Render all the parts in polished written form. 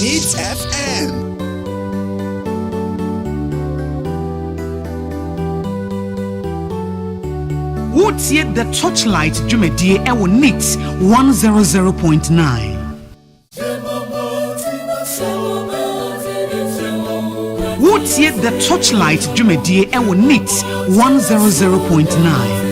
Needs FM. What's yet the Torchlight Jumedie Ewo Needs 100.9. What's yet the Torchlight Jumedie Ewo Needs 100.9.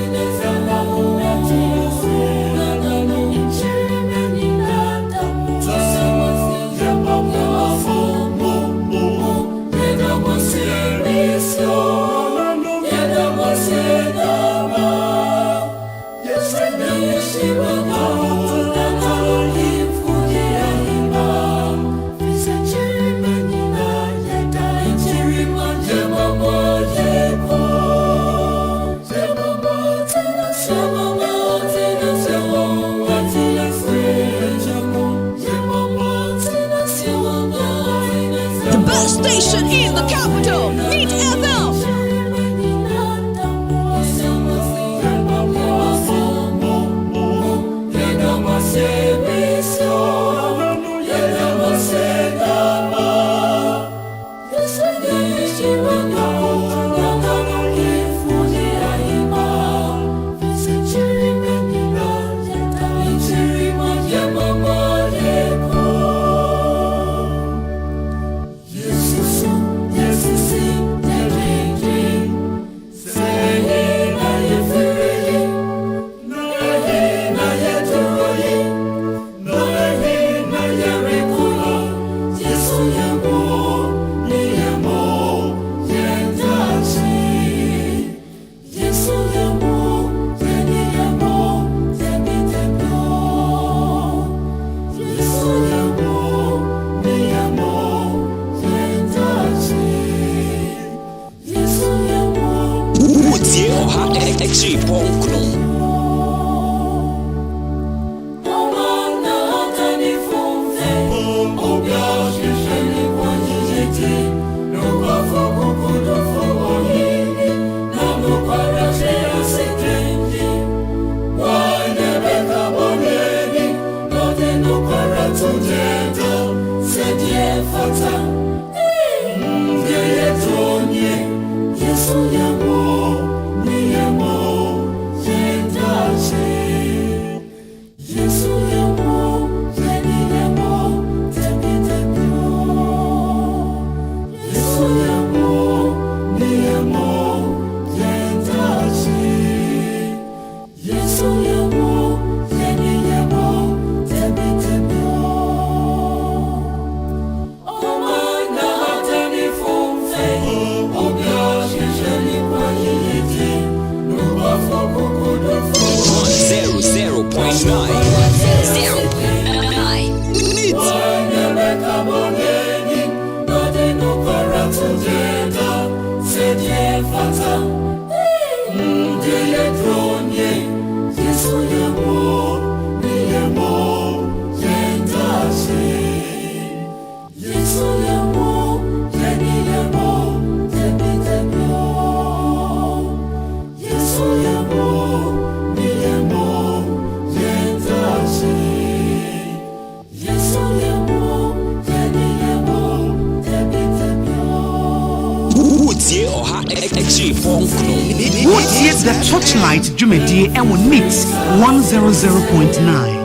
Station in the capital, Meet FM. What's yet the Torchlight Jumedie Ewo Needs 100.9.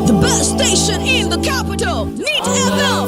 The best station in the capital. Need FM.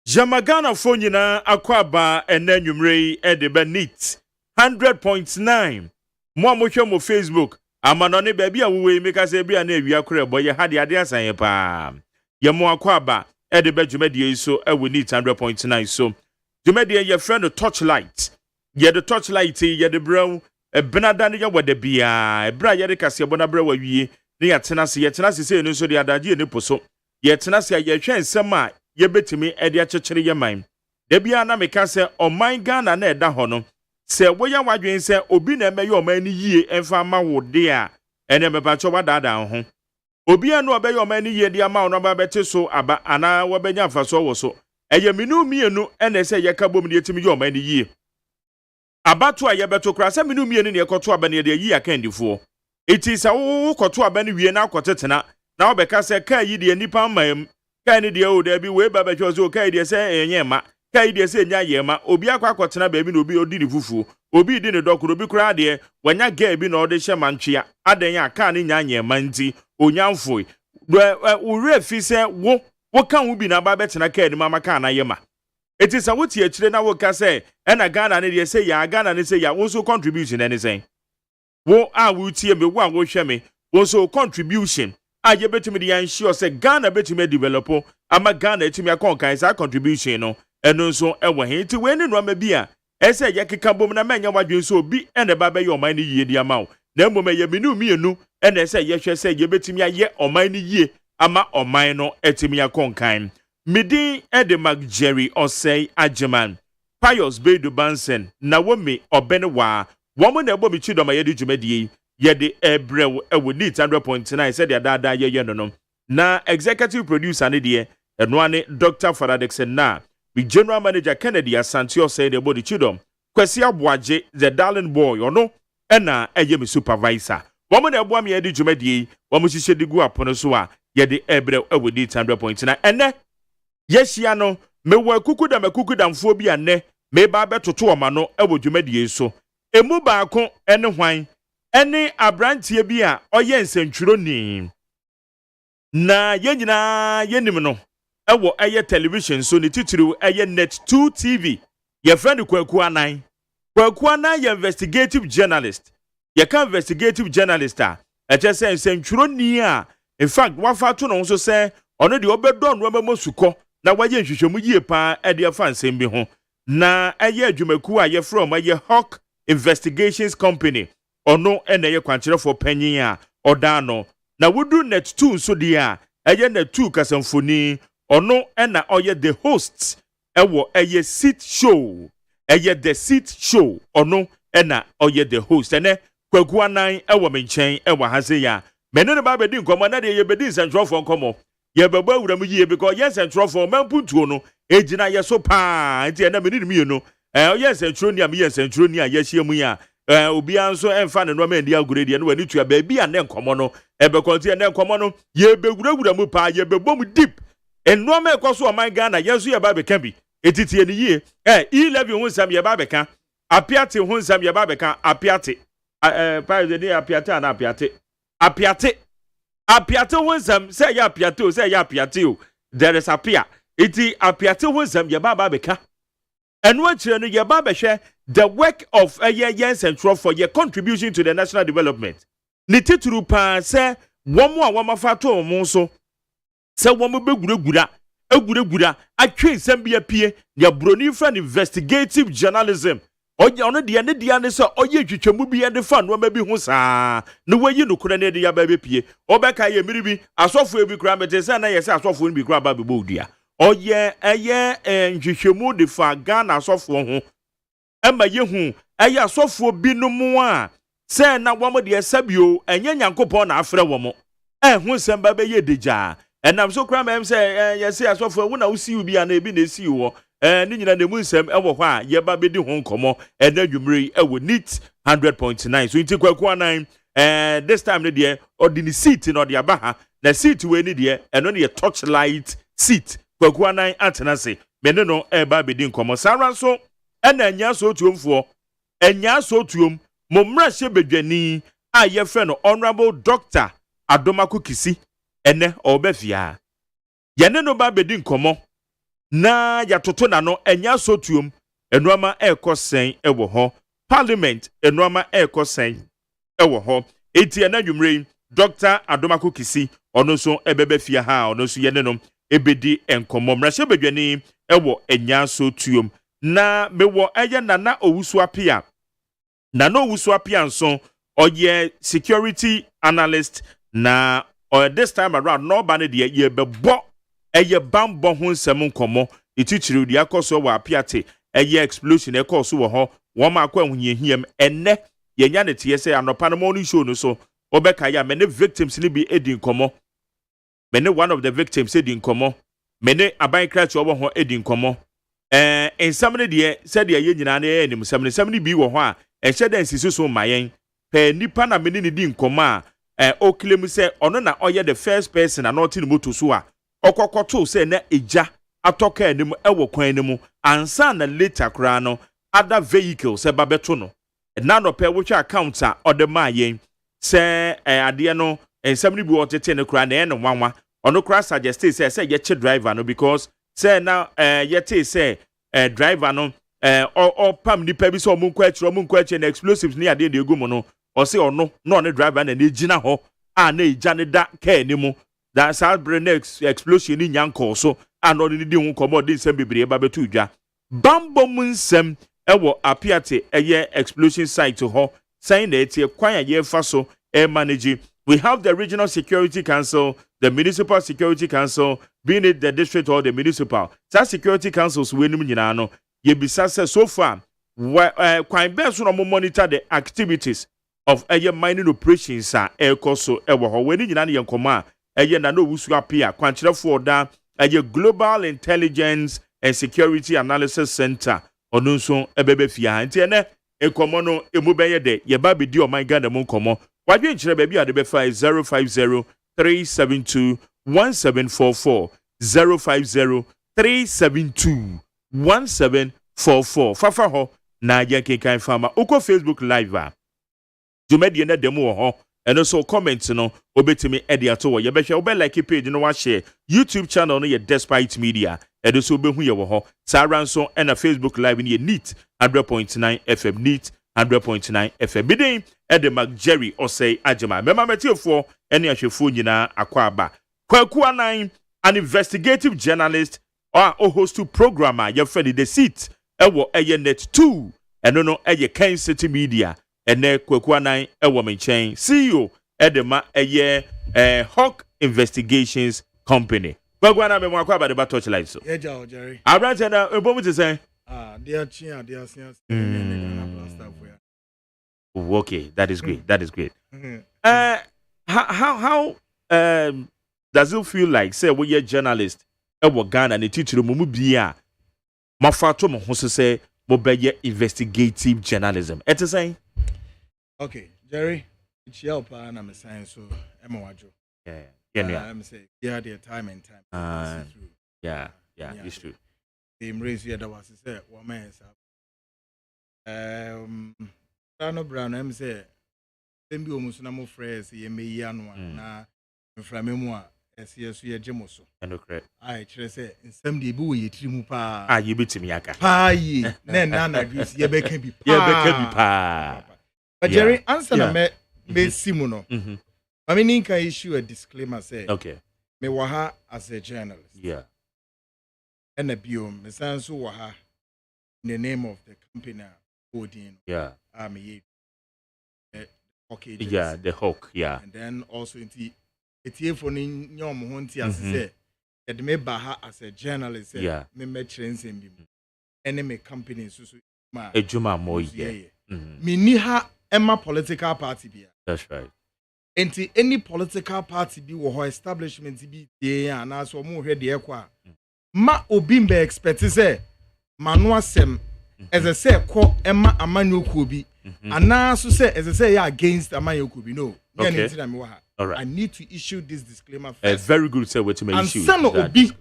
Jamagana Fonina Akwaba and then Numrei Edeba Neat 100.9. Mo Facebook. Amanone baby away make us a be an area boy ya had the idea say pa. Yamo Akwaba Edeba Jumedia so we need 100.9 so. Jumedia your friend the torchlight. Ye the torchlight ye the brown a benadani ya wade bia bra ye de kasia bonabra wa wie ne ya tenase say no so the adaji ne poso. Ye tenase ye hwen sema ye betimi ede achechire ye man da bia na meka se oman Ghana na eda ho no se woya wadwen se obi na emeye oman ni yie emfa ma wode a ene mepacho wadada ho obi anu obeye oman ni yie dia ma no ba bete so aba ana wobenya afaso wo so eye minu mienu ene se ye ka bom de etimi ye oman ni yie abato a ye beto kra se minu mienu ne ekoto aba ne de yi akandifo eti sa wo koto aba ne wie na akotetena na obeka se ka yi de nipa mam kai de o da bi we baba chozo kai de se enyema kai de se nya yema obi akwa kwotena ba bi na obi odi ni fufu obi di ne dokoro obi kura de wanya ga bi na ode hye mantwea adan ya ka ne nya yema nti onyamfo ure fi se wo kan wo bi na ba betena kai ni mama ka na yema eti sa woti akire na wo ka se na Ghana ne de se ya Ghana ne se ya wo so contribution ne sen wo a wo tie me wo a wo hwe me wo so contribution aye betimi de ensure say Ghana betimi develop ama Ghana etimi akonkan sa contribution no eno nso ewo he ti we ni no ma bi a ese ye keka bom na manya wadwen so obi ene ba be ye oman ni yie di ama wo na mmom ye minu mienu ene ese ye hwe say ye betimi aye oman ni yie ama oman no etimi akonkan midin MCJERRY OSEI AGYENMAN Pius Bedu Bansen na womi obenwa womo na ebo mi chidoma ye di dwumadie ye de ebrew ewo need 100.9 said ya dada ye no na executive producer ne de eno ane Dr. Taxation na the general manager Kennedy Asantio said the body chidom Kwesi Aboaje the darling boy ono ena eye me supervisor womo na ebo am ye di dwumadie womo hihye de gu apono so a ye de ebrew ewo need 100.9 ene yeshia no mewa kukuda mfo bi ane me ba betoto omano ewo dwumadie so emu baako ene hwan ene abrantie bi a oye nsentwuro ni na yenyina yenim no ewo eye television so ne titiri eye net 2 TV ye friend Kwaku Anan ye investigative journalist ye ka investigative journalist a eche se nsentwuro ni a in fact wafa to no so se ono de obedo no mamosuko na waye nhwehwemu yie pa ede afa nsem bi ho na eye adwumaku a ye from eye Hawk Investigations Company ono ene ye kwankyerefo panyin a oda no na wudu net 2 so dia eye net 2 kasamfoni ono ena oye the host ewo eye seat show eye the seat show ono ena oye the host ene Kwaku Anan ewo menchen ewo hase ya mene ne ba bedi nkomo na de ye bedi nsentwofo nkomo ye beba wuram yie because yes nsentwofo mampuntuo no ejina ye so pa nti ena mene ni no yes nsentwro ni am yes nsentwro ni a ye hyiamu ya obi anso emfa ne no ma ndi aguredi no wani tua ba bi ane nkomo no ebe konti ene nkomo no ye bewurawura mu pa ye bebom deep eno ma ekoso oman Ghana yeso ye ba beka bi etitie ni yie E-levy ho nsam ye ba beka apiate ho nsam ye ba beka apiate pa de ni apiate na apiate ho nsam say ya apiate o say ya apiate o there is apia eti apiate ho nsam ye ba beka eno akire no ye ba behwe the work of a year central for your contribution to the national development. Ni tituru pa se womo a wamafato omo so se womo beguragura atwe nsem bia pie ya broni friend investigative journalism Oye ono de ne dia ne so oye twetwamu bi de fa no ma bi ho saa ne wayi no kura ne de ya ba be pie obeka ye miri bi asofo bi kura bete se na ye se asofo bi kura ba be bodua oye eye nhwehwemu de fa Ghana asofo ho ema ye hu eye asofo bi no mu a se na wo mo de sabio enye Nyankopon na afre wo mo hu semba be ye deja enam so kura ma se ye se asofo wo na wo si bi ana ebi na esi wo ni nyina ne mu nsem ewo hɔ a ye ba bedi ho nkomo enadwumre ewo neat 100.9 so inti kwaku anan this time ne de ordinary seat no de aba ha na seat we ni de eno ne torchlight seat kwaku anan atena se me ne no e ba bedi nkomo sara so ena anya so tuomfo anya so tuom momra hye bedwani a ye frɛ no honorable doctor Adomako Kisi ene obafia ye ne no ba bedi nkomo na yatoto na no enya sotuom enuama ekosen ewo ho parliament enuama ekosen ewo ho eti enadwumre Dr. Adomako Kisi ono so ebebe fia ha ono so yene no ebedi enkomo mrahye bedwani ewo enya sotuom na mewo eye nana owusu apia nana owusu apia nso oye security analyst na this time around no ba ne de ye bebo eye bambo ho nsem nkomo itichiri odi akoso wa apiate eye explosion ekoso wo ho wo ma akwa ahunyehiam enne yenya ne tie se anopa no morning show no so obeka ya mene victims ni bi edi nkomo mene one of the victims edi nkomo mene aban krachi obo ho edi nkomo ensam ne de se de ye nyina na ye nim sam ne bi wo ho a ehye den sisi so mayen pe nipa na mene ne di nkomo a oklem se ono na oye the first person na not in moto so a okokoto se na eja atoka anim ewo kwan anim ansa na later kra no other vehicles se babeto no na no pe wotwa account a ode ma yen se ade no ensam ni bi wotete ne kra na ene nwanwa ono kra suggest se ye che driver no because se na yete se driver no o pam ni pe bi se omunkwa achiro na explosives ni ade de egu mu no o se ono no ne driver na ejina ho a na eja ne da ka ni mu that South Brenex explosion in Yanko so and on the din komo din sem bebre ba betu dwa bambo munsem ewo apiate eye explosion site ho saying that e kwan ye fa so manage. We have the regional security council, the municipal security council, being it the district or the municipal that security councils we nim nyina no ye bisa se so far kwan best no monitor the activities of eye mining operations a ekoso ewo ho we ni nyina ne yenkoma eye na no wusu apia kwankyerefo da eye Global Intelligence and Security Analysis Center ono nso ebebe fia nti ene ekomo no emu beye de ye ba bedi o man Ghana mu komo wadwe nkyere ba bi ade be 050 372 1744 050 372 1744 fafa ho na ye kekan fama uko Facebook live a jumedi na demo ho and also comments no obetimi edi ato wo ye be hwe obe like page no wa share YouTube channel no ye Despite Media and also obehu ye wo ho saranso and a Facebook live ni ye neat 100.9 FM neat 100.9 FM bidin edi MCJERRY OSEI AGYENMAN mema metiofo eni ahwefo nyina akwa aba kwaku anan an investigative journalist or host to programmer ye fedi the seat ewo eye net 2 eno no eye Ken City Media ene kwaku anan ewo menchen CEO edema eye Hawk Investigations Company kwaku anan me akwa aba de torchlight so Eja Jerry abrante na ebomu te say they are chia they are sian okay, that is great. That is great. How does it feel like say we are journalist ewo Ghana and teacher mu bia mafato mo ho say mo be investigative journalism. It is saying okay, Jerry, it's your pa na me saying so ema wajo. Yeah. Say yeah, the time and time. Yeah, it's true. The embrace here that was say what man Brown say dem bi omuso na mo fresh ye meyi anu na mframe mu a SSU ye gemoso enokre ai kire say nsam de bi wo ye tiri mu pa ye betimi aka pa yi na juice ye beka bi pa but Jerry answer na me simu no I mean can issue a disclaimer say okay me waha as a journalist and a biom me san so waha in the name of the company Odin. Yeah. Hawk Yeah, the hawk, yeah. And then also it's for nyom honti as say that me baha as a journalist yeah. Me trains him enemy companies so ma ejuma mo yeah. Me ni ha Emma political party bia. That's right. Enti any political party bi wo ho establishment bi dey and as o mo hwe de ekwa ma obi mbe expect say manu asem as I say ko Emma amanyoku bi anaso say as I say ya against amanyoku bi no. Okay. All right. I need to issue this disclaimer first. It's very good say what to make issue. And some obi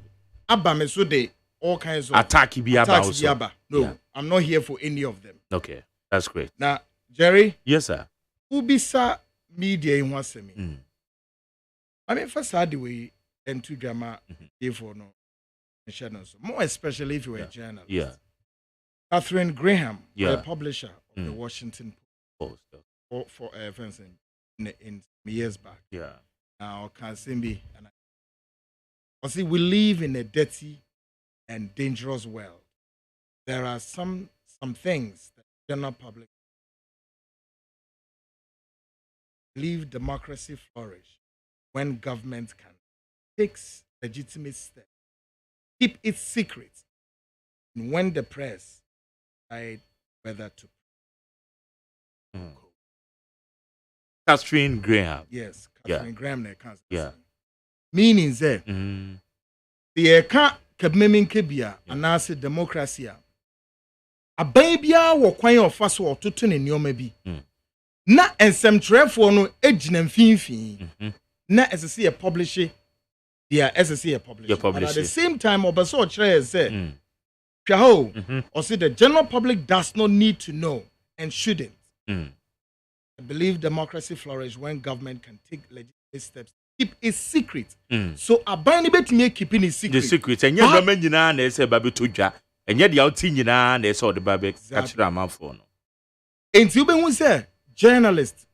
abame so they all kinds of attacks biaba. No, yeah. I'm not here for any of them. Okay. That's great. Now, Jerry? Yes, sir. Ubisa media in wasemi. I mean, first had the way and two drama for no more especially if you were a journalist. Yeah. Catherine Graham, the publisher of the Washington Post. For instance, in years back. Yeah. Now Kansimbi and I see we live in a dirty and dangerous world. There are some things that the general public believe democracy flourish when government can take legitimate steps, keep its secret, and when the press decide whether to. Catherine Graham. Yes, Catherine Graham. Yeah. Meaning that the kabmemin kebia anase democracy a baby wo kwan of faso ototo ne nioma bi na ensemtrefo no ejina mfinfin na esese ye publish dia esese ye publish but at the same time obaso kire say hwa or say the general public does not need to know and shouldn't. I believe democracy flourishes when government can take legitimate steps, keep it secret. So abani betimi keeping it secret. The secret. And yet, the nyina na ese babe toja. And yet, the outing nyina na ese the babe kachira amanfo no. And you be who say journalists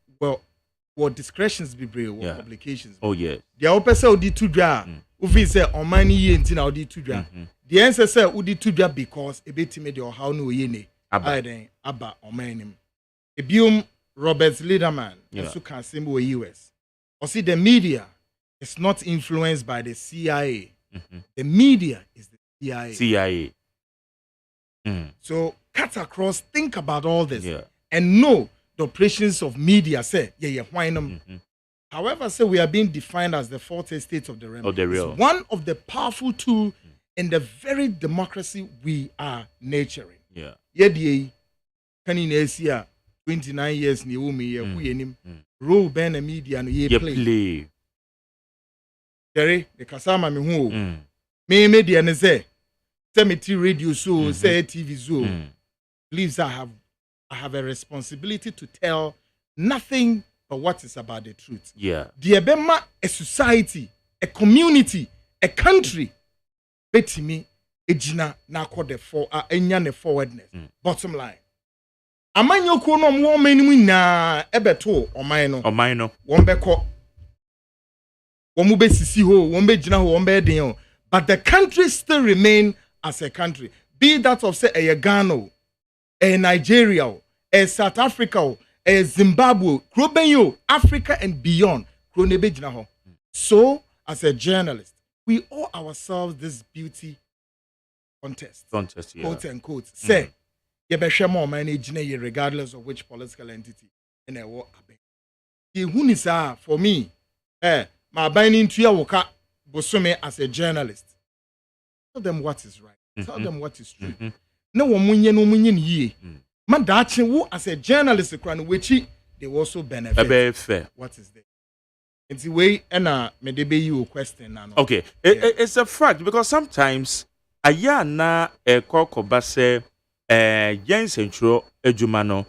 what discretions be brave, what publications. Oh yes. The opesa odi tudwa. Ufi say omani ye nti na odi tudwa. The answer say odi tudwa because ebetimi de how no ye ne. Aba omanim. Ebium Robert Liederman, also can symbol US. Or see, the media is not influenced by the CIA. The media is the CIA. So, cut across, think about all this and know the operations of media. Say, why not? However, say we are being defined as the fourth estate of the realm. It's one of the powerful tools in the very democracy we are nurturing. Can in Asia. 29 years ni umi ye kuyenim role ben media no ye play Jerry the kasama me hu me media ne say me radio so say TV so believes I have a responsibility to tell nothing but what is about the truth. The ebema a society, a community, a country betimi ejina na akode for enya ne forwardness. Bottom line Amanyoku no mo menimu na ebeto oman no wombeko womubesisi ho wombegina ho wombeden ho but the country still remain as a country, be that of say a Ghana, a Nigeria, a South Africa, a Zimbabwe, Africa and beyond. So as a journalist we owe ourselves this beauty contest quote unquote say regardless of which political entity in a war. For me, my binding to your work as a journalist. Tell them what is right. Tell them what is true. No one ye. Man who as a journalist which they also benefit. What is there? It's the way and maybe you question. Okay. It's a fact because sometimes na kokobase yen centro ejuma no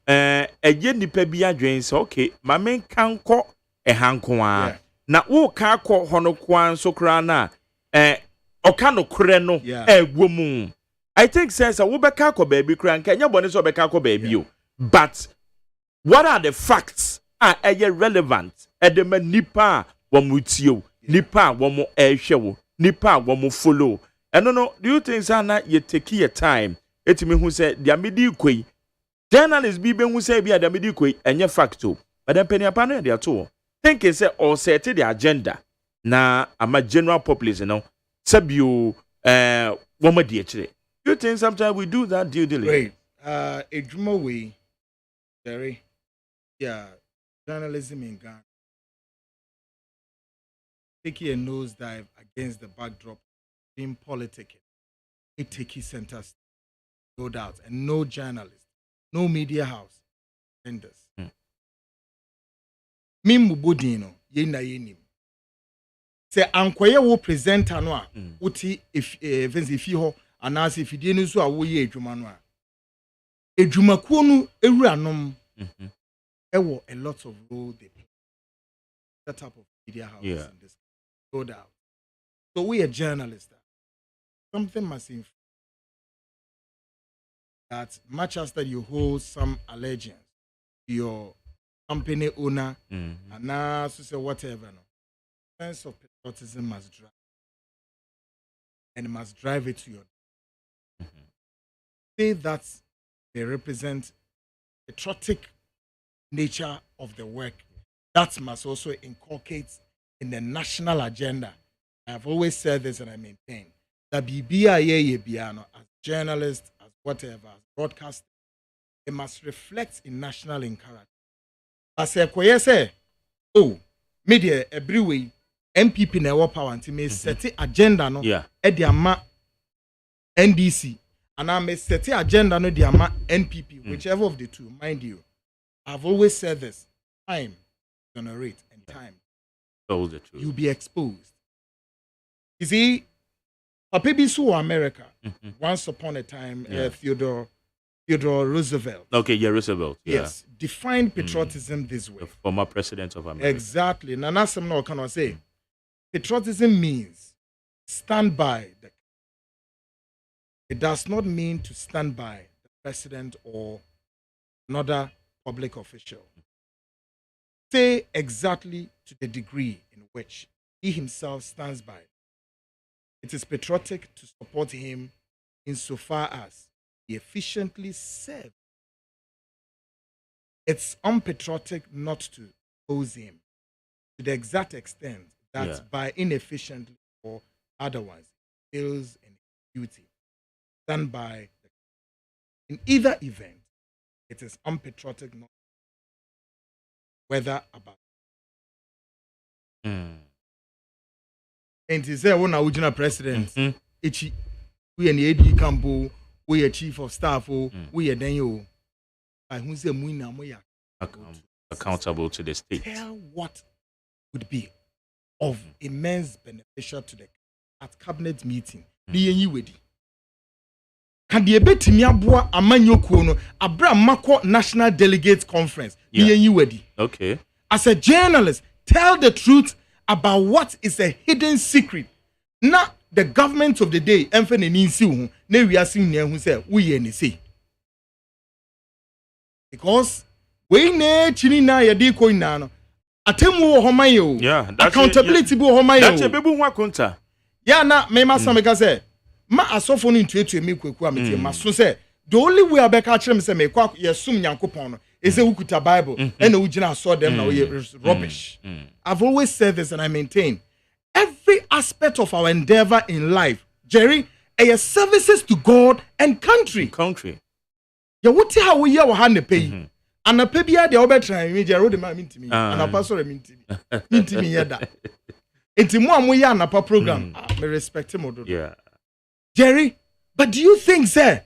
eje nipa bi adwen se okay ma men kan kɔ hanko a na wo ka kɔ hono kwan so kra na ɔka no kre no egwomu I think says wo bɛka kɔ baabi kra nka nya bɔne so bɛka kɔ baabi o but what are the facts relevant edema nipa wo mutio nipa wo mo ehwɛ wo nipa wo mo follow no do you think say na you take your time etimi hu say dia medi kwei Journalists be who say be a damidi and your facto, but then penny upon their tour. Thinking say or set the agenda. Na I'm a general populace, you know. Sabu woman dear. You think sometimes we do that due diligence? Great. A drummer way, Jerry. Yeah, journalism in Ghana. Taking a nosedive against the backdrop in politics. It takes center, no doubt, and no journalist, no media house, vendors. Mimubudino, yena yenim. Say ankoye wo presenter no a uti if you anase if you didn't so a wo ye adwuma no a adwumakuo no ewuranom ewo a lot of role they play that type of media house in this no doubt. So we are journalists. Something must inform that much as that you hold some allegiance to your company owner and now say whatever no sense of patriotism must drive and must drive it to your say that they represent patriotic nature of the work that must also inculcate in the national agenda. I've always said this and I maintain that BBIA as journalists, as whatever, as broadcast, it must reflect in national imperative. As I say, oh, media every way, MPP never power until me set the agenda no at the ama NDC and I may set the agenda no the ama NPP, whichever of the two, mind you. I've always said this: time generate and time you'll be exposed. You see, Papa Bisu America once upon a time, Theodore Roosevelt. Okay, yeah, Roosevelt. Yes, defined patriotism this way. The former president of America. Exactly. Nana Samno can I say, patriotism means stand by. It does not mean to stand by the president or another public official. Say exactly to the degree in which he himself stands by. It is patriotic to support him insofar as he efficiently serves. It's unpatriotic not to oppose him to the exact extent that by inefficiently or otherwise fails in duty done by the in either event. It is unpatriotic not whether about and he said when I was president we and the AD Campo, we are chief of staff, we are then I who say we accountable to the state. Tell what would be of immense beneficial to the at cabinet meeting. Be you ready. Can the betimi aboa amanyokuo no abra mako national delegate conference. Be you ready. Okay. As a journalist, tell the truth about what is a hidden secret. Now the government of the day, because we ne chini na yadi ko ina atemu homayo accountability bu homayo that's a bebu nwa konta ya na me masameka say ma asofo no ntuetu me kwaku amete maso say the only way abeka kire say me kwa yesum nyankopon no is a ukuta bible and ugina saw them na rubbish. I've always said this and I maintain every aspect of our endeavor in life, Jerry, is services to God and country. Ya wuti ha we ya wa ha ne pay. Ana pe bia de obetran mi Jerry de ma mintimi. Ana pastor mintimi. Mintimi yeda. Enti mo amoye anapa program. Me respect him ododo. Yeah. Jerry, but do you think sir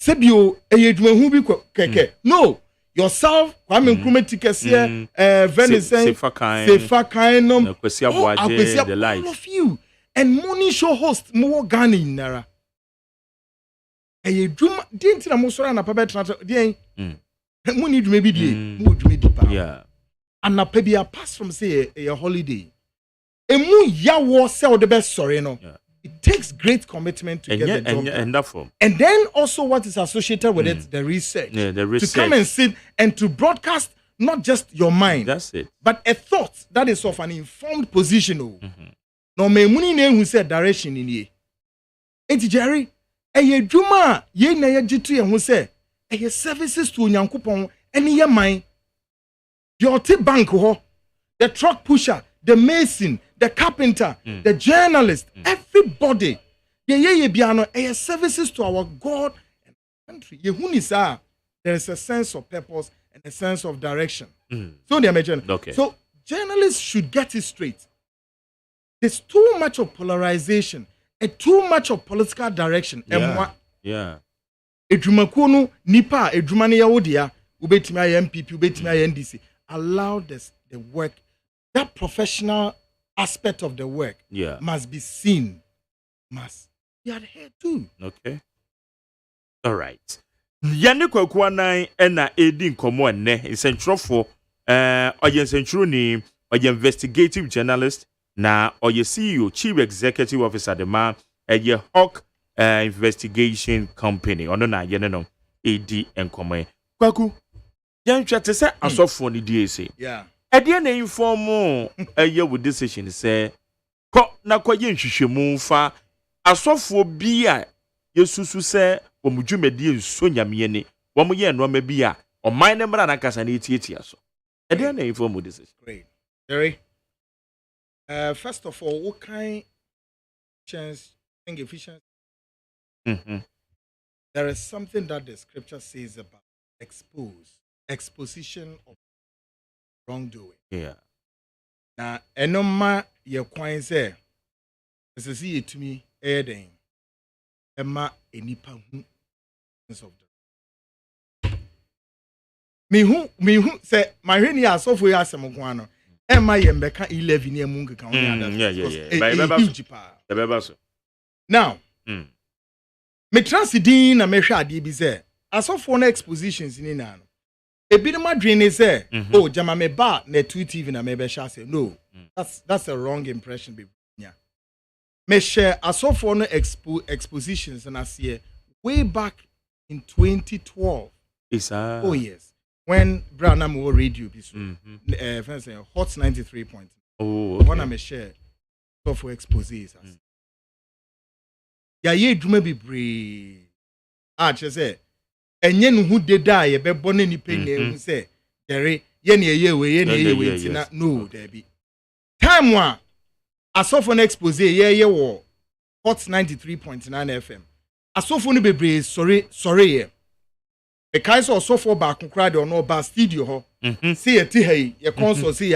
sebio eyedwumahu bi keke? No. Yourself, Kwame Nkrumah Tikesia, Venison, Sefakai, the light. All of you. And morning show host, more Ghana in Nara. And you didn't know Mosora and a Pabet Transit. Money maybe the yeah. And a pebia pass from say a holiday. A moon ya war sell the best sorry, no. It takes great commitment to get the job and then also what is associated with it, the research. Yeah, the research. To come and sit and to broadcast not just your mind. That's it. But a thought that is of an informed position. No me muni ne who said direction in ye. Enti Jerry, eye dwuma ye na ye jitu ye hu say services to Onyankopon any ye mine. Your bank ho, the truck pusher, the mason, the carpenter, the journalist, everybody. Ye biano services to our God and country. Yehunisa, there is a sense of purpose and a sense of direction. So they imagine. Okay. So journalists should get it straight. There's too much of polarization and too much of political direction. Yeah. Edrumakono nipa edrumane yawodia ubetimi aye MPP ubetimi aye NDC. Allow the work, that professional aspect of the work must be seen, must be adhered to. Okay. All right. Yane kwakwa nan na edi nkomo enne essentialfo oye essential ni oye investigative journalist na oye CEO chief executive officer the man eye Hawk investigation company ono na yene no edi nkomo kwaku yan twete se asofo ni die se ede na inform eye with decision say ko na kwaye nhwehwemu fa asofo bi a yesusu se omudwumadi nso nyame ne wo mo ye no ma bi a o man ne mra na kasa na etietia so ede na inform decision. Great. Jerry, first of all, what kind chance think efficiency? There is something that the scripture says about exposition of wrongdoing. Now, enoma ye kwan say, as I see it to me, Eden, Emma enipa hu of the me who say my hini asofo ya asem kwano Emma yembeka E-levy ne mu nkeka ho now me transidin na mehwe ade bi say asofo na expositions ni na no ebi no madwen ne say oh jama me ba na 2 TV na me be sha say no that's a wrong impression be me share asofo no expositions na say way back in 2012. Oh yes, when Branham was radio this Hot 93 point. Oh, okay. When I share software exposes. Ya ye dwuma bebre. Che say enye no hu de da ye be bone ni pe na hu say Jerry ye na ye we tina no there be. Time one asofo no expose ye wo Hot 93.9 FM. Asofo no bebre sorry ye. A kind of software back and cried or no bar studio ho. See a tea, your console see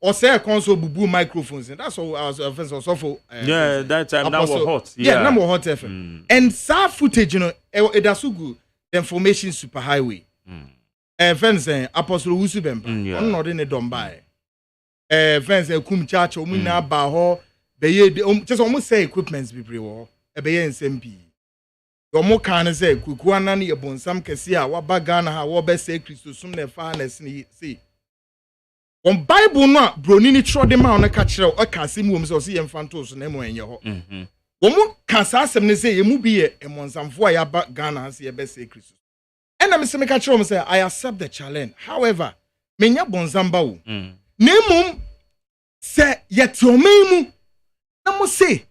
or say a console bubu microphones, and that's all I was offense or software. Yeah, that time now we're hot. Yeah, now we're hot FM. And sa footage, you know, it does so good. The information superhighway. Fence Apostle Usubemba. I'm not in a dombai. Fence kum church or muna baho. Just almost say equipments be pre war. A bay and SMP. Yomo kan say kukuana ni ebonsam kese a wabagana ha wo be say Kristo sum na fa na see on Bible no broni ni trode ma on ka kire o ka asem wo so ye mfanto so na mo enye ho womu ka sa asem ne say yemu bi ye emonsamfo a ya ba Ghana ha say be say Kristo ena me se me ka kire o say I accept the challenge. However menya bonsamba wo nemum se yete omemu na mo say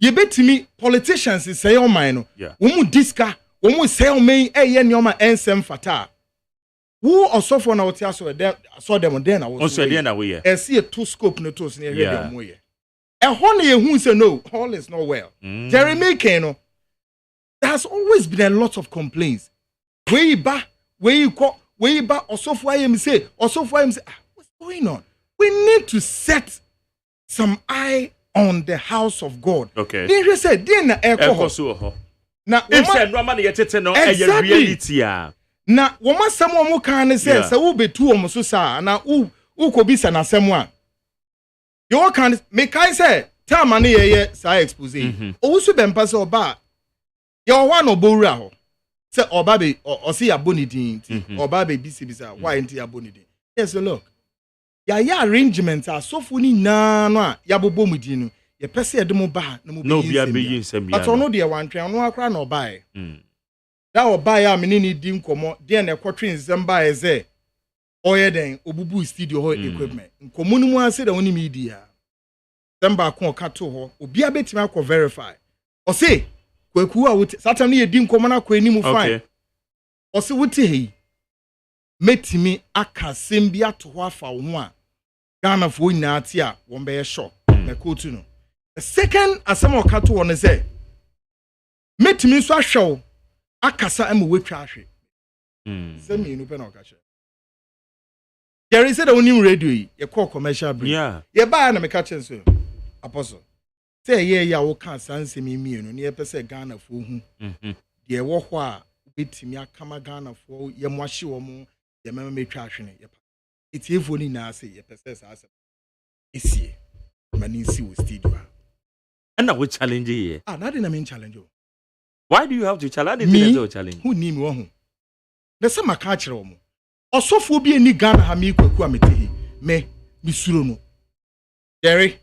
ye betimi politicians say o man no wo mu diska wo mu say o man eye neoma ensem fata wo osofo na wotia so dem den na wo so den na we e see a two scope no to so ne hwe dem mo ye e ho na ye hu say no all is not well. Jeremy Keno, there has always been a lot of complaints where you ba osofo ayem say what's going on? We need to set some eye on the house of God. Okay. They said, "Then echo." Now, if said no man yetete no a reality ah. Na woman someone mo kan say say wo betu omo so sa na wo ko bi sa na semwa. You can make I say time na ye sa expose. O so be mpa say oba. Ye o wa no bowura ho. Say oba be o see abonidin. Oba be bisa why enti abonidin. Yes, look. Ya arrangement asofo ni na no a ya bobo mudi no ye pese ye de mo ba na mo be yin but ono de wantwe ono akra na obae da obae a meni ni di nkomo de na ekotwe nzemba eze oye den obubu studio ho equipment nkomo no mu ase da woni media zemba ko kato ho obi abetimi akọ verify o say kwaku a satam ne ye di nkomo na kwa ni mu fine Ose wuti hei. Metimi aka sembia to ho afa wo a Ghana fo nyina ate a won be shock na kotu no. The second asem oka to won say metimi nso ahwew akasa am wetwa ahwe. Say me no pe na oka che. There is a onim radio yi ye call commercial break. Yeah. Ye ba na me ka che so. Apostle. Say ye ya wo kan sansemi mienu na ye pese Ghana fo hu. Ye wo ho a betimi akama Ghana fo ye mo ahye wo mo ye mema metwa ahwe ne ye pa. Iti efo ni na say ye pese sa asem. Esie. Mani si wo studio. And now we challenge here. Na dey na me challenge o. Why do you have to challenge the challenge? Who ni me wo hu. Na say maka kire wo mo. Osofo bi eni Ghana ha me kwaku ametehi. Me misuro no. Jerry.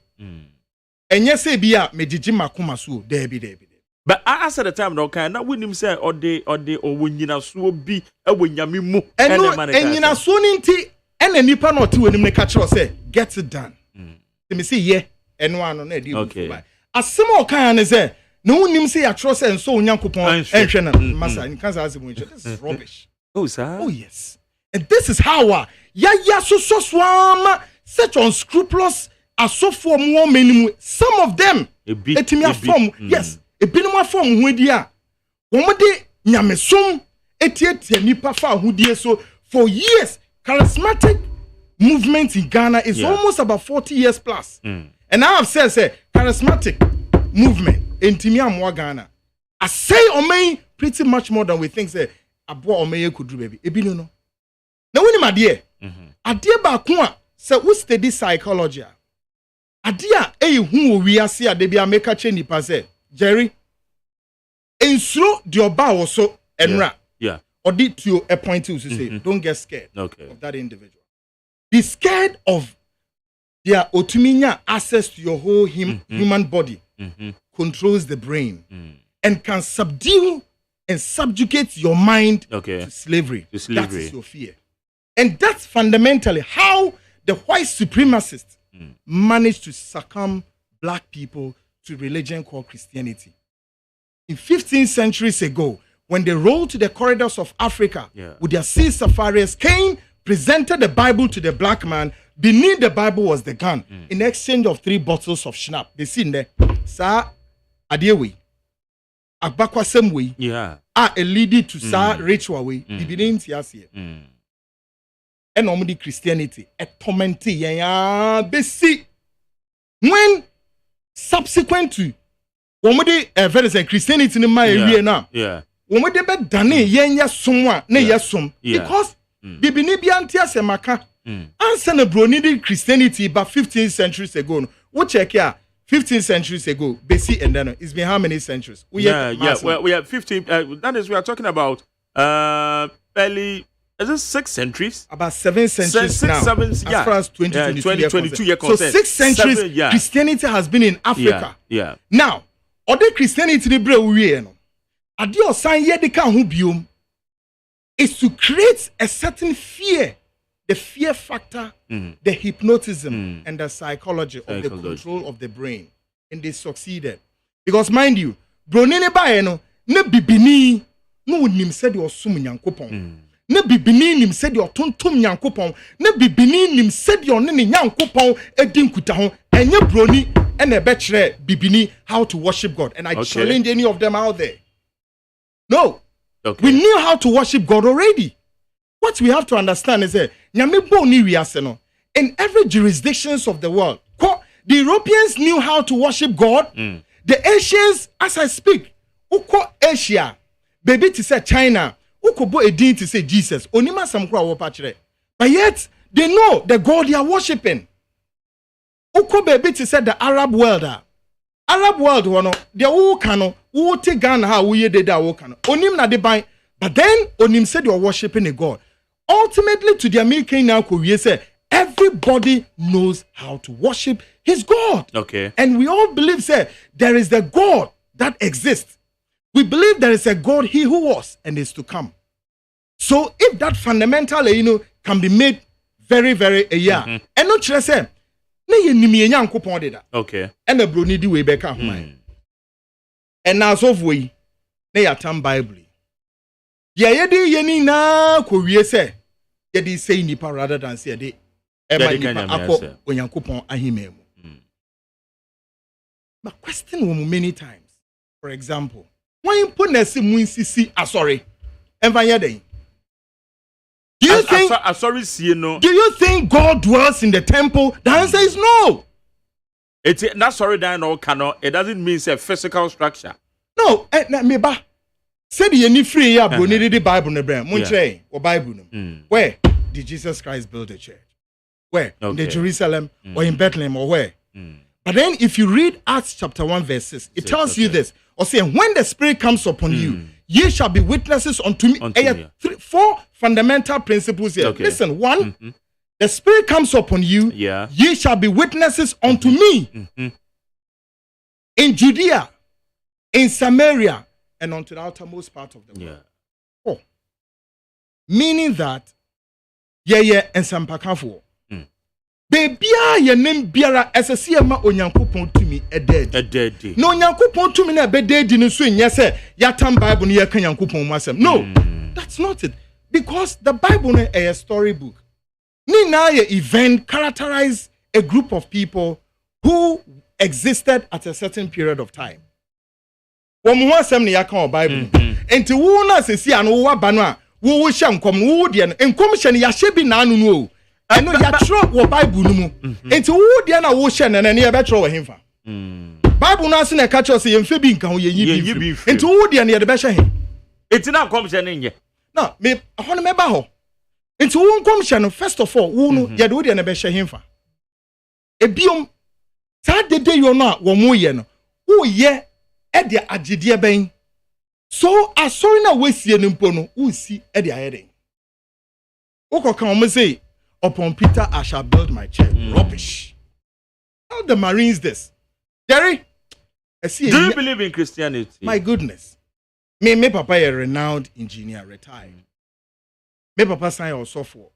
Enye say bi a megigi makoma so there be. But as at the time no kan na wonim say ode owonyina so bi awonyame mu enyina so ni nti ena nipa na ote wonim ne ka kire say get it done. Me say ye eno ano na edi bu ba. Asem o kan ne say no wonim say ya kire say nso onyankopon enhwe na masa in cancer as mu. This is rubbish. Oh sir. Oh yes. And this is how so swama such unscrupulous asofo mo menimu, some of them etimia form yes ebinuma form hudi a womode nyamesom etietie nipa fa hudie so for years. Charismatic movement in Ghana is almost about 40 years plus. And I have said say charismatic movement intimia mo Ghana I say omei pretty much more than we think say abo omei could do baby ebinu no. Now when my dear, adie ba ko a say we study psychology. Adie hu we ase ade bia make a change nipa say Jerry ensuro the oba wo so enra. Yeah. Or did to a point to say don't get scared of that individual. Be scared of their otuminya access to your whole human body controls the brain and can subdue and subjugate your mind to slavery. That is your fear. And that's fundamentally how the white supremacists managed to succumb black people to religion called Christianity. In 15 centuries ago, when they rolled to the corridors of Africa with their sea safaris, Cain presented the Bible to the black man. Beneath the Bible was the gun in exchange of 3 bottles of schnapps. They see in there, Sa Adiewe, Agbakwa Semwe, a lead to Sa ritual way, Bibidin Tiasie. And normally Christianity, a tormenting, basi. When subsequent to when Christianity in my area now, when we debate Dane yenya somwa ne yasum because Bibini biantia semaka answer na broni Christianity about 15 centuries ago. We check here 15 centuries ago, basi and then it's been how many centuries? We have 15. That is we are talking about early. Is it 6 centuries? About 7 centuries now. 7, as far as 2022 year so 6 centuries, 7, Christianity has been in Africa. Now, other Christianity the bre we no. Adio san ye de kan ho biom is to create a certain fear, the fear factor, the hypnotism, and the psychology of the control of the brain. And they succeeded. Because mind you, bronene ba no na bibini no nim said your sum nyankopon. Na bibini nim said your tontom nyankopon. Na bibini nim said your ne nyankopon edinkuta ho. Enye broni and a betre bibini how to worship God. And I challenge any of them out there. No. We knew how to worship God already. What we have to understand is that in every jurisdictions of the world, the Europeans knew how to worship God. The Asians, as I speak, Asia, baby to say China, Ukobo Edin to say Jesus. Onima Samkra Wopachre. But yet they know the God they are worshiping. Uko baby to say the Arab world. Arab world wano they all kano who take Ghana how we did that kano. Onim na de buy, but then Onim said you are worshiping a God. Ultimately to the American now we say everybody knows how to worship his God. And we all believe say there is the God that exists. We believe there is a God, he who was and is to come. So if that fundamentally, can be made very, very and not just say, and the bruni di way back and now so we ne yatam Bible. yɛde yɛni na kɔwie sɛ yɛde say nipa rather than say yɛde ɛma nipa akɔ onyankopɔn ahima mu. But question wo many times. For example, when put na se mu insisi asɔre ɛmfa yɛ den. Do you think God dwells in the temple? The answer is no. It's not sorry that no cannot. It doesn't mean it's a physical structure. No, meba. Said you need free ya bro need the Bible ne brand. Munche or Bible no. Where did Jesus Christ build a church? Where? In the Jerusalem or in Bethlehem or where? But then if you read Acts chapter 1 verse 6, it tells you this. Or saying when the Spirit comes upon you, ye shall be witnesses unto me. Four fundamental principles here. Listen, one, the Spirit comes upon you, ye shall be witnesses unto me in Judea, in Samaria, and unto the outermost part of the world. Meaning that, and some pakafo. Bebia ye name biara esese ma onyankopon tumi ededi. No onyankopon tumi na bededi no so nya se yatam Bible no ye kan onyankopon mu asem. No, that's not it. Because the Bible is a storybook. Ni na ye event characterize a group of people who existed at a certain period of time. Wo mu asem ne yakan Bible. Enti wo na sesi anu wo aba no a wo hye nkom wo de no nkom hye ne ya hye bi na anu no. I know you throw what Bible no mu. Enti wo de na wo hye ne ne ye be throw himfa. Bible no ase na ka cho se yemfe bi nka ho ye yi. Enti wo de na ye de be hye he. Enti na kom hye ne nye. No, me hono meba ho. Enti wo nkom hye no first of all wo no ye de wo de na be hye himfa. Ebiom sa dede yo no a wo mo ye no. Wo ye e de agide ben. So asori na wesie no mpo no wo si e de ayede. Wo kokan o mo say upon Peter I shall build my church. Rubbish. Tell the Marines this. Jerry, do you believe in Christianity? My goodness. Me papa a renowned engineer retired. Me papa sign also for.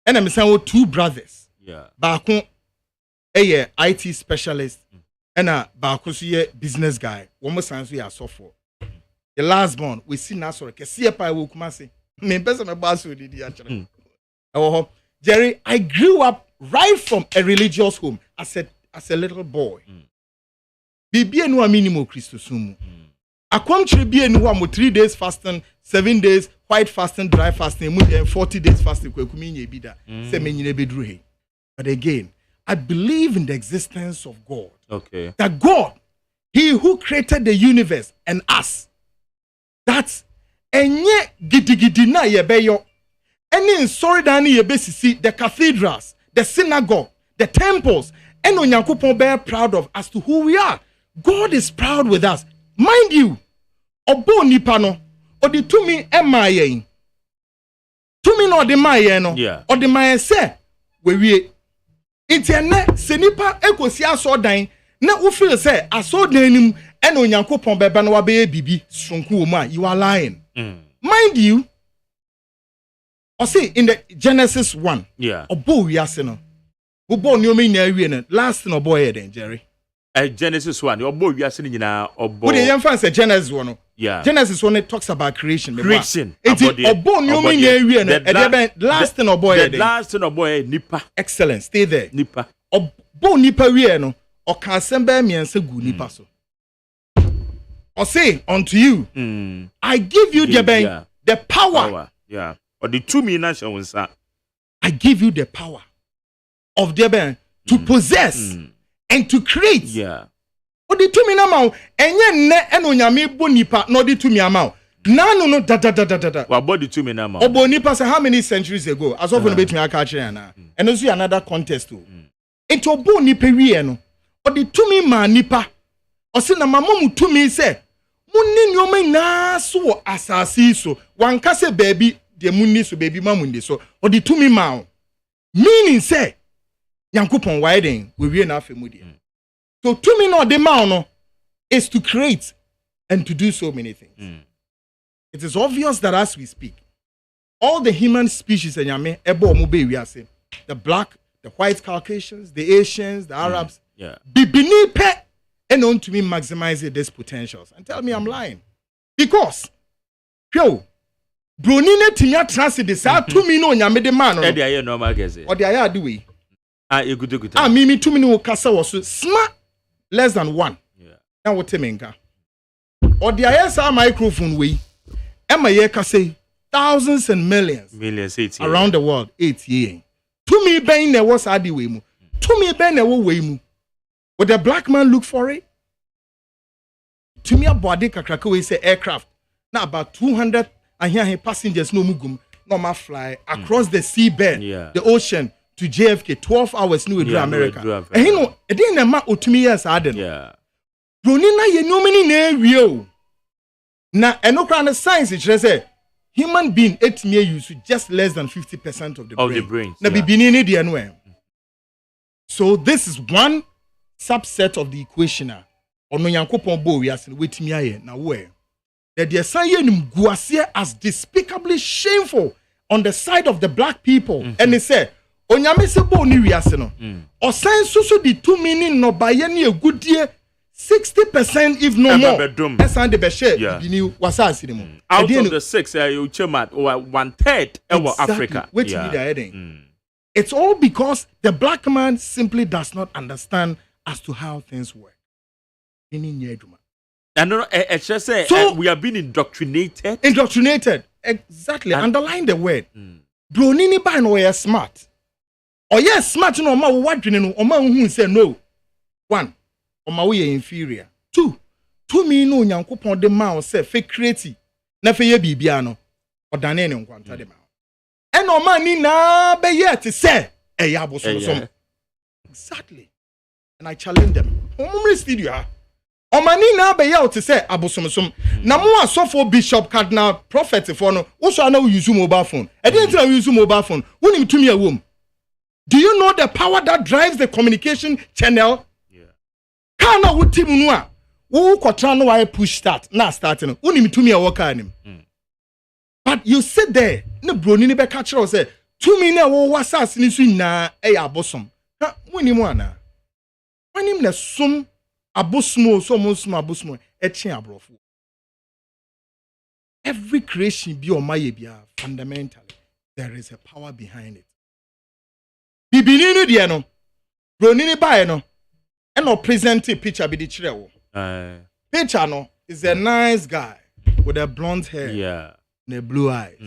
And I'm saying two brothers. Yeah. Baako a IT specialist and a baako so business guy. One more sign we are so for. The last born we see now so ke see pa we kuma say. Me person me boss we did actually. Jerry, I grew up right from a religious home as a little boy. Bibi enu minimum Christosumu. Akwam chiri enu wa 3 days fasting, 7 days white fasting, dry fasting, 40 days fasting kwekumi nye bida. Se menyine bedru he. But again, I believe in the existence of God. Okay. That God, He who created the universe and us. That's enye gidigidi na yebeyo. Any sorry dani yebesisi the cathedrals, the synagogue, the temples, and onyankopon be proud of as to who we are. God is proud with us. Mind you, obo nipa no, odi tumi emaye. Tumi no de maye no, o de maye se we wie. Itiene se nipa ekosi aso dan na wo feel say aso dan nim and onyankopon be na wa be bibi sonku mu a you are lying. Mind you, or see in the Genesis 1. Obo wiase no. Obo ni o me nya wie no. Last no boy then Jerry. Genesis 1. Obo wiase ni nyina obo. What the young say Genesis 1 no. Genesis 1 it talks about creation. Creation. Obo ni o me nya wie no. Last no boy then. The last no boy nipa. Excellent. Stay there. Nipa. Obo nipa wie no. O kan semba miense gu nipa so. Or say unto you, I give you the power. Yeah. Or the 2 million I give you the power of the to possess and to create. Yeah. Or the 2 million amount enye ne eno nyame bonipa no the 2 million amount. No da. What about the 2 million amount? Obo nipa say how many centuries ago? As often bet me aka kire na. And also another contest too. Into obo nipa wie no. Or the 2 million nipa. O say na mamamu 2 million say munni nyoma na so asasi so. Wanka say baby the munni so baby mamundi so or the 2 million meaning say yankopon widen we wie na afemudi. So 2 million the no is to create and to do so many things. It is obvious that as we speak all the human species enyame ebo mo be wiase, the black, the white Caucasians, the Asians, the Arabs, bibini pe and on to me maximize this potentials and tell me I'm lying because Bronine tinya transit de sa tumi no nyame de man no. E dey normal kese. O dey ade we. Egudu. Me tumi no kasa wo so smart less than 1. Yeah. Na wo temenka. O dey sa microphone we. Ema ye kasa thousands and millions around the world 8 years. Tumi ben na was ade we mu. Tumi ben na wo we mu. Would the black man look for it? Tumi abode kakraka we say aircraft. Now about 200 and here passengers no mugum normal fly across the seabed, the ocean to JFK 12 hours no to America. And you know, e dey na ma otumi yes aden. Yeah. Broni na ye no many na wi na enokra na science it say human being etimi use just less than 50% of the brain. Na bibini ni dey no. So this is one subset of the equation. Ono yankopon bo wi ase wetimi aye na wo that the assignment as despicably shameful on the side of the black people. And they say, Onyame se bo ni wiase no. Osan so di 2 million no baye ni a good year 60% if no more. Esan de be share bini wasasi ni mo. Out of the 6 you chairman or 1/3 ewo Africa. Wait till the heading. It's all because the black man simply does not understand as to how things work. And it's just say so, we are being indoctrinated. Indoctrinated. Exactly. Underline the word. Bronini ba no we smart. Or yes, smart no ma what no o ma hu say no. 1. O ma we inferior. 2. Me no Nyankopon de ma o say fe create na fe ye bibia no. O dane ne nkwanta de ma. E no ma ni na be yet say e ya bosom. Exactly. And I challenge them. Omumri studio Omani na be ya to say abosomsom. Na mo asofo bishop cardinal prophet for no. Wo so na use mobile phone. E dey tell use mobile phone. Wonim tumi awom. Do you know the power that drives the communication channel? Yeah. Kana wutim no a wo kotra no why push start na start no. Wonim tumi awo ka anim. But you sit there, na broni ni be ka kire say tumi na wo wasas ni so na e ya abosom. Na wonim ana. Wonim na sum abusmo so musmo abusmo echi abrofo. Every creation be o maye bia fundamentally there is a power behind it. Bibini no de no broni ni bae no e no present picture be di kire wo. Picture no is a nice guy with a blonde hair and a blue eyes.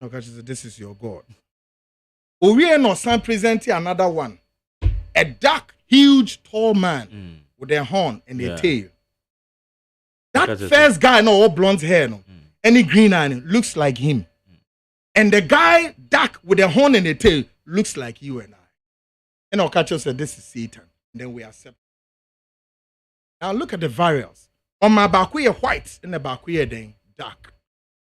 Okay, this is your God. Owie no san present another one. A dark, huge, tall man with a horn and a tail. That first guy, no, all blonde hair, no, any green eye, looks like him. And the guy, dark with a horn and a tail, looks like you and I. And our culture said, this is Satan. And then we accept. Now look at the varials. On my back, we are white, and the back, we are then dark.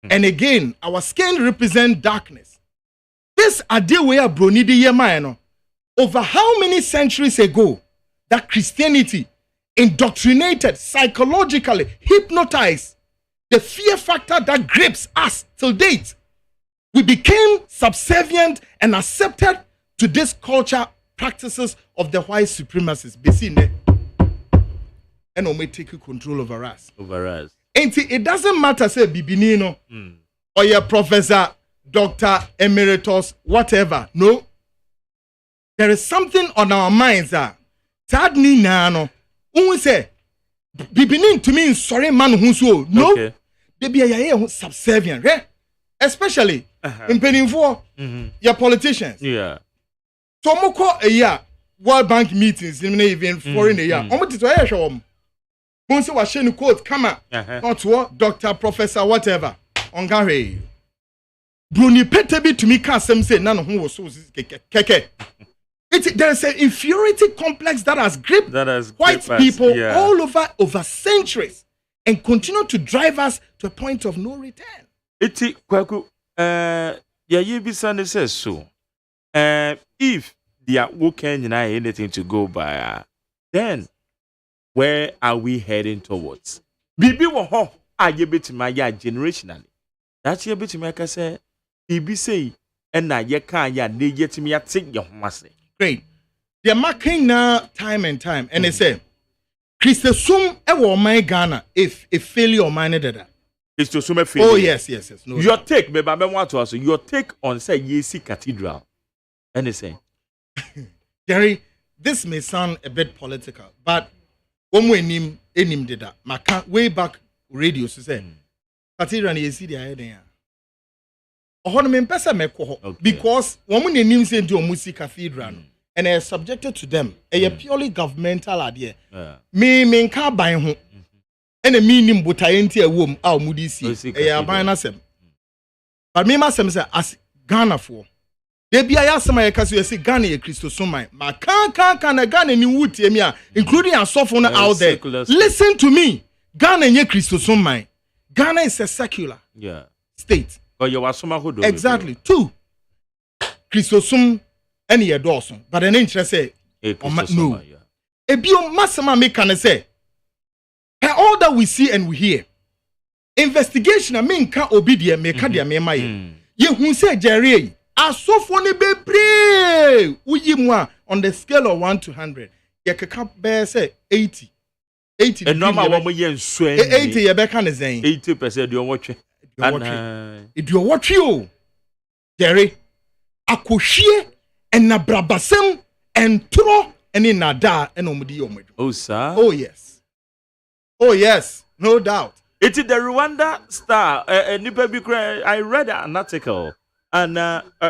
And again, our skin represents darkness. This idea we are bronidi yema, over how many centuries ago that Christianity indoctrinated, psychologically hypnotized the fear factor that grips us till date. We became subservient and accepted to this culture practices of the white supremacists. And may take control over us. And it doesn't matter, say Bibinino or your professor, doctor, emeritus, whatever. No. There is something on our minds that Tadni Nano, who say, Bibinin to me, sorry man who's so. No, they be a subservient, right? Especially in penning for your politicians. Yeah. So, Moko a year, World Bank meetings, even foreign a year. Almost to a show. Once was sharing quote, come on, not what, doctor, professor, whatever. On Gary. Bruni Petebi to me, Kassam said, none of whom was so keke. There is an inferiority complex that has gripped white people all over centuries and continue to drive us to a point of no return. Iti kwaku says so. If they are working and anything to go by, then where are we heading towards? Bibi wo ho aye betima ya generationally. That ye betima ka say bibi say na ye kan ya na yetimi ate ye homase. Great. They're marking now time and time. And they say, Christosum ewo man Ghana if a failure of mine dada. Oh yes. No, your take, maybe I want to ask you, your take on say Yesi Cathedral. Anything? Jerry, this may sound a bit political, but when we name did that, way back radio to say Cathedral Yesi the idea. Because when we name say to Musi Cathedral and are subjected to them, a purely governmental idea. Me can't buy home. And a meaning but I ain't a womb, our moody see, a binasem. But me must say, as Ghana for. There be a yasama because you see Ghana a Christosomai. Ma can a Ghana in wood, including a sophomore out there. Listen to me. Ghana ye Christosomai. Ghana is a secular state. Exactly. 2. Christosum any a Dawson, but an interest say, no. A bio massama me can say. All that we see and we hear, investigation I mean can't obedient me can't me my. You who say Jerry, I so funny be pray. On the scale of 1 to 100, you can bear say 80. 80. And normal woman yes 80 you can say 80% you watch. If you watch you, Jerry, akoshie and na brabasem and tro and in nada and omudi omedu. Oh sir. Oh yes. Oh yes, no doubt. It is the Rwanda Star. I read an article, and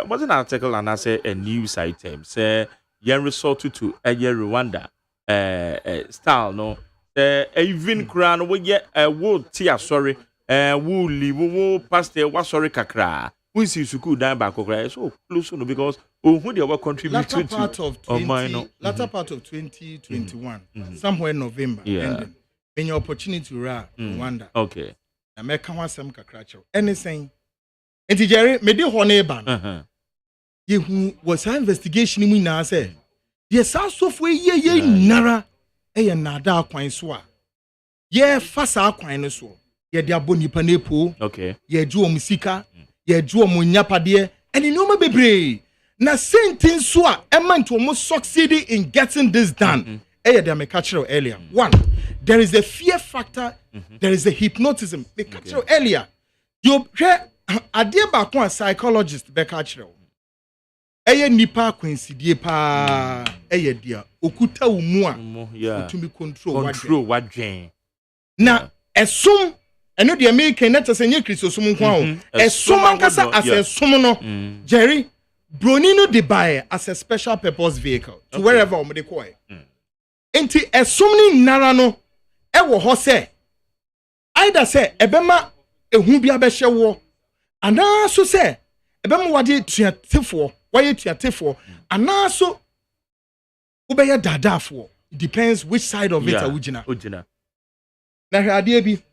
was an article, and I say a news item. Say you resorted to a Rwanda style. No, even crown we get a wood tea. Sorry, wool leave wool past the was sorry kakra. We see Suku down back so close because who they were contributing to latter part of 2021, somewhere in November. Ending. In your opportunity to Rwanda. Okay. I make one some kakracho. Anything. And Jerry, me di hone ban. You was an investigation in na say. Yes, software ye nara e nada kwan so a. Ye fasa kwan no so. Ye de aboni pa na epo. Okay. Ye ju omusika, ye ju omunyapade, and in no bebre. Na sentin so a e man to almost succeed in getting this done. They may catch you earlier. 1, there is a fear factor. There is a hypnotism. They catch you earlier. You hear a dear back one psychologist be catch you. Nipa coincide pa dear. Okuta umua to be control what Jane. Now, assume and no the American net as a new Christosum kwao. Assume ankasa as a sumono. Jerry Bronino de buy as a special purpose vehicle to wherever we dey call it. Enti esomni nara no wo ho se either say ebema ehu bia be hye wo ana so se ebema wade tuatefo waye tuatefo ana so wo be ya dadafo. Depends which side of it a wugina na hade bi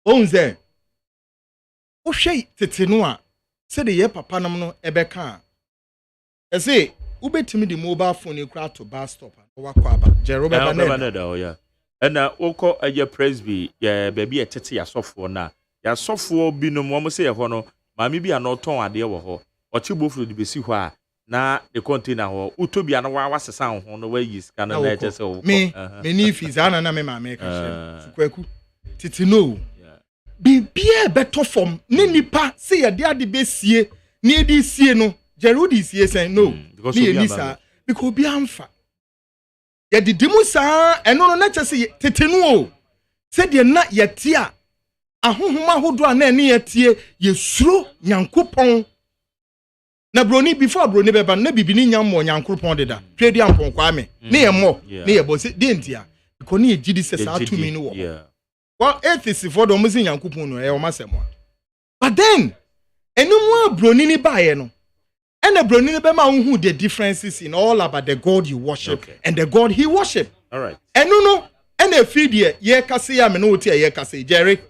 onze wo hwe tetenu a se de ye papa nam no ebeka e say ubetimi the mobile phone you crowd to bus stop and wakwa yeah. And oko aye presby yeah baby a tete ya sofo na ya sofo binom wo say ho no maami bi an oton ade wo ho ochi bofuro de besi ho a na the container ho utobi an wa wasesa ho no wa yi sika na na je se wo me ni fees ana na me maami ka she kwaku titi no bibia beto form ni nipa say ya de ade besie ni di sie no Jerudi sie saying no. Because be amfa. Ya di dimusa eno no na say tetenu o. Say de na yetia. Ahohoma hodo na ne yetie yesuro Nyankopon. Na broni before broni beba na bibini nyammo Nyankopon deda. Twedi ampon kwa me. Ne ye mo, ne ye bo say de ntia. Because ne gidi say sa tumi no wo. Well, atheists for the musi Nyankopon no e o masemo. But then enu broni ni bae no. And the Brunei Bema who the differences in all about the God you worship and the God he worship. All right. And no, and a feed ye kasi ya menoti ye kasi Jerry.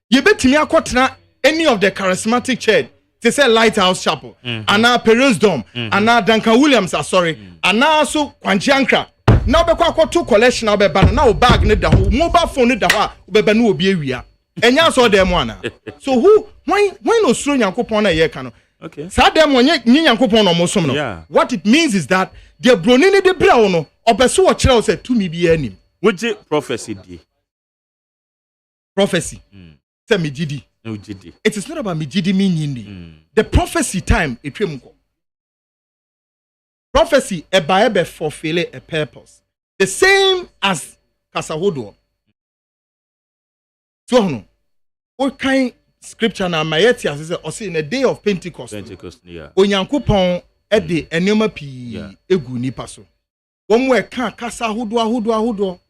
You bet me akwatna any of the charismatic church. They say Lighthouse Chapel, ana Perez Dome, ana Duncan Williams. Sorry, ana so Kwanchiankra. Now be kwa two collection now be banana now bag ne da ho mobile phone ne da ho be ba no obi awia. Enya so dem wana. So who when no suro Nyankopon na ye ka no. Okay. Yeah. What it means is that the bronini de brown or person what children said to me be any. Would you prophecy? Prophecy. Say me gidi. It is not about me meaning. The prophecy time prophecy ebe fulfill a purpose. The same as Kasahodo. So no, what kind scripture na mayeti as say, or say in the day of Pentecost. Onyankopon ede enema pi egu nipa so. One way kan kasa ahodo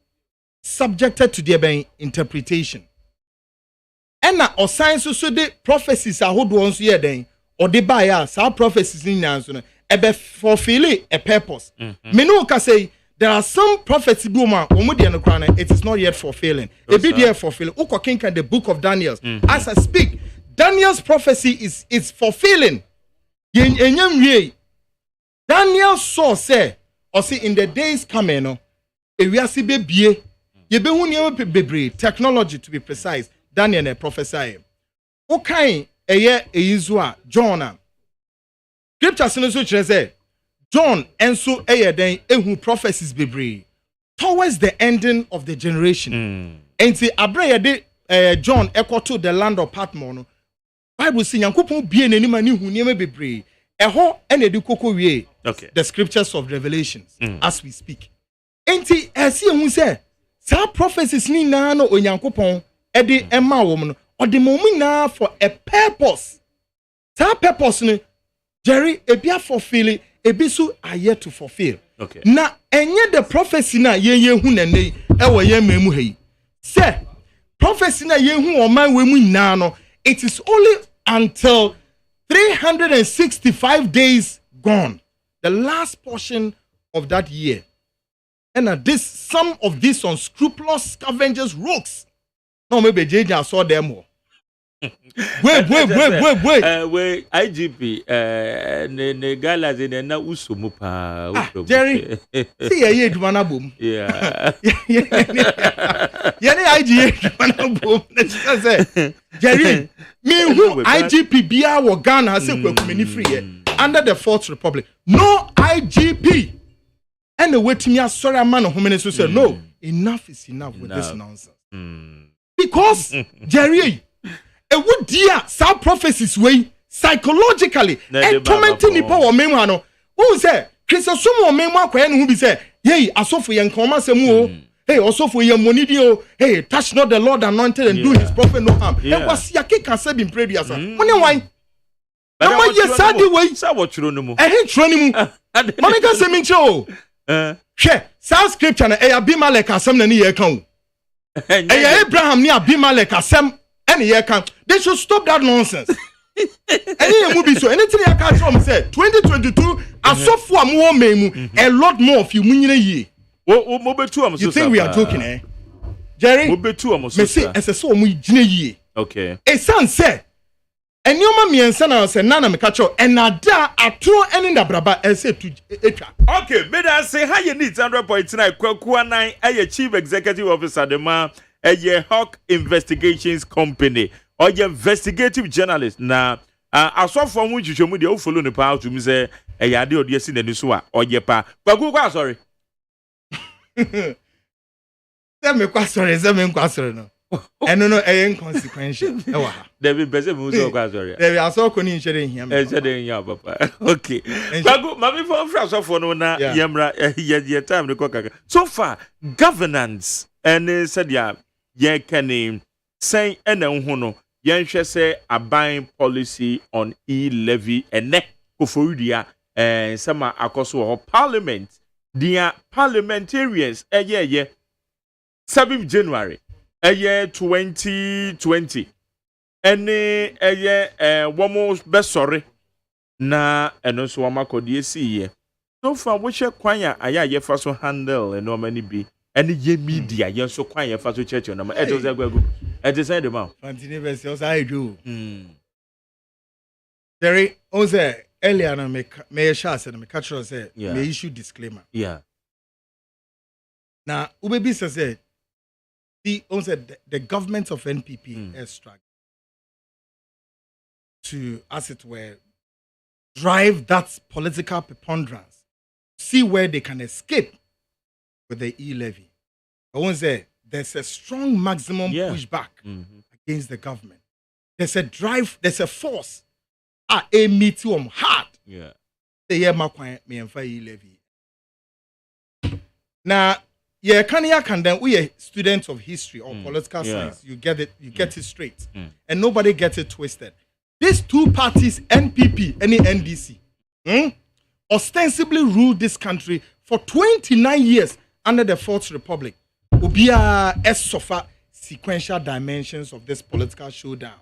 subjected to their interpretation. And na osan so de prophecies ahodo nso ye den or de ba ya sa prophecies ni nso no ebe fulfill a purpose. Me no ka say there are some prophecies it is not yet fulfilling. It be there fulfilling. The book of Daniel. As I speak, Daniel's prophecy is fulfilling. Daniel saw say or see in the days coming, technology to be precise. Daniel prophesy. Okay, John. Scripture says John and so who prophecies bebre towards the ending of the generation. And see Abraya de John echo to the land of Patmos. Bible say Yankopon bie n'anim ani hu niam bebre. Eho ene di koko wie. The scriptures of Revelations as we speak. And see esi hu say sa prophecies ni na no Onyankopon e de ema wo no or the moment na for a purpose. Sa purpose ni Jerry ebia fulfill ebisu are yet to fulfill. Na enye the prophecy na ye hu nene e wo ye memu hei. Say prophecy na ye hu o man we mu nyina no it is only until 365 days gone. The last portion of that year. And some of these unscrupulous scavengers rogues. No maybe JJ saw them more. Wait. IGP, ne galas in na usumu pa. Jerry, see ye dwana boom. Yeah. Yeah, IGA dwana boom. Jerry, me who IGP bia wo Ghana has say kwekumi free under the Fourth Republic. No IGP. And the way to me sorry man of women say no, enough is enough with this nonsense. Because Jerry a would dear some prophecies way psychologically and tormenting the power of Memano. Who say Christopher Memma who be say, yea, also for young comma hey, also for your monidio, hey, touch not the Lord anointed and do his prophet no harm. It was Yaki can say in previous. Money wine. But yes, Saturday way, what you know. I hate training. Monica Semincho. South scripture and Abimelech as some near account. Abraham near Abimelech as some. They should stop that nonsense. Any movie so anything I can't from say 2022 as so far more memu a lot more of you ye. You think we are joking, eh? Jerry, me say as a so we ye. Okay. A son said, and your mommy and son say nana me catch up and nada a throw any in the braba and say to okay, but I say how you need 100.9 Kwakuanai, a chief executive officer the man. A Hawk Investigations Company or your investigative journalist na I saw from which you show me the follow the power to me say a yadi or yes in the newswa or your pa. But go sorry. Send me sorry no. And no inconsequential. There be better moves or sorry. There are so conning sharing him. Papa. Okay. But go mammy for France for no na yamra your time the cock. So far, governance and said yeah can say and no yen say a buying policy on E-levy and neck koforia and some akoso parliament their parliamentarians 7th January 2020 and one best sorry na and also amakodi see so far which kwanya aya ye faso handle and no many be and ye media ye so kwanya faso church on e do say go e dey say the man University also I do Terry Ose earlier na me sha said me catch us say me issue disclaimer now ubebi say the government of NPP is struggling to, as it were, drive that political preponderance, see where they can escape with the E-levy. I want to say there's a strong maximum pushback against the government. there's a drive, there's a force. A meet you hard. Yeah. The year my me and E-levy. Now, yeah, can then we are students of history or political science. You get it, get it straight. And nobody gets it twisted. These two parties, NPP and the NDC, ostensibly ruled this country for 29 years under the Fourth Republic. Ubia suffer sequential dimensions of this political showdown.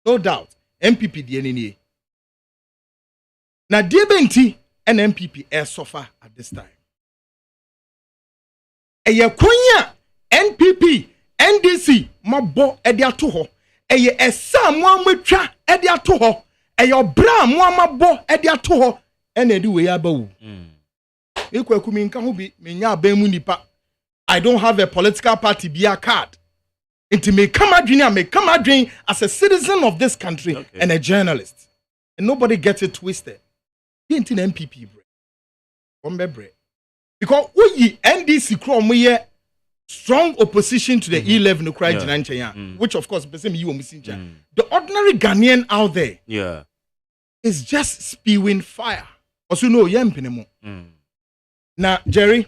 No doubt, MPP DNA. Now, DBNT and MPP suffer at this time. Eye konya NPP NDC mabo e de ato ho eye esa mo amatwa e de ato ho eye obra mo amabo e de ato ho e na di we abawu ekwaku mi nka ho bi menya aban mu nipa. I don't have a political party bia card. Inti me come adwin as a citizen of this country and a journalist. And nobody gets it twisted. Inti MPP bre. Because we NDC krom we strong opposition to the E-levy which of course the ordinary Ghanaian out there is just spewing fire. Also no yempinemo. Now Jerry,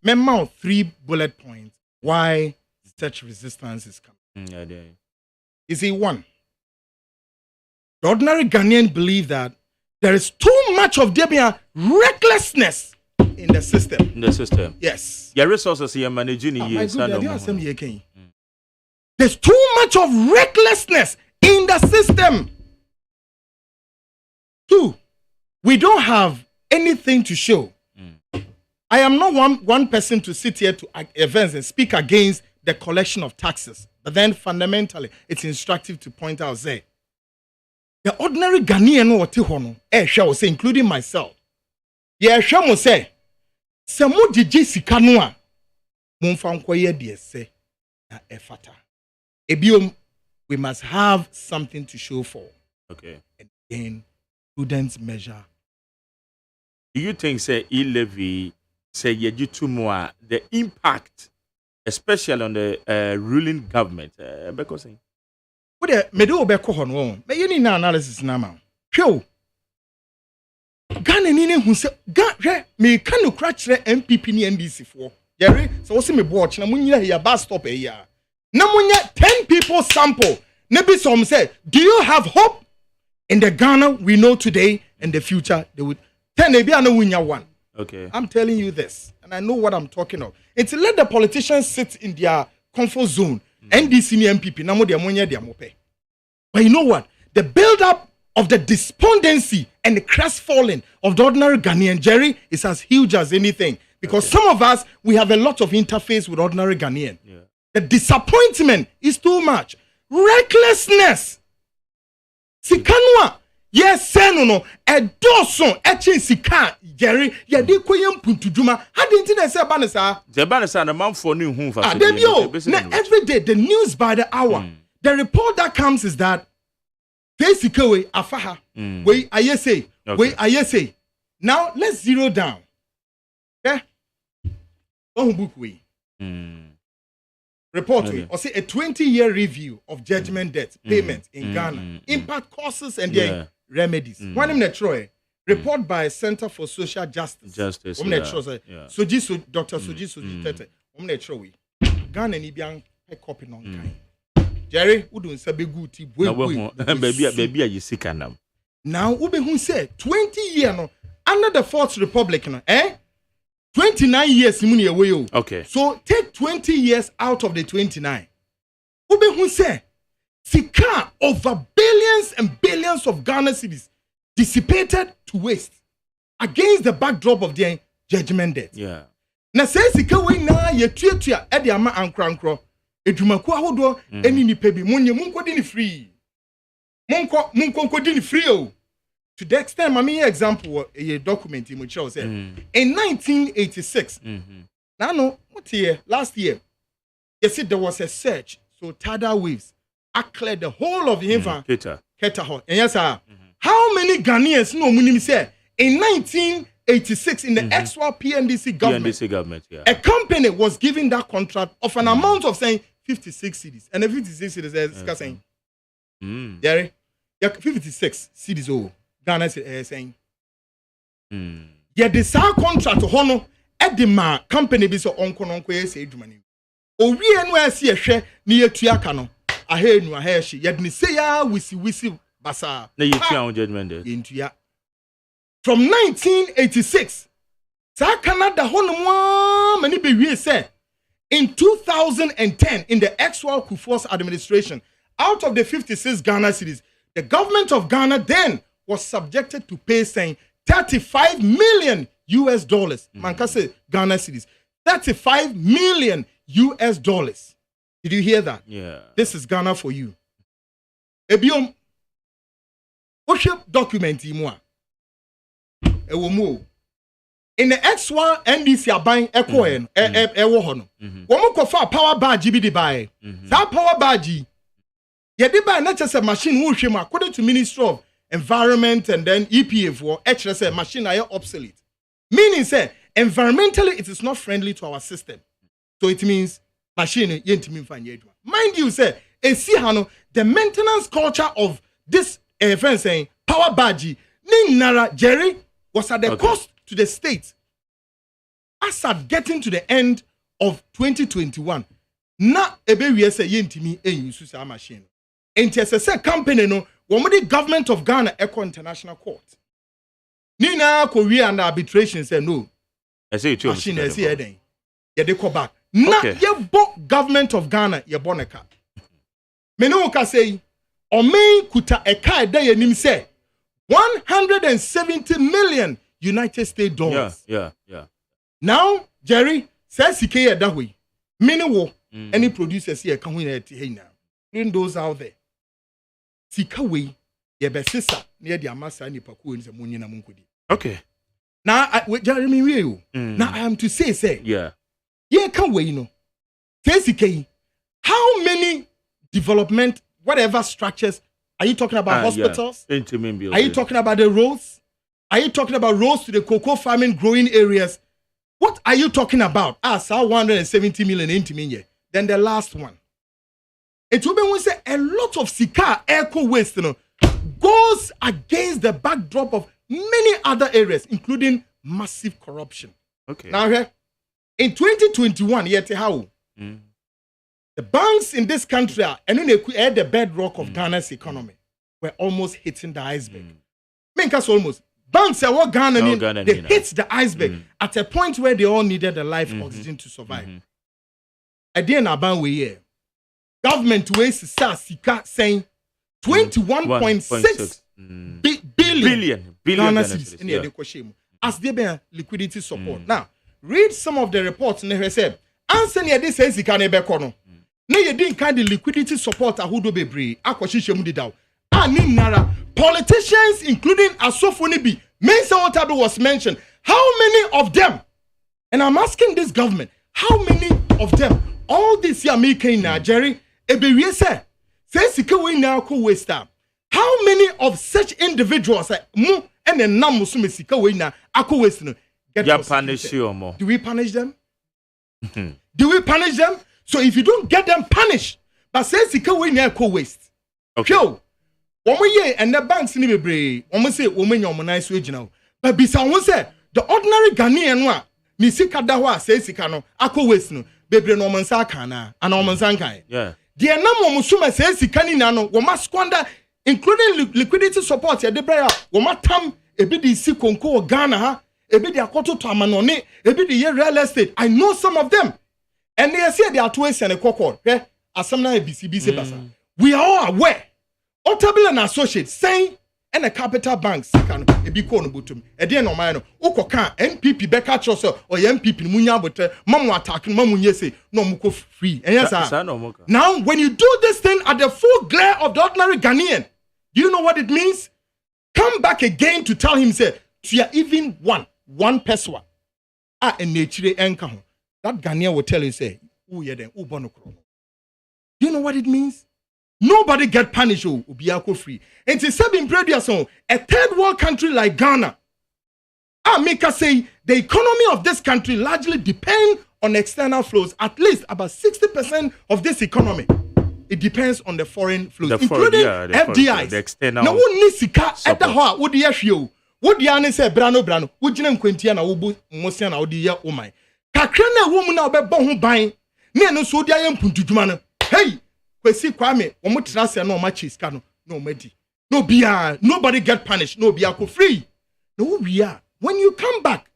remember 3 bullet points why such resistance is coming. You see, 1, the ordinary Ghanaian believe that there is too much of there recklessness in the system. Yes. Your resources are managing years. There's too much of recklessness in the system. 2, we don't have anything to show. I am not one person to sit here to events and speak against the collection of taxes. But then fundamentally, it's instructive to point out, say, the ordinary Ghanaian shall say, including myself. Yeah, shall say, Samu Jiji Sikanua Mumfankoye DSC Efata. Ebium, we must have something to show for. Okay. And then prudence measure. Do you think say E-levy say yejitumwa the impact, especially on the ruling government? Because what the medo beko hono, me yeni na analysis na ma. Hwe Ghana ni hu se ga me kan no kra kire MPP ni NDC fo. Jerry, so wo se me watch na munyira here bus stop e ya. Na munya 10 people sample. Na be some say, do you have hope in the Ghana we know today and the future? They would 10 e bia na wunya 1. Okay. I'm telling you this, and I know what I'm talking of. It's let the politicians sit in their comfort zone. NDC and MPP, na mo de amonya de amope. But you know what? The build-up of the despondency and the crestfalling of the ordinary Ghanaian, Jerry, is as huge as anything. Because some of us, we have a lot of interface with ordinary Ghanaian. Yeah. The disappointment is too much. Recklessness. Sikanwa. Yes, no. A doson etching sika, Jerry. Ya de koyem puntujuma. How didn't they say banasa? The banasa the man for new home for every day, the news by the hour. The report that comes is that basically afaha. We say. We say. Now let's zero down. Okay? Book we. Report we. Or say a 20-year review of judgment debt payment in Ghana. Impact causes and their remedies. One in Troy. Report by Center for Social Justice. Dr. Soji Soji Tete. Troy. Ghana ni biang a copy non kind. Jerry, who don't say good tea. Baby, you sick now. Now, Ube who said 20 years no under the Fourth Republic, 29 years muni away. Okay. So take 20 years out of the 29. Ube who said sika over billions and billions of Ghana cedis dissipated to waste against the backdrop of their judgment debt. Yeah. Na say sika we na ye tuatua e de ama ankrankro edumaku ahodo eni ni pebi munko di ni free. Munko di ni free o. To the extent, my example, a document in which I said in 1986. Now, no, what year? Last year, you see, there was a search. So tidal waves cleared the whole of the river. And yes, sir. How many Ghanaians know when say in 1986 in the actual PNDC government, a company was given that contract of an amount of saying 56 cities, and the 56 cities is saying There, 56 cities. Oh, Ghana is saying. Yeah, the same contract to Hono at the company be so on say money. O we NYC share near Tuakano. I hear no hair she yet ni say ya wisi basa. Na you judgment into ya. From 1986, sa Canada Hono many be we say. In 2010, in the ex-Wal Kufuor's administration, out of the 56 Ghana cities, the government of Ghana then was subjected to pay saying $35 million. Man can say Ghana cities. $35 million. Did you hear that? Yeah. This is Ghana for you. Ebiom. Worship document imwa. Ewomu. In the ex-Wal NDC are buying Ekoen, Ewohono. Woman kofa power badge be buy. That power badge. Yedi buy not just a machine who shema according to Ministry of Environment and then EPA for HSA machine are obsolete. Meaning say environmentally it is not friendly to our system. So it means machine yentimi fanye. Mind you say the maintenance culture of this friend saying power badge ni nara Jerry was at the cost to the state. As at getting to the end of 2021, na ebe we say yentimi use sa machine. NTSS company no the government of Ghana Eco International Court. Nina Korea and arbitration say no. I say it machine I say then. Yeah, they call back. Na ye bo government of Ghana ye boneka. Me no ka say o main kuta eka eda ye nim say 170 million United States dollars. Yeah. Now, Jerry says he can't that way. Many wo any producers here can win now. Bring those out there. Sika way ye be sisa near the amasa ni paku ni se munyi na munkudi. Okay. Now Jeremy we now I am to say yeah. Ye can we no. Say how many development whatever structures are you talking about hospitals? Yeah. Are you talking about the roads? Are you talking about roads to the cocoa farming growing areas? What are you talking about? 170 million into me. Then the last one. It will be say a lot of sika eco waste goes against the backdrop of many other areas, including massive corruption. Okay. Now here, in 2021, yet how the banks in this country are and then they the bedrock of Ghana's economy were almost hitting the iceberg. Almost. Banks are what Ghana they hit the iceberg at a point where they all needed the life oxygen to survive. At the end of the year, government waste sika saying 21.6 billion Ghana cedis in the as they be liquidity support. Now, read some of the reports and they say, answer near this says sika nebe kono. Na ye din kind of liquidity support ahudo bebre akoshishe mu didaw. Politicians, including Asofonibi, Mensa Otabi was mentioned. How many of them? And I'm asking this government, how many of them? All this year making Jerry, say sika now ko waste time. How many of such individuals mu and then nam musume sika na ako waste no get punish you more? Do we punish them? Do we punish them? So if you don't get them punished, but say sika na ko waste. Okay. Ye and the banks ni bebre omo say omo nyom nice wage now but bisa won say the ordinary Ghanaian one ni sika da ho a say sika no akọ waste no bebre no omo nsa kan na ana omo nsa kan yeah the nam omo suma say sika ni na no wo ma squander including liquidity support ya de bra wo ma tam ebi di si konko Ghana ha ebi di akoto to amanone ebi di real estate. I know some of them and they say they are to waste and kokor asem na BCB basa. We are all aware Otabil and Associates saying and a capital bank can be called bottom. A dear no man, Okoka, NPP Becca Chosa or MPP Munya, but Mamu attacking Mamu say no muko free. And yes, now when you do this thing at the full glare of the ordinary Ghanaian, do you know what it means? Come back again to tell him, say, to even one person. And nature enka. That Ghanaian will tell you, say, oh, yeah, then, do you know what it means? Nobody get punished, Obiako free. And to say in previous a third world country like Ghana, Amika say the economy of this country largely depend on external flows. At least about 60% of this economy it depends on the foreign flows, including FDIs. The external. Now, who needs sika at the heart? What do you show? What do you say? Brano. What do you know? Na ubu Mosiana odi oh my. Kakrana woman na be bon ho ban. Ne no so dia yam puntuduma no. Hey, kwesi kwame, omo trase na o ma chiska no. No medi. No bia, nobody get punished. No bia ko free. No we are. When you come back.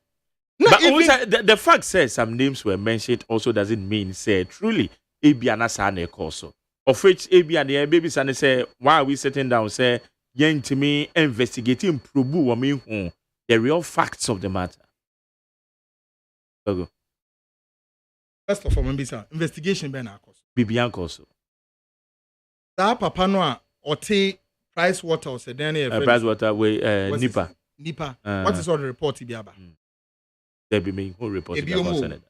But the fact says some names were mentioned also doesn't mean say truly Ebiana Sane also. Of which Ebiana baby Sane say, why are we sitting down? Say, yen to me investigating probu wa me the real facts of the matter. Go. First of all, investigation ben akos. Bibian also. That papa no ote Price Water or Sedani Price Water we Nipa. What is all the report Ibiaba? There be me who report Ibiaba.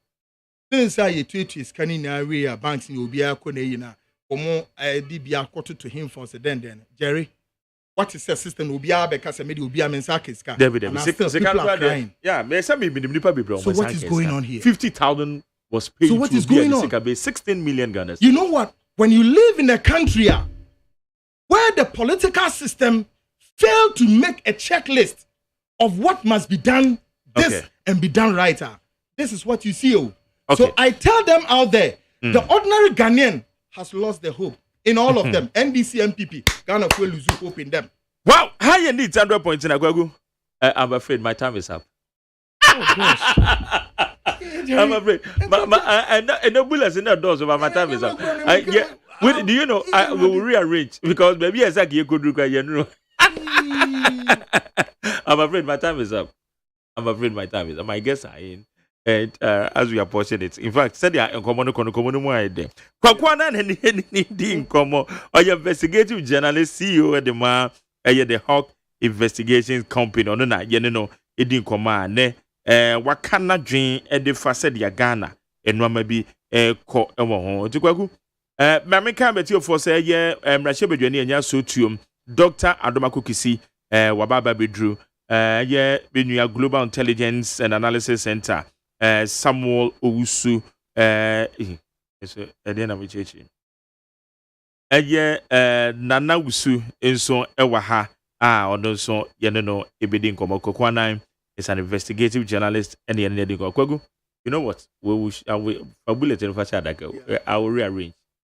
Since I tweet is canning area banks in Ubia Kone Omo Dibia quarter to him for Sedan Jerry. What is the system Ubia because I made Ubia Mensakis? Yeah, may some be Nipa be brown. So what is going on here? 50,000 was paid. So what is going on? 16 million Ghana. You know what? When you live in a country where the political system failed to make a checklist of what must be done and be done right, this is what you see. So I tell them out there, the ordinary Ghanaian has lost their hope in all of them. NDC, MPP, Ghana will lose hope in them. Wow, how you need 100 points in Agwagu? I'm afraid my time is up. Oh gosh. I'm afraid. I know bullets in the doors, but my time is up. Do you know? I will rearrange because maybe exactly you could require you. I'm afraid my time is up. My guests are in, and as we are posting it, in fact, said they are in common more idea. Kwakwana and common or your investigative journalist CEO at the man, the Hawk Investigations Company on the night, you know, it didn't command. What can not dream at the facade ya Ghana and one maybe call a home to Kwaku. Mammy Cambetio for say, Rashebe Jania Sotium, Dr. Adomako Kisi, Wababa Bidru, Binuya Global Intelligence and Analysis Center, Samuel Owusu, Edena Vichechi. Nana Wusu, and so Ewaha, or so, Yanino, Ebedin Komoko Kwanai. Is an investigative journalist and the ending of Kwagu. You know what? We will a bulletin for Sadaka. I will rearrange.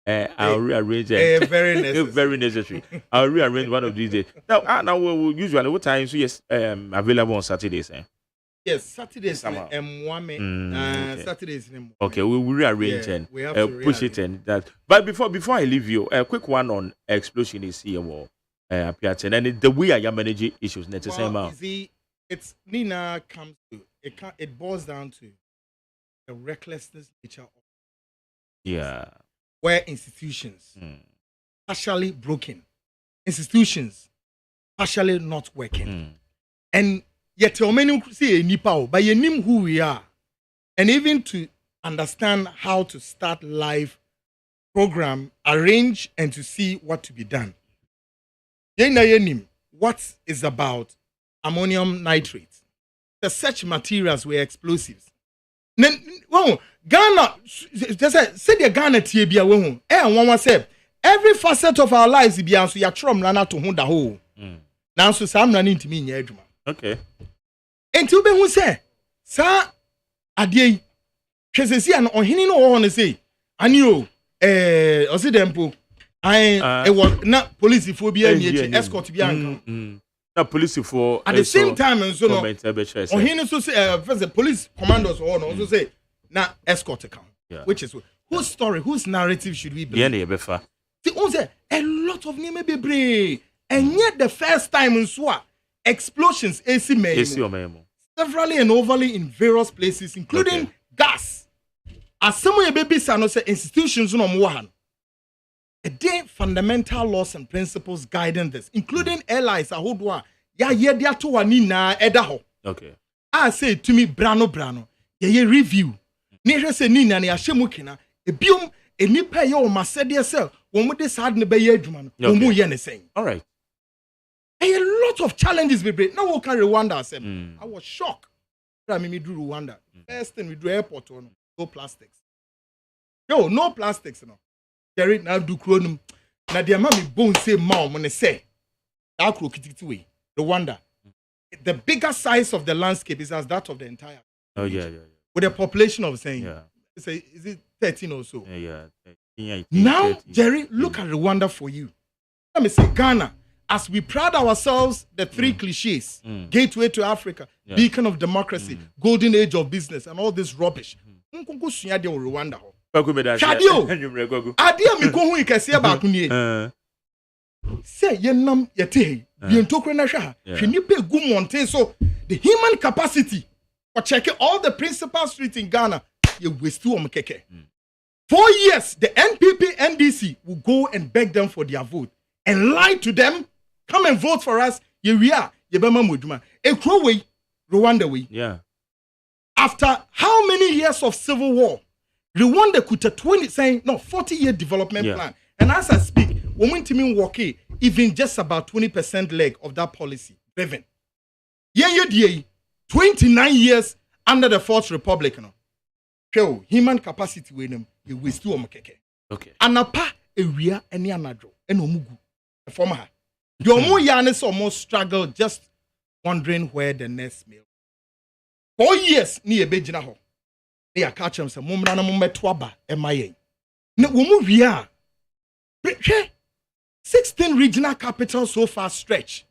I'll rearrange. Very necessary. Very necessary. I'll rearrange one of these days. Now we will usually what times available on Saturdays. Yes, Saturdays. Saturdays. Okay, we will rearrange and push it and that. But before I leave you, a quick one on explosion is here. And the way I am managing issues necessarily. It's Nina comes to it boils down to the recklessness nature of where institutions partially broken, institutions partially not working, and yet many see a nipa by name who we are, and even to understand how to start live program, arrange and to see what to be done. What is about ammonium nitrate. Such materials were explosives. Ghana, said the Ghana TBA, and one was said, every facet of our lives be answered. Ya trom rana to hunda ho. Now, so some running to me in Edma. Okay. And to be who say, Sir, Adi, Chesesi and on him no one say, I knew, Osidempo, I was not police phobia and escort Bianca. Police for at the same time and so on. Or he also say the police commandos or also say na escort account. Which is whose story, whose narrative should we believe? See, a lot of name be brave, and yet the first time in Swa explosions AC severally and overly in various places, including gas. As some of baby son say institutions no one. A day fundamental laws and principles guiding this, including allies ahodwa ya dia to wani na edaho. Okay. I say to me brano ye review. Ni hwe se ni na ya hyemu kina ebiom enipa ye o masede se wo mu de sad ne be ye adwuma no wo mu ye ne sen. All right. A lot of challenges be now we can Rwanda I was shocked. I mean me do Rwanda. First thing we do airport no plastics. No plastics no. Jerry now do cronum. Now the amount bone say mom when they say Akro Kititui, Rwanda. The bigger size of the landscape is as that of the entire. Oh yeah. With a population of saying, is it 13 or so? Now, 13. Jerry, look at Rwanda for you. Let me say Ghana. As we pride ourselves, the three cliches: gateway to Africa, beacon of democracy, golden age of business, and all this rubbish. Rwanda. Adia mi ko hu ikese ba kunye. Say yenam yete bientokre na hwa. Hwe nipa gu monte so the human capacity for checking all the principal streets in Ghana, you waste to keke. 4 years, the NPP, NDC will go and beg them for their vote and lie to them. Come and vote for us. We are. Ekro way, Rwanda way. Yeah. After how many years of civil war, Rwanda could a 40-year development plan. And as I speak, we want to work even just about 20% leg of that policy driven. 29 years under the Fourth Republic. No. Human capacity with them, you waste to keke. Okay. Anapa area any anadro and omugu. Former. Your more yarns almost struggle just wondering where the next meal. 4 years ni ebejina ho. They are catching some mumra na mumetwaba MIA. No wumu via. 16 regional capitals so far stretch.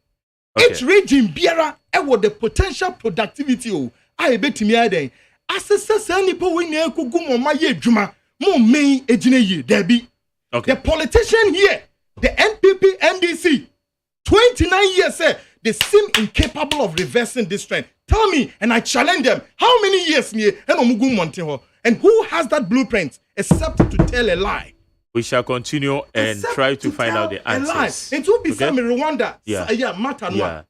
Okay. Each region biara ewo the potential productivity o. I bet me aden. Asese nipa we na ekugu mo maye adwuma. Mo main ejina yi debi. Okay. The politician here, the NPP NDC 29 years, they seem incapable of reversing this trend. Tell me, and I challenge them, how many years and who has that blueprint except to tell a lie? We shall continue and try to find out the answers. It will be some in Rwanda. Matter. Yeah.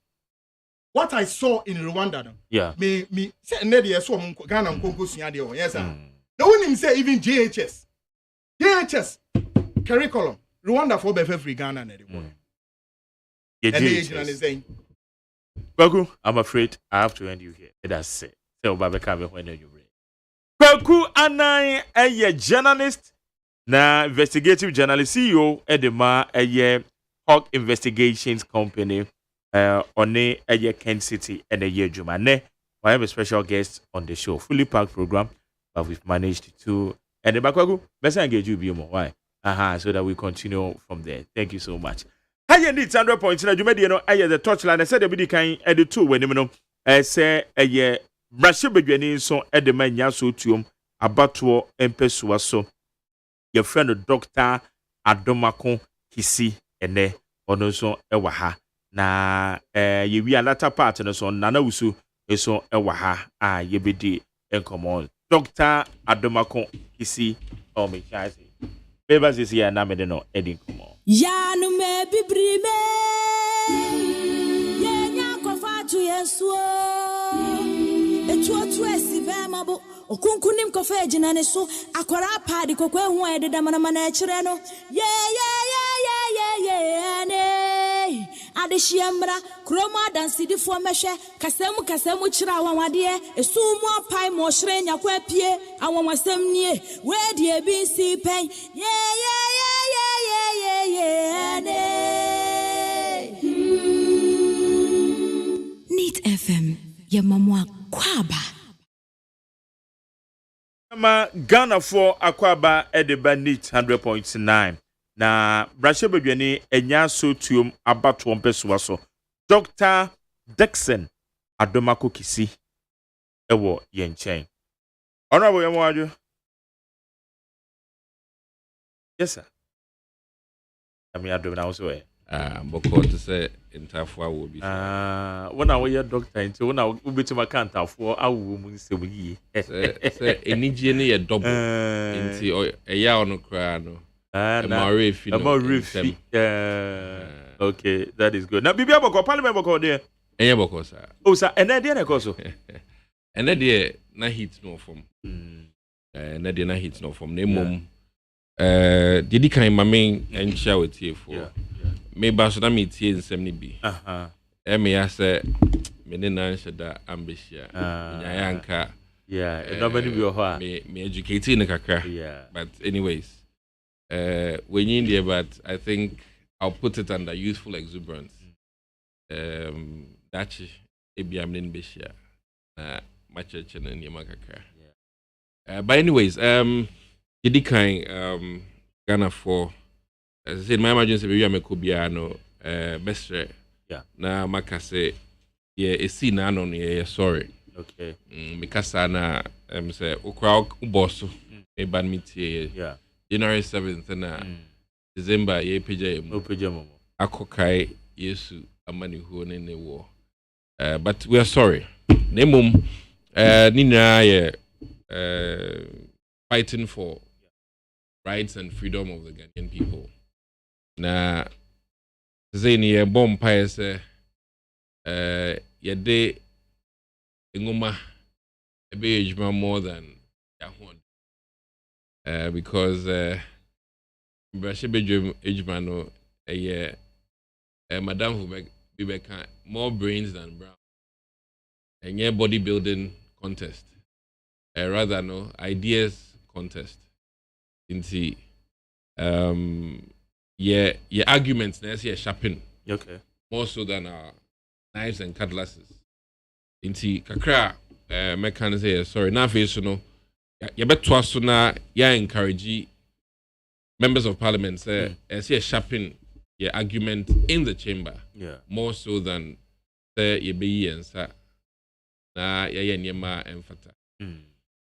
What I saw in Rwanda, me say Nedi so Ghana Congo Siadio. Yes, sir. No one him say even JHS curriculum Rwanda for free Ghana anymore. Kwaku, I'm afraid I have to end you here. That's it. So Babeka when you read. Kwaku Anai a journalist na investigative journalist CEO Edema a Hawk Investigations Company on a Kent City and a year Jumane. I have a special guest on the show, fully packed program, but we've managed to and the Bakwaku, let's engage you more. Why? So that we continue from there. Thank you so much. Higher needs 100 points. You know, the touchline. I said the body can edit two when you know. I say a year. Brashe begini so edema nyaso tuom abatuo empesua so. Your friend Dr. Adomako Kisi ene ono so ewa ha na ye wi latter part no so nana wusu eso ewa ha ye bedi enkomo Dr. Adomako Kisi o me chase. Beba sisi ya na me de no edin komo. Ya no me bibrime ye nya ko fatu yeso etu esi be mabo okunkunim ko fa ejina ne so akora paadi kokwe hu ededa mana ekire no ye ne adehyiamra kroma dansidi fo mehwe kasemu kira awawade esu mu apai mo hire nya kwa pie awawasem nie we die bi si pen ye Neat FM yamamwa kwaba Ghana for Akwaba Edeba Neat 100.9 na Brashe Bedwani enya so tuom abato ompeswa so Dr. Dixon Adomako Kisi ewo yenchen Honorable Yamwaju. Yes sir. I adom na also because to say entafo will be when I was doctor into when I will be to my canter for our woman say say enije ne ye double into eya ono kra no okay, that is good. Now Bibia Boko Parliament Boko there. Eya Boko sir. Oh sir, and then there also. And then na hit no from. Na dey na hit no from na mom. Didi kan mame and share with you for. Me ba so na me tie nsem ni bi. Me ya say me ne nan sheda ambisia. Nya yanka. Yeah, nobody be ho. Me educating kakra. Yeah. But anyways, when in there, but I think I'll put it under youthful exuberance. That's Ebiamnin Bishia, my church and Yamakaka. But anyways, Yedikai, Ghana for, as I said, my emergency review, I'm a Kubiano, best. Yeah. Na makase ye esi na no ye sorry. Okay. Mikasa na say okra boss e ban meeting. Yeah. January 7th na December ye page No pajama. Akokai Yesu amani ho ne wo. But we are sorry. Nemum nina ye fighting for rights and freedom of the Ghanaian people. Na Zeni ye bomb pie say ye de nguma ebe ejuma more than yahon because brashe be ejuma no madam who be more brains than brown and yeah bodybuilding contest rather no ideas contest into yeah arguments na say sharpen Okay. more so than our knives and cutlasses inti kakra mekan say sorry na face no ya beto aso na ya encourage members of parliament say say sharpen your argument in the chamber more so than say ye be yensa na ya nyema emfata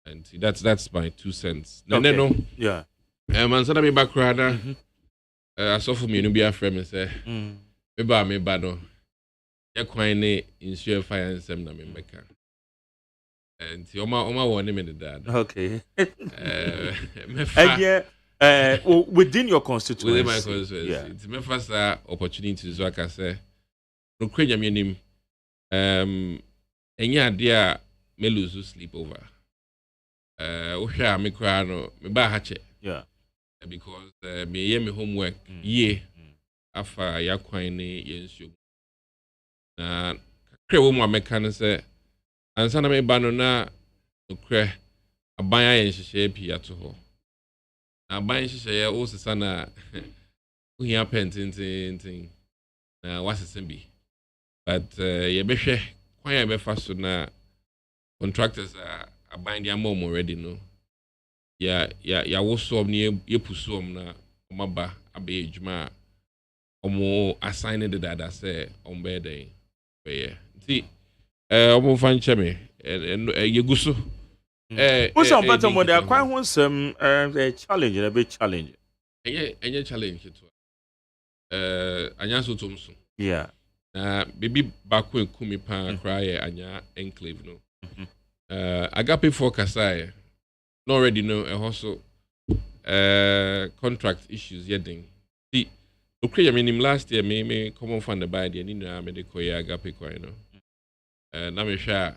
and that's my 2 cents Okay. no Yeah. man sana me background asofu me no bi afre me say me ba no ya kwan ne insure finance na me meka and oma won me dad Okay. me Within your constituency. within my constituency it's me first opportunity so I can say no kwenya me nim enya ade a me lose sleep over ohwa me kra no me ba ha che because me ye me homework ye afa ya kwan ne yensu na kakra wo mu ameka ne se ansa na me ba no na okra aban ayen hyehyɛ pi ato ho na aban hyehyɛ o sesa na ohia pentintin na wasese bi but ye behwɛ kwan ya be fa so na contractors aban dia mom already no ya wo so ne ye pusom na omaba abe ejuma omo assign the data say on be dey be ti omo fan cheme ye guso What's on better more there quite want some challenge and a bit challenge. Any challenge to anya so tomso. Yeah. Baby back when kumi pa cry anya enclave no. Agape for Kasai. No already know a hustle contract issues yeding. See, okay, I mean him last year me common fund the buy the ni na me de koya agape kwa no. Na me sha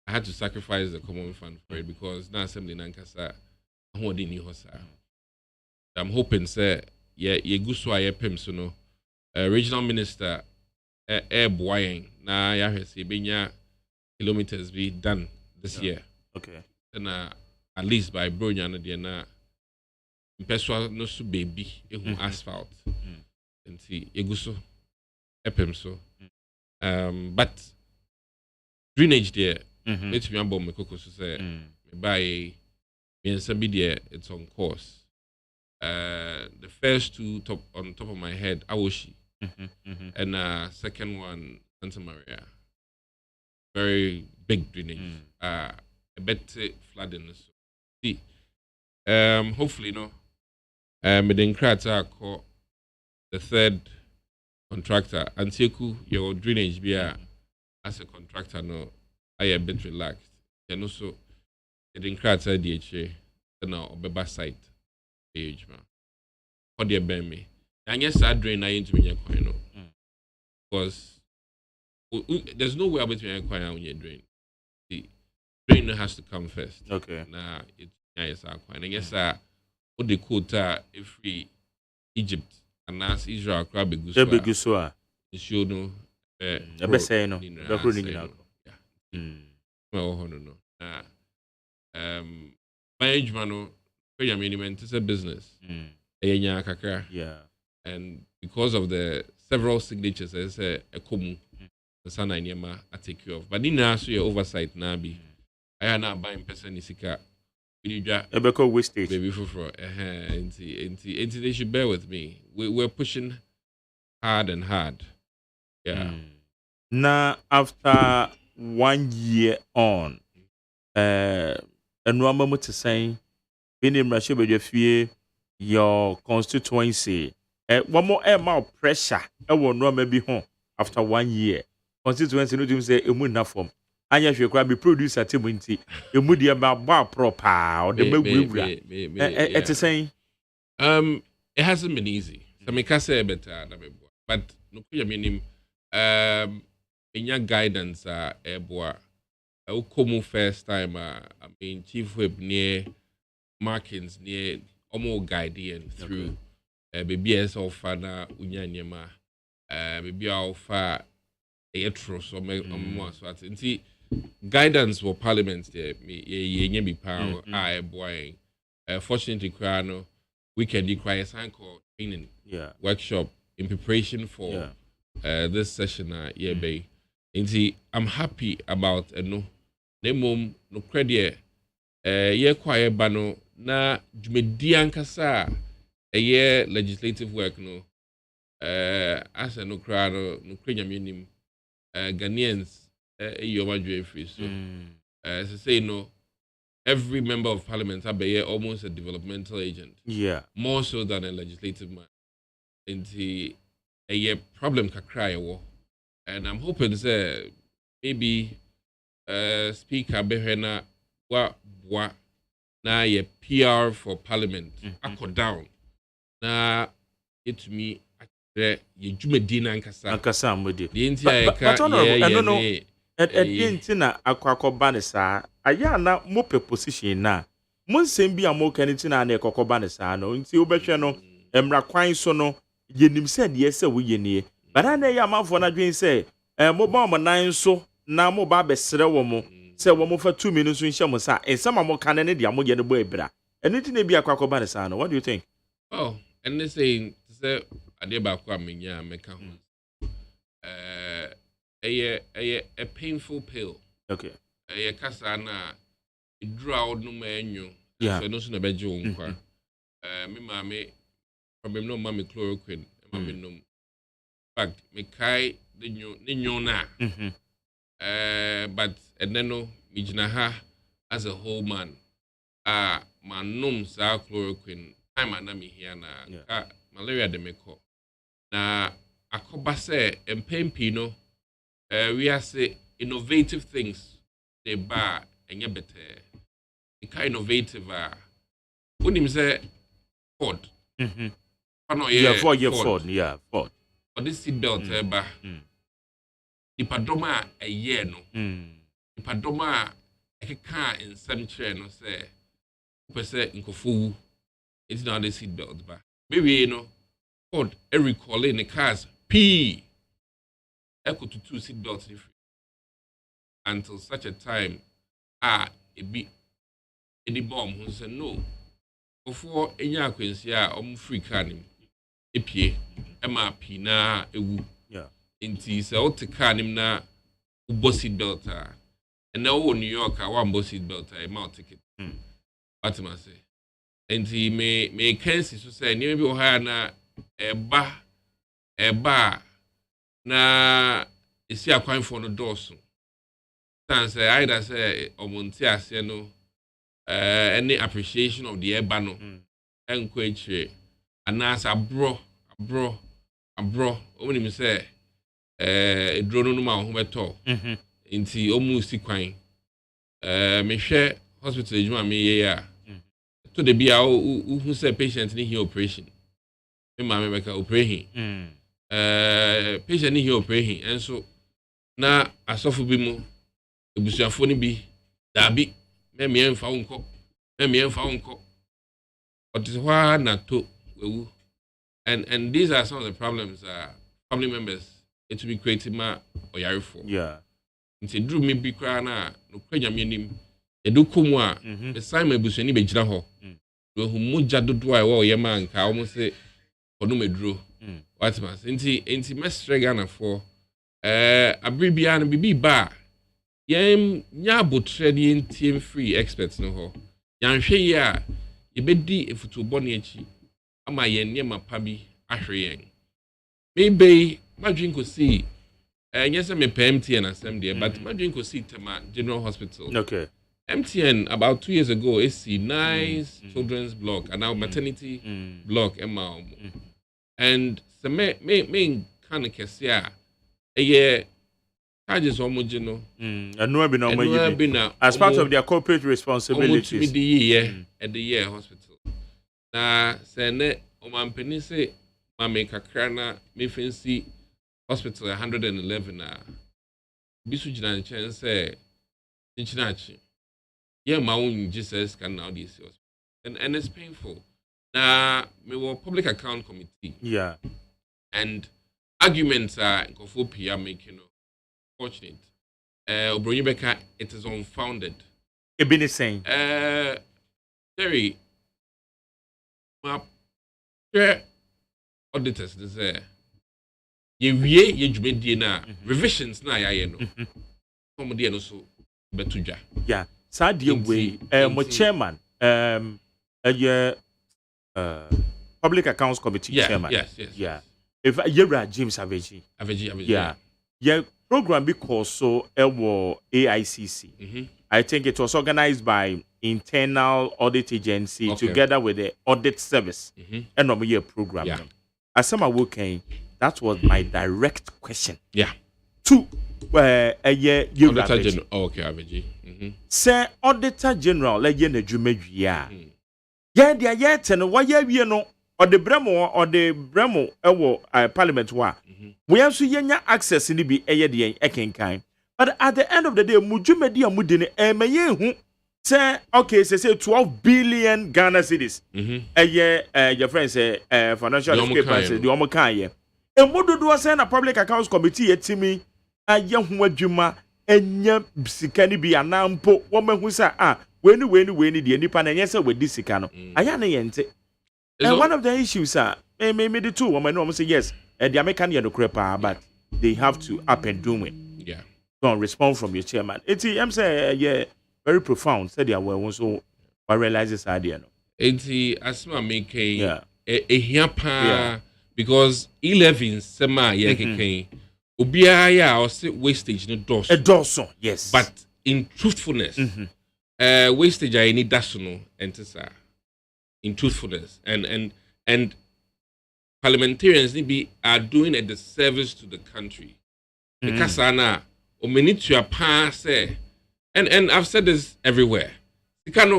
I had to sacrifice the common fund for it because now assembly nankasa ho de ni hosa. I'm hoping say ye guso aye pem so no regional minister boying na ya hwese benya kilometers be done this year. Okay. And at least by bronya no de na impeswa no so baby ehu asphalt. And see ye guso epem so. But drainage there let me about me cocoa so say by me it's on course. The first two on top of my head, Awoshi, and second one, Santa Maria. Very big drainage. A bit flooding. So, see, hopefully, no. Me den krata call the third contractor. Antieku your drainage be as a contractor no. I a bit relaxed. And also, the den krata DHA, and now Obeba site. Age man. How do you bend me? And yes, I drain I into me no. Because there's no way between your coin when you drain. The drain has to come first. Okay. Nah, it's yes, I coin. And yes, what the quota if we Egypt and as Israel crab guswa. It's you know. I say no. The running out. Yeah. No. My age man. management is a business. Kakra. Yeah. And because of the several signatures, there's a komu. The son I take care of. But in also your oversight now be. I am not buying person isika. Ebeko wastage. Baby for and they should bear with me. We're pushing hard and hard. Yeah. Now after 1 year on, and normal to say, being in Russia, your constituency, one more amount pressure, I will not be home after 1 year. Constituency, no to say, it would not form. And yes, you can be producer team winty. You would about bar proper or the it's the same. It hasn't been easy. So I can say better, but no, I mean, in your guidance, boy, I come first time. I mean, chief whip near markings near almost guiding through. Baby as of fana unyanyema. Baby alpha. So more so see guidance for parliament there be power boy fortunately we can require sign called training workshop in preparation for this session I'm happy about no mom no credit quiet bano na jumedian kasa legislative work no as no crano no cranium Ghanaians free. So as I say, every member of parliament have almost a developmental agent. Yeah. More so than a legislative man. And a problem can cry war. And I'm hoping that maybe Speaker Behena wa na ye PR for parliament. I cut down. Na it to me you jumedina nkasa mudi but no no na akwakoba ne saa aya na mo pe position na mo nsem bi amoka ne tina na ekokoba ne saa no nti obehwe no emra kwan so no yenim se de se wo yenie bana na ya amafo na dwen se mo ba mo nan so na mo ba besere wo mo se wo mo fa 2 minutes nhyɛ mo saa ensama mo kan ne de amo ye ne bo ebra eno ti na bi akwakoba ne saa no what do you think? Oh, and they say ade ba kwa menya meka ho a painful pill. Okay. Kasa na draw no manyo so no so na beje wo nkwa me mama problem no mama chloroquine mama no fact me kai the nyo na but and then no me gina ha as a whole man manum sa chloroquine time na me here na malaria de meko na akoba se empempi no we are say innovative things they ba enye better the kind innovative unim say Ford Ford but this seat belt ba ipadoma a year no ipadoma ekeka ensem kire no say pese nkofu it's not the seat belt ba maybe Ford recall in the cars P equal to 2 seat belts until such a time it be any bomb who said no before any acquaintance free canim epie MRP na ewu inti se o te canim na ubo seat belt and now New York one bus seat belt mount ticket what am I say inti me kensi so say maybe o ha na eba na isi akwan for no doors say either say omonti ase no any appreciation of the eba no enko eche anas abro omuni me say edro no ma ho beto nti omu si kwan me hwe hospital ejuma me ye ya to the bia who say patient ni here operation me ma me beka operation patient ni here operation enso na asofo bi mu ebusuafo ni bi dabi me emfa wonko otis wa na to wewu and these are some of the problems family members it to be created ma oyarefo nti dru me bi kra na no kwanya me nim edu komu a the same ebusuani be gina ho who muja do do I wo ye man ka almost say onu medro what mas enti mestre Ghana for abribia no bibi ba yem nya botre de enti free experts no ho yanhwe ye a yebedi efutu bone achi ama ye niema pa bi ahwe yen maybe madwin ko see yes me MTN asem there but madwin ko see Tema General Hospital. Okay. MTN about 2 years ago is see nice children's block and now maternity block and so me kind of kesi a charges homogeno as part of their corporate responsibilities at the year hospital na sene omampeni se mame kakra na me fancy hospital 111 na bisu jina chance nchinachi yeah, my own Jesus can now this and it's painful. Now, we were public account committee. Yeah. And arguments are for PR making fortunate. Obronibeka, it is unfounded. It been the same. Jerry, my auditors, they say, ye na revisions na ya no. Somebody also betuja. Yeah. Sadia way, my chairman, public accounts committee chairman. Yes. Yeah. If you're James Aveji. Yeah. Yeah. Program because so AICC. I think it was organized by Internal Audit Agency together with the Audit Service. And no year program. Yeah. As some are working, that was my direct question. Yeah. To a year you Aveji. Say Auditor General, like ye na jumedwia. Yeah, dia yet and why ye no or the Bremo ewo parliament wa. We have so yenya access in the be eye ekenkan. But at the end of the day, mujumedi amudine meye hu say okay, say 12 billion Ghana cedis. Your friend say financial discrepancy the omokan ye. E mododo say na public accounts committee yetimi aye hu adwuma enya sikani bi anampo wo mahu sa weni de nipa na nyese we disika no aya na yente. And one of the issues maybe the two women no say yes the American ye no crepa but they have to up and do it. Yeah. Don't respond from your chairman. I'm say yeah very profound said they were so I realize this idea no. Asma make a here because E-levy sema ye keken Obiaya or say wastage no dos. A doso, yes. But in truthfulness, wastage I need that no enter in truthfulness. And parliamentarians are doing a disservice to the country. Because ana o minute to pass and I've said this everywhere. There's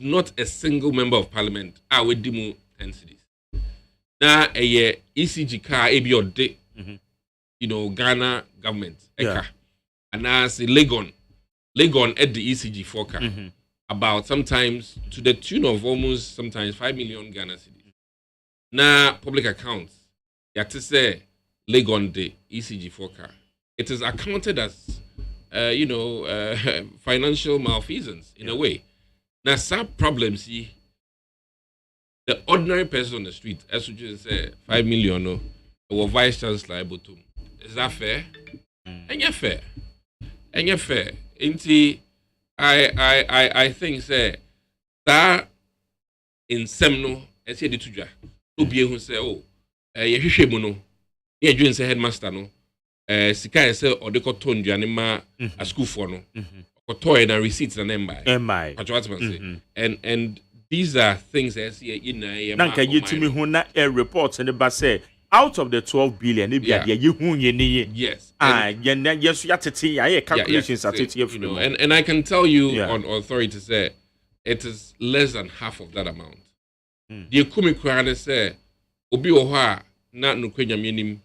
not a single member of parliament with demo 10 cities. Now a ECG car AB or day, Ghana government and now say Legon at the ECG 4 car about sometimes to the tune of almost sometimes 5 million Ghana cedis. Now public accounts you have to say Legon the ECG 4 car. It is accounted as financial malfeasance in a way. Now some problems the ordinary person on the street, as you just say, 5 million, or vice chancellor able to. Is that fair? And you're fair. I think say that in Semno, as he did to Jack, to be who say, Yeshimuno, ye doing say headmaster no, Sika say or the cotton Janima a school for no, or toy and receipts and MI. Patriotism and these are things that see in Nanka you to me who na a report and the say out of the 12 billion yes. Yes, you have to calculations at it, and I can tell you on authority say it is less than half of that amount. The Kumi Kurane say Obi Oha not no kwenya minim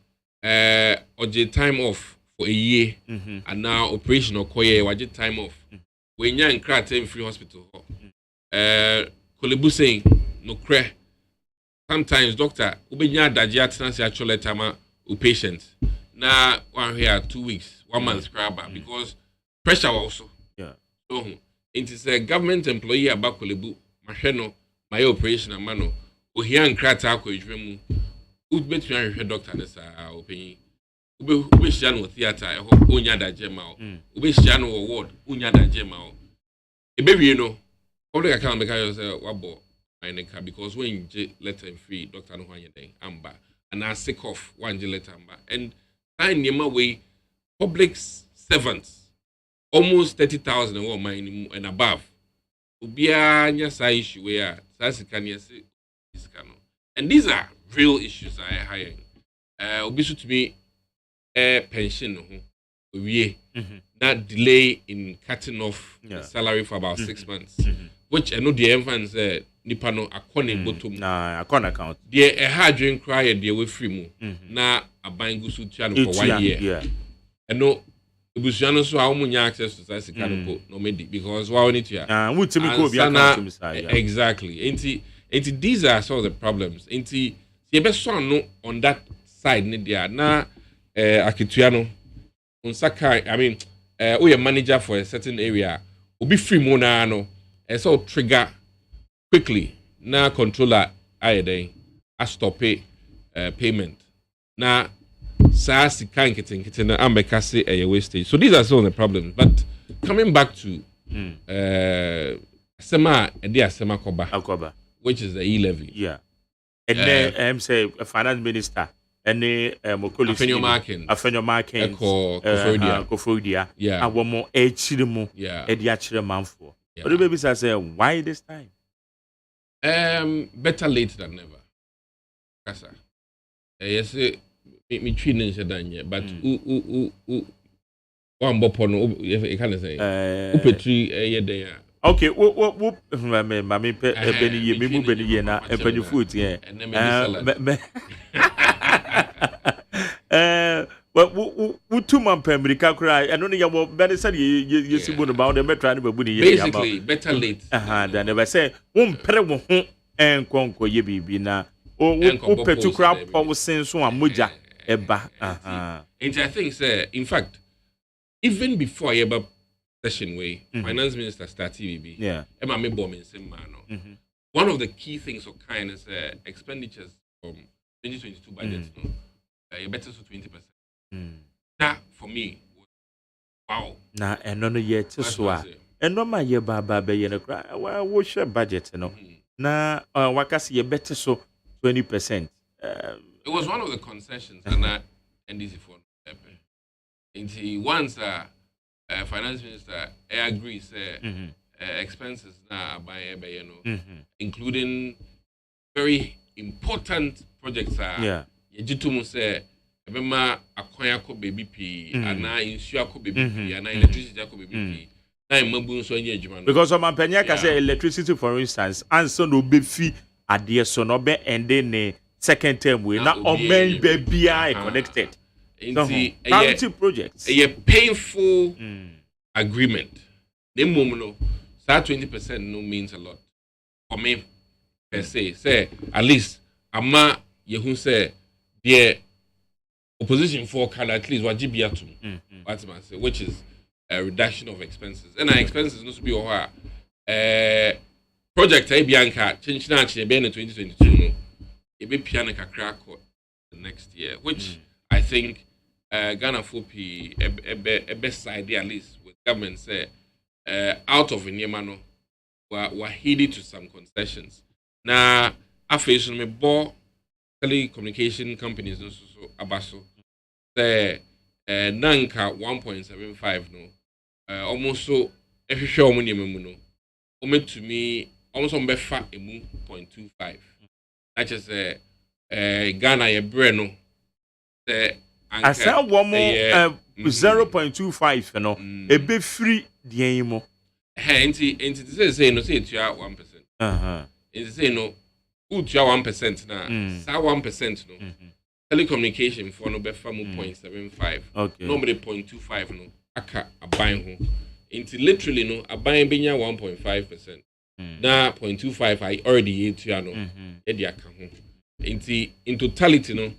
or the time off for a year and now operational koye waje time off. When you're in free hospital. Kolebu saying no cre. Sometimes doctor ubenya daji atenansi actually tama u patient. Na 1 year 2 weeks, 1 month crab because pressure also. Yeah. So It is a government employee abakolebu mahweno my operation amano ohia nkrata akwadwemu ubetumi ahwehwe doctor ne saa openyi ubehia no theater eho onya daje ma o ubehia no ward onya daje ma o ebewie no public account make you say wabo maineka because when you let him free doctor no hwan yeden amba and I sick of one letter amba and time nyema way public servants almost 30,000 and above ubia nya sa issue where sasika ne say iskano and these are real issues I hiring obisu to be pension no we that delay in cutting off the salary for about 6 months which I know the infants nipa no akone bottom na akona account the a hard drink cry the we free mu na abangu su tua no for 1 year and no obusuano so how munya access to that sika no medi because why need to wutimi ko bi account to exactly enti these are some of the problems enti ye be so no on that side ne dia na akitua no unsaka I mean we are manager for a certain area obi free mu na no so trigger quickly na controller ayeden a stop payment na sa sika nkete na ambeka say wastage. So these are some of the problems, but coming back to asema asema koba which is the E-levy. Yeah. And then say finance minister and mokoli afenyo marking Kofodia yeah awomo echiremu edi achire manfo. But the baby say why this time? Better late than never. Kasa. Yes, me training sedanye, but one bopono you can say upetri yede. Okay, mami beni ye me mu beni ye na empany food ye. But two man per America cry. I don't know better said you see one about the metro and basically better late. Then never say one per one and conquer ye be na o petu crap power sense one muja eba. And I think say in fact even before eba session way finance minister start TVB. Yeah. Emma me bomb in same man. One of the key things of kind is expenditures from 2022 budget. You better so 20%. That for me was wow. Na eno no ye tiswa. Eno ma ye baba be ye no kra. Wo share budget no. Na wakasi ye better so 20%. It was one of the concessions and NDC for until once finance minister agrees expenses na by you know including very important projects Yejitumu say ebema akwanya ko baby p ana insure ko baby p ana electricity ko baby p na mabu so anya adwuma no because of mampanya ka say electricity for instance answer no be fee ade so no be ende ne second term we na omen baby are connected into projects a painful agreement the mom no that 20% no means a lot for me per se say at least ama yehun say the opposition for can at least wajibiatum what man say which is a reduction of expenses and our expenses no to be project bianca change na be in 2022 no e be piano kakra the next year which I think Ghana Fopi a best idea at least with government say out of Nyemano were headed to some concessions na after me bo telecommunication companies no so abaso say nanka 1.75 no almost so ehwehwe omo nyemamu no ometumi almost on befa emu 0.25 that is Ghana ye bre no say asa womo 0.25 no e be free dean mo enti say no say tua 1% enti say no utua 1% na sa 1% no telecommunication for no befa mu 0.75 normally 0.25 no aka aban ho enti literally no aban benya 1.5% na 0.25 I already etua no e dia ka ho enti in totality no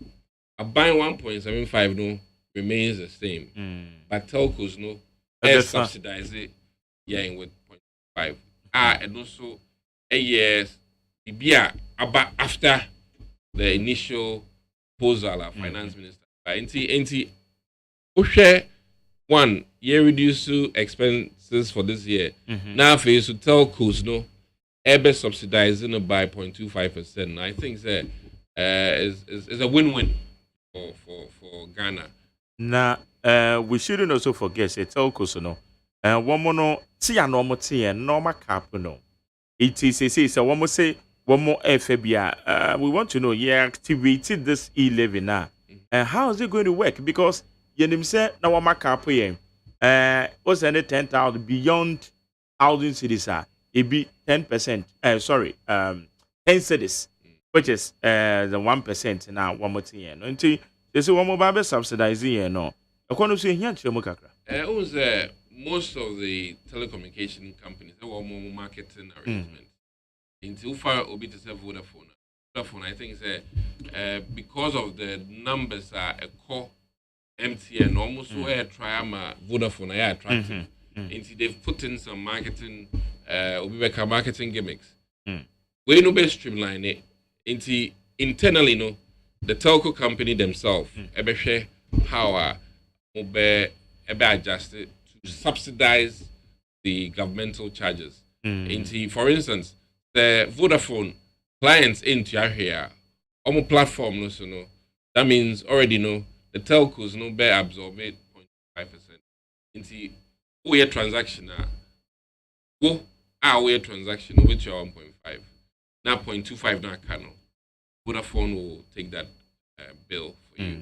aban 1.75 no remains the same but telcos no subsidize it with 1.5. And also a year's BBA about after the initial proposal of finance minister. Ain't share one year reduce expenses for this year. Now face to telcos no ever subsidizing by 0.25%. I think that is a win-win for Ghana. Now we shouldn't also forget say telcos no one more no normal cap no. It is so one more say one more FBA. We want to know you activated this E-levy now. And how is it going to work? Because you say now one more cap what's any 10,000 beyond 1,000 cities it be 10%. 10 cities, which is the 1% now. One more thing, no. Until they say one more Bible subsidizing, no. According to here, it was most of the telecommunication companies that were more marketing arrangement. Until far will be to say Vodafone. Vodafone, I think is because of the numbers are a core MTN almost where try Vodafone are attractive. Until they've put in some marketing marketing gimmicks. We no best streamline it. Until internally no the telco company themselves share how be adjusted to subsidize the governmental charges. For instance, the Vodafone clients into here on a platform no so no that means already no the telcos no be absorb it 0.5%. Into we transaction go our transaction with your 1.5 now 0.25 now can Vodafone will take that bill for you.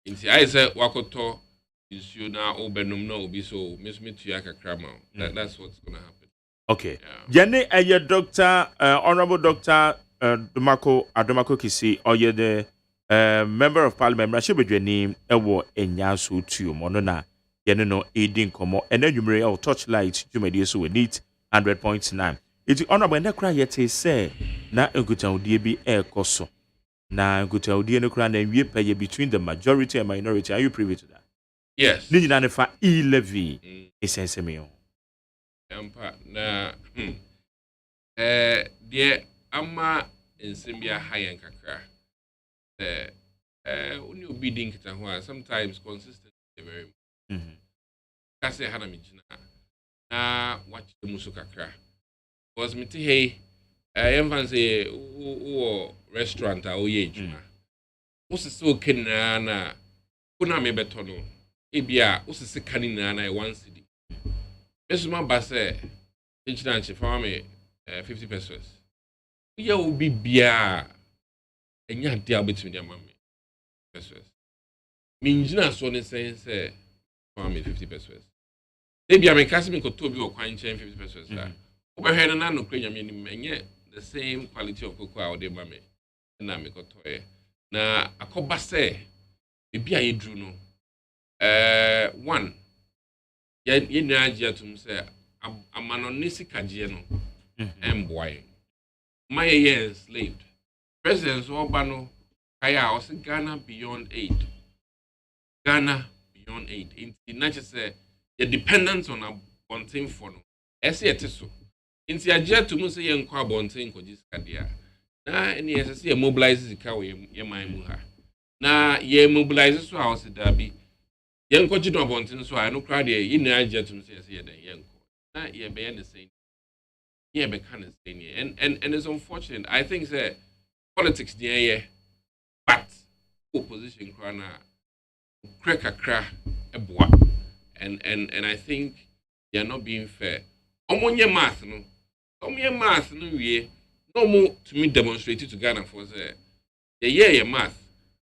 Into I say wakoto is you now obenum no be so miss me to yaka krama. That's what's gonna happen. Okay. Jene a doctor, honorable Dr. Adomako Kisi, or you the member of parliament, Rashid name Ewo Enyasu to Monona, Yenno aiding como, and then you may all touchlight, you may do so with it 100.9. It's honorable and the cry yet say, na Unkuta DB air coso. Na Unkuta Udiano Cran and we pay between the majority and minority. Are you privy to that? Yes. Nina for E-levy is sensimio. Na dear ama in Simbia high and kakra. When you bidding sometimes consistent very Kase Hanamijina na watch the Musukakra. Was me to hey say restaurant or ye what's so kinana kuna me betono ebia what's the canina na 1 cedi. This man basse insurance for me 50 pesos. You will be beer and you have deal between your mommy pesos. Means not so the same say for me 50 pesos. Maybe I'm a customer could to be or coin chain 50 pesos. Overhead and I no cream and yet the same quality of cocoa or de mammy. And I make a toy. Now a cobasse maybe I drew no. One. Ye na to say a manonisi kajieno boy. My year enslaved. Presidents Obano Kaya was Ghana beyond aid. Ghana beyond aid. In not just say the dependence on a bonting for no. Etiso. In the idea to Musa young qua bonting ko this kadia. Na any SSC mobilizes the cow ye my muha. Na ye mobilizes so house derby. Young coach no bontin so I no crowd ye in Nigeria to say the young na ye be the same. Ye be kind of same and it's unfortunate. I think that politics near but opposition crana crack a crack a boy. And I think they are not being fair. Omonye math no. Omonye math no we no more to me demonstrated to Ghana for say the math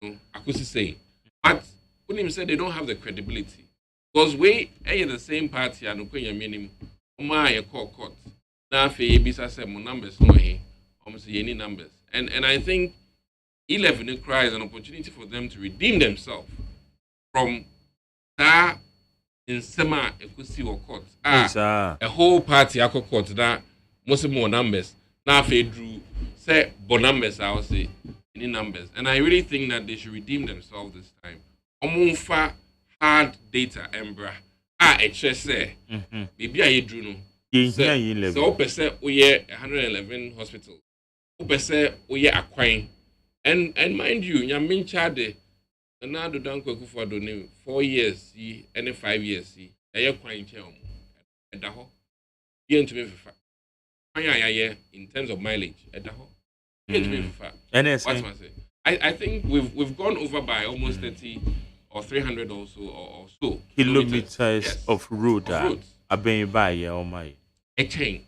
no I could say but when him say they don't have the credibility because we are the same party and Okonya minimum my court now for bisa say mo numbers no here almost any numbers and I think 11 cries an opportunity for them to redeem themselves from that in sema ekusi or court a whole party akọ court that most more numbers now for drew say bon numbers I will say any numbers and I really think that they should redeem themselves this time. Omunfa hard data embra a eche say maybe I drew no So percent we 111 hospitals. Percent we akwan. And mind you, nyamin chade na do dan kwaku for do 4 years and 5 years eye kwan che omo. Eda ho. Ye ntumi fifa. In terms of mileage, I think we've gone over by almost 30 or 300 or so kilometers of road. I've been by a chain,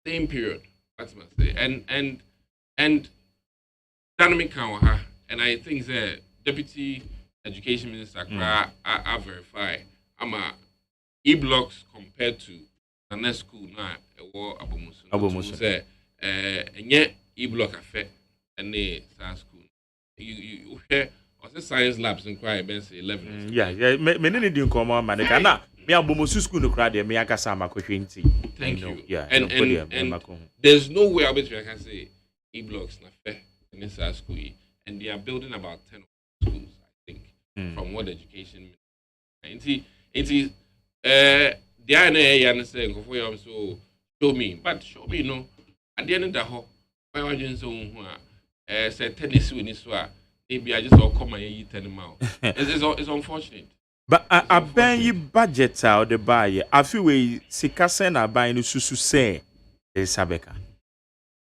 same period. That's my say. And dynamic count, and I think the Deputy Education Minister I verify. I'm a e-blocks compared to the next school now. Abomusu say enye e-block affect and the school you hear also science labs in cry ben say 11 me need to come on man na me Abomusu school no cry there me akasa makwohwe nti thank you and there's no way I bet you can say e-blocks na fair in this school and they are building about 10 schools I think from what education it is the idea say go for you so show me, but show me no. At the end of the whole, I want you to say tennis when it's maybe I just all come and eat 10 miles. It's unfortunate. But I ban you budget out the buyer. I feel we sikasen are buying susu say Sabeka.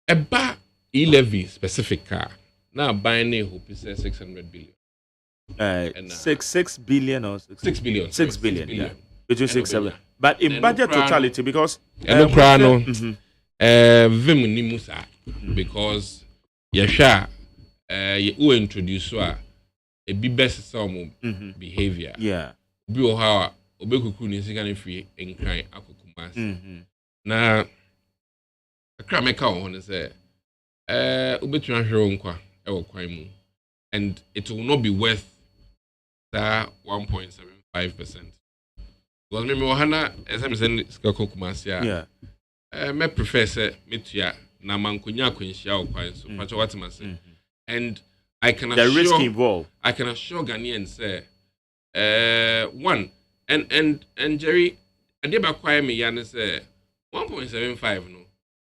A bar e-levy specific car. Now buying a hope is 600 billion. 6 billion or 6 billion. 6 billion. Yeah. Between 6 7. But in budget totality, because vim ni musa because yasha you introduce a be best some behavior. Yeah. Be o how obekuku ni sika na free enkran akokumas. Na akra meka o ho say obetu ahwere nkwa e wo kwan mu and it will not be worth that 1.75%. Because me Hana, as I'm saying, Skakokumasia. Me prefer say metia na mankunya kwenshia o kwan so pacho what am I saying? And I can assure the risk involved. I can assure Ghanaians say one and Jerry adeba kwai me yan say 1.75 no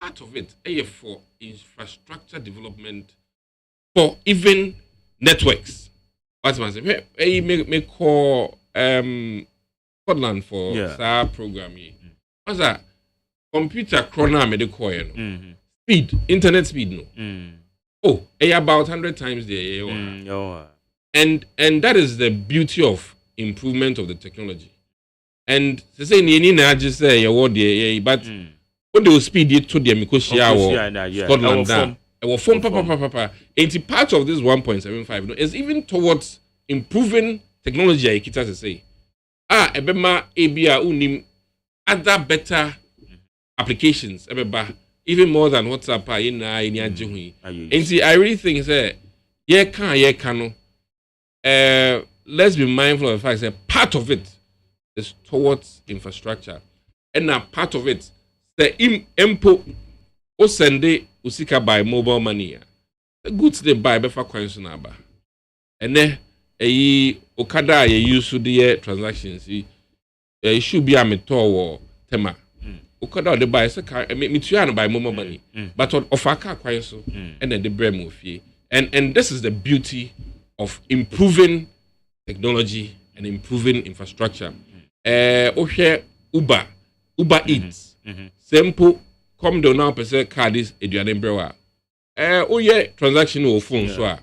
part of it for infrastructure development for even networks. What am I saying? Me call Scotland for SAR program. What's that? Computer chrono medical speed, internet speed no. Oh, about 100 times the and that is the beauty of improvement of the technology. And to say you just say but when they will speed it to the Scotland down. Our phone papa. And part of this 1.75 is even towards improving technology. I to say. Ebema ebia unim other better applications ebeba even more than WhatsApp in ajehu. And see I really think say no let's be mindful of the fact that part of it is towards infrastructure and now part of it the impo o sende usika by mobile money the goods they buy befa kwan so na ba ene okada ye use the transactions it should be a meto tema okada the buy say me tuya buy mobile money but of aka kwan so and then the brem of fie and this is the beauty of improving technology and improving infrastructure Uber Eats simple come down now per card is eduane brewa transaction or phone so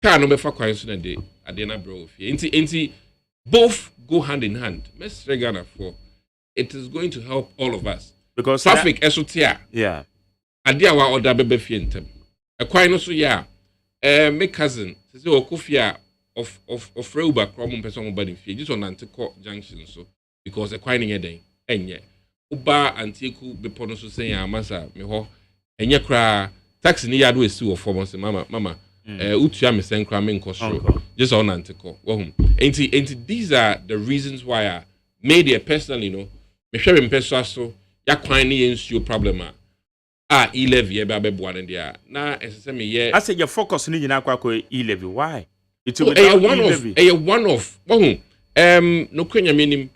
car no be fa kwan so na dey adena bro fie nti both go hand in hand let's regard for it is going to help all of us because traffic esotia ade awa order bebe fie ntem ekwan no so me cousin say okofia of Uber chrome person body fie just on Antico junction so because ekwan no den enye Uber Antico be pono so say amasa me ho enye kra taxi ni yado esi wo form say mama utua me senkra me nkosro just on Antico and these are the reasons why I made it personally me hwe me peso so ya kwan ni ensuo problem e-levy e ba beboa ne dia na esese me ye I say your focus ni nyina akwa e-levy why it will be one of no kwenya menim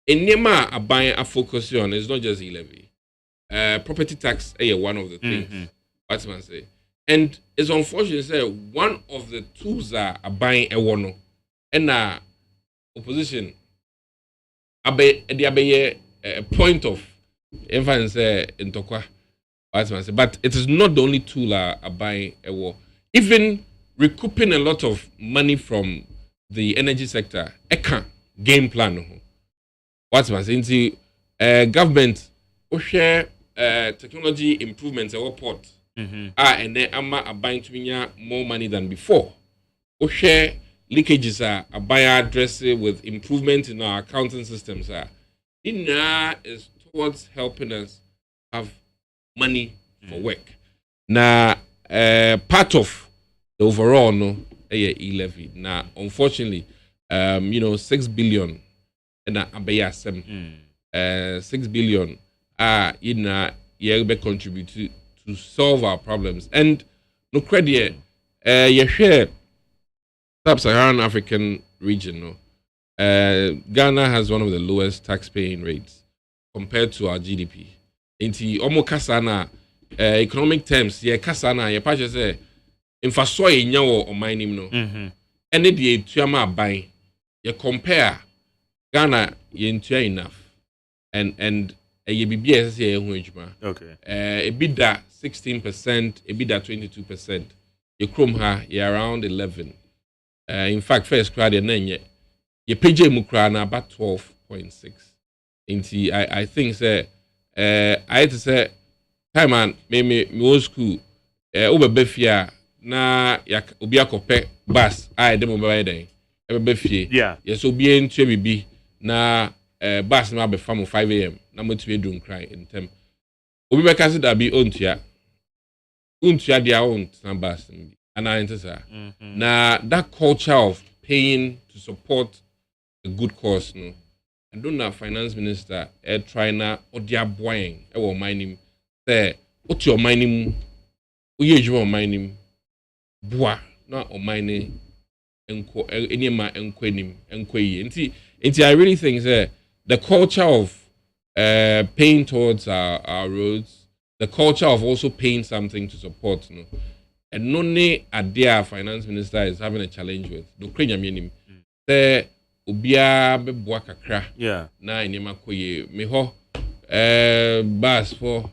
enema aban a focus on is not just e-levy. Property tax is one of the things. What man say, and it's unfortunate say one of the tools are buying a one, and opposition. Abe a point of emphasis in Tokwa. What man say, but it is not the only tool are buying a war. Even recouping a lot of money from the energy sector, game plan. What man say, into government share technology improvements at port. And then I'm buying to more money than before. Share leakages are buying address with improvement in our accounting systems. Is towards helping us have money for work. Now, part of the overall e-levy. Now, unfortunately, 6 billion and a 6 billion contribute to solve our problems. And no credit, you share sub-Saharan African region. Ghana has one of the lowest tax-paying rates compared to our GDP. Inti omo kasana economic terms, ye kasana ye pa say infrastructure nyawo o mining no. Ene de tuama ban ye compare Ghana ye ntua enough. And ye bibia say ye hu adwuma. Okay. EBITDA 16%, EBITDA 22%. Ye krom ha ye around 11. In fact, first crowd ye PJ mukra na about 12.6. Inti I think say I had to say time man me old school obebefia na ya obi akope bus I dem obe den ebefie yes obi entu bibi na bus na be fam 5 am na motiwe dun cry in time obi be kasi da bi ontua dia on na bus and I enter na that culture of paying to support a good cause no. I don't know finance minister trying na odia boying e wo mining say what your mining uye juma mining boa na o mining enko enema enko enim enko yi nti I really think that the culture of paying towards our roads, the culture of also paying something to support no, and no ne adia finance minister is having a challenge with do krenya minim say ubia beboa kakra na enema koye me ho bus for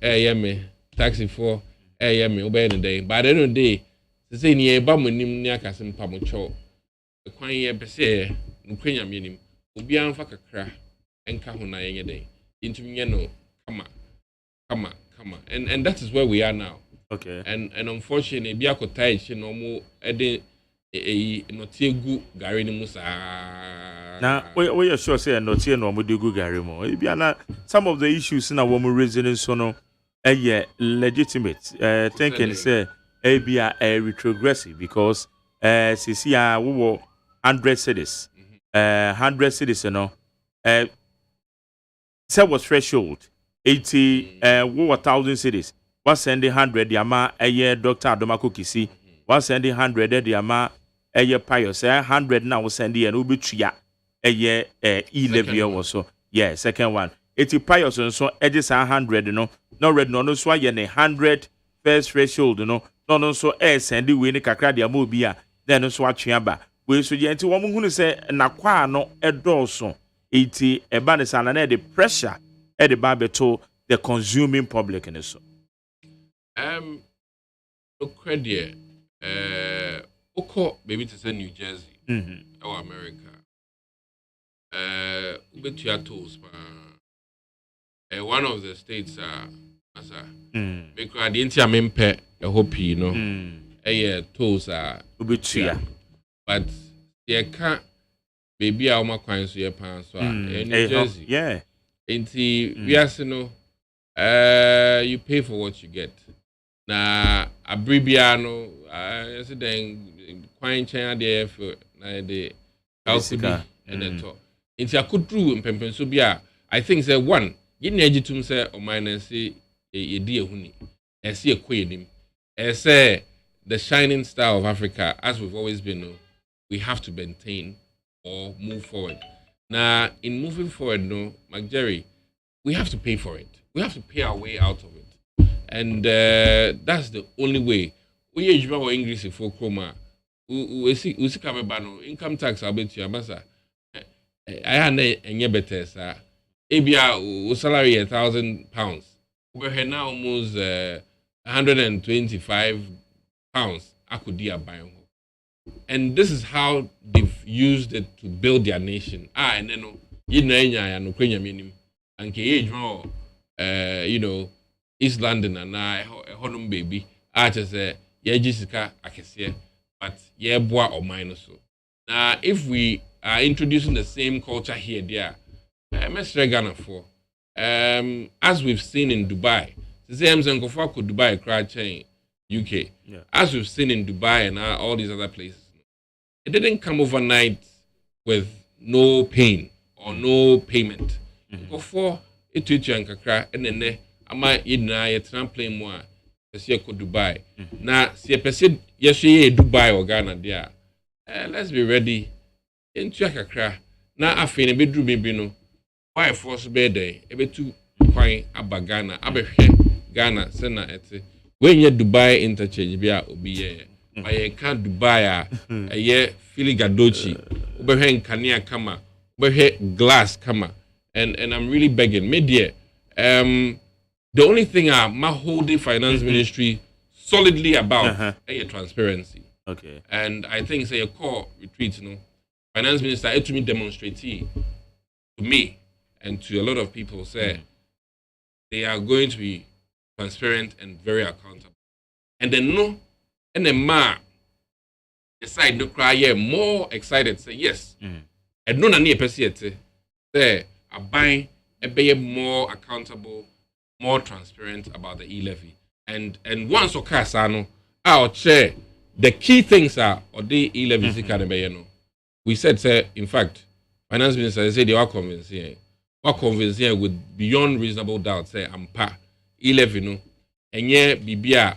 yeme taxi for yeme obey the day but end of the day say ni e ba monim ni akasem pa mo cho kwan ye pese no kwenya menim ubia anfa kakra enka ho na yenye day intumi nye no kama and that is where we are now. Okay. And unfortunately bia kotai chi no mo ede no tiegu gari ni musa na we are sure say no tie no mo degu gari mo bia na some of the issues na wo mo raising so no legitimate thinking say bia retrogressive because sisi a wo 100 cities 100 cities no say was threshold 80 wo 1000 cities was sending 100 yama Dr. Adomako Kisi was sending 100 yama pious 100 now was sending and ubitua e-levy also second one 80 pious and so edges 100 no red no so ye 100 first threshold no so send we ni kakra dia mo bia then so atweaba we so ye nti wo mu hunu se na kwa no edoso 80 eba ne sana na the pressure the babeto the consuming public in so credit oko maybe to say New Jersey or America ubetua tools one of the states asa because the intia mempe hope you know tools ubetua but they can't baby a ma kwan so ye pan so New Jersey we are no you pay for what you get na abribiano say then kwan chen dey for na the house be and then to inti akudru mpempen so bia I think say one yin na agitum say o minus say e di ehuni e say ekwenim e say the shining star of Africa as we've always been we have to maintain or move forward Now, in moving forward, no, MCJERRY, we have to pay for it. We have to pay our way out of it. And that's the only way. We age about English for Chroma. We see income tax, I'll bet you, Amasa. I had a better, sir. Abia salary £1,000. We're now almost 125 pounds. I could do a buy. And this is how they've used it to build their nation. And then you know, and you know, East London and I, Honum baby, I just say, yeah, Jessica, I can see, but yeah, boy or minus so. Now, if we are introducing the same culture here, there, let's Ghana for, as we've seen in Dubai, the same thing go for Dubai, crowd chain, UK, as we've seen in Dubai and all these other places, it didn't come overnight with no pain or no payment. Go for it to Jankakra and then I might play more. Dubai. Now, see a person, yes, Dubai or Ghana there. Let's be ready. In Jankakra. Now, I feel a bit no. Why force bed day? A bit too quiet about Ghana. I be Ghana, Sena et. When you Dubai interchange, be a I can't Dubai a year Philly Gadochi, Uberhen Kania Kama, Uberhe Glass Kama. And I'm really begging, media. The only thing my whole day finance ministry solidly about transparency. Okay. And I think say a core retreat, you know, finance minister it to me demonstrate to me and to a lot of people say they are going to be transparent and very accountable. And then no, and then decide to cry more excited say yes. And no na ni epesiete say a buying a be more accountable, more transparent about the E-levy. And once Okasano, our chair, the key things are or the E-levy we said, sir, in fact, finance minister said they are convincing with beyond reasonable doubt, say ampa E-levy no, and ye bibia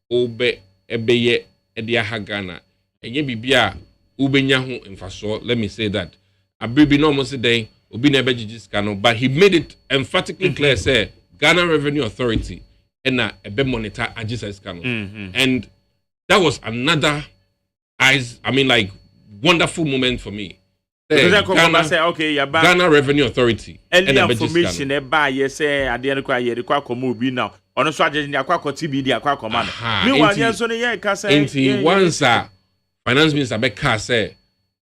obe ebeye edia hagana, and ye bibia ubenyahu infaso. Let me say that. A baby no almost day. But he made it emphatically clear, say Ghana Revenue Authority and a be monitor Ajisa Scano. And that was another wonderful moment for me. Ghana Revenue Authority and the information say at the end of the now. On a strategy, the TB, the command. Meanwhile, once finance minister Becca say,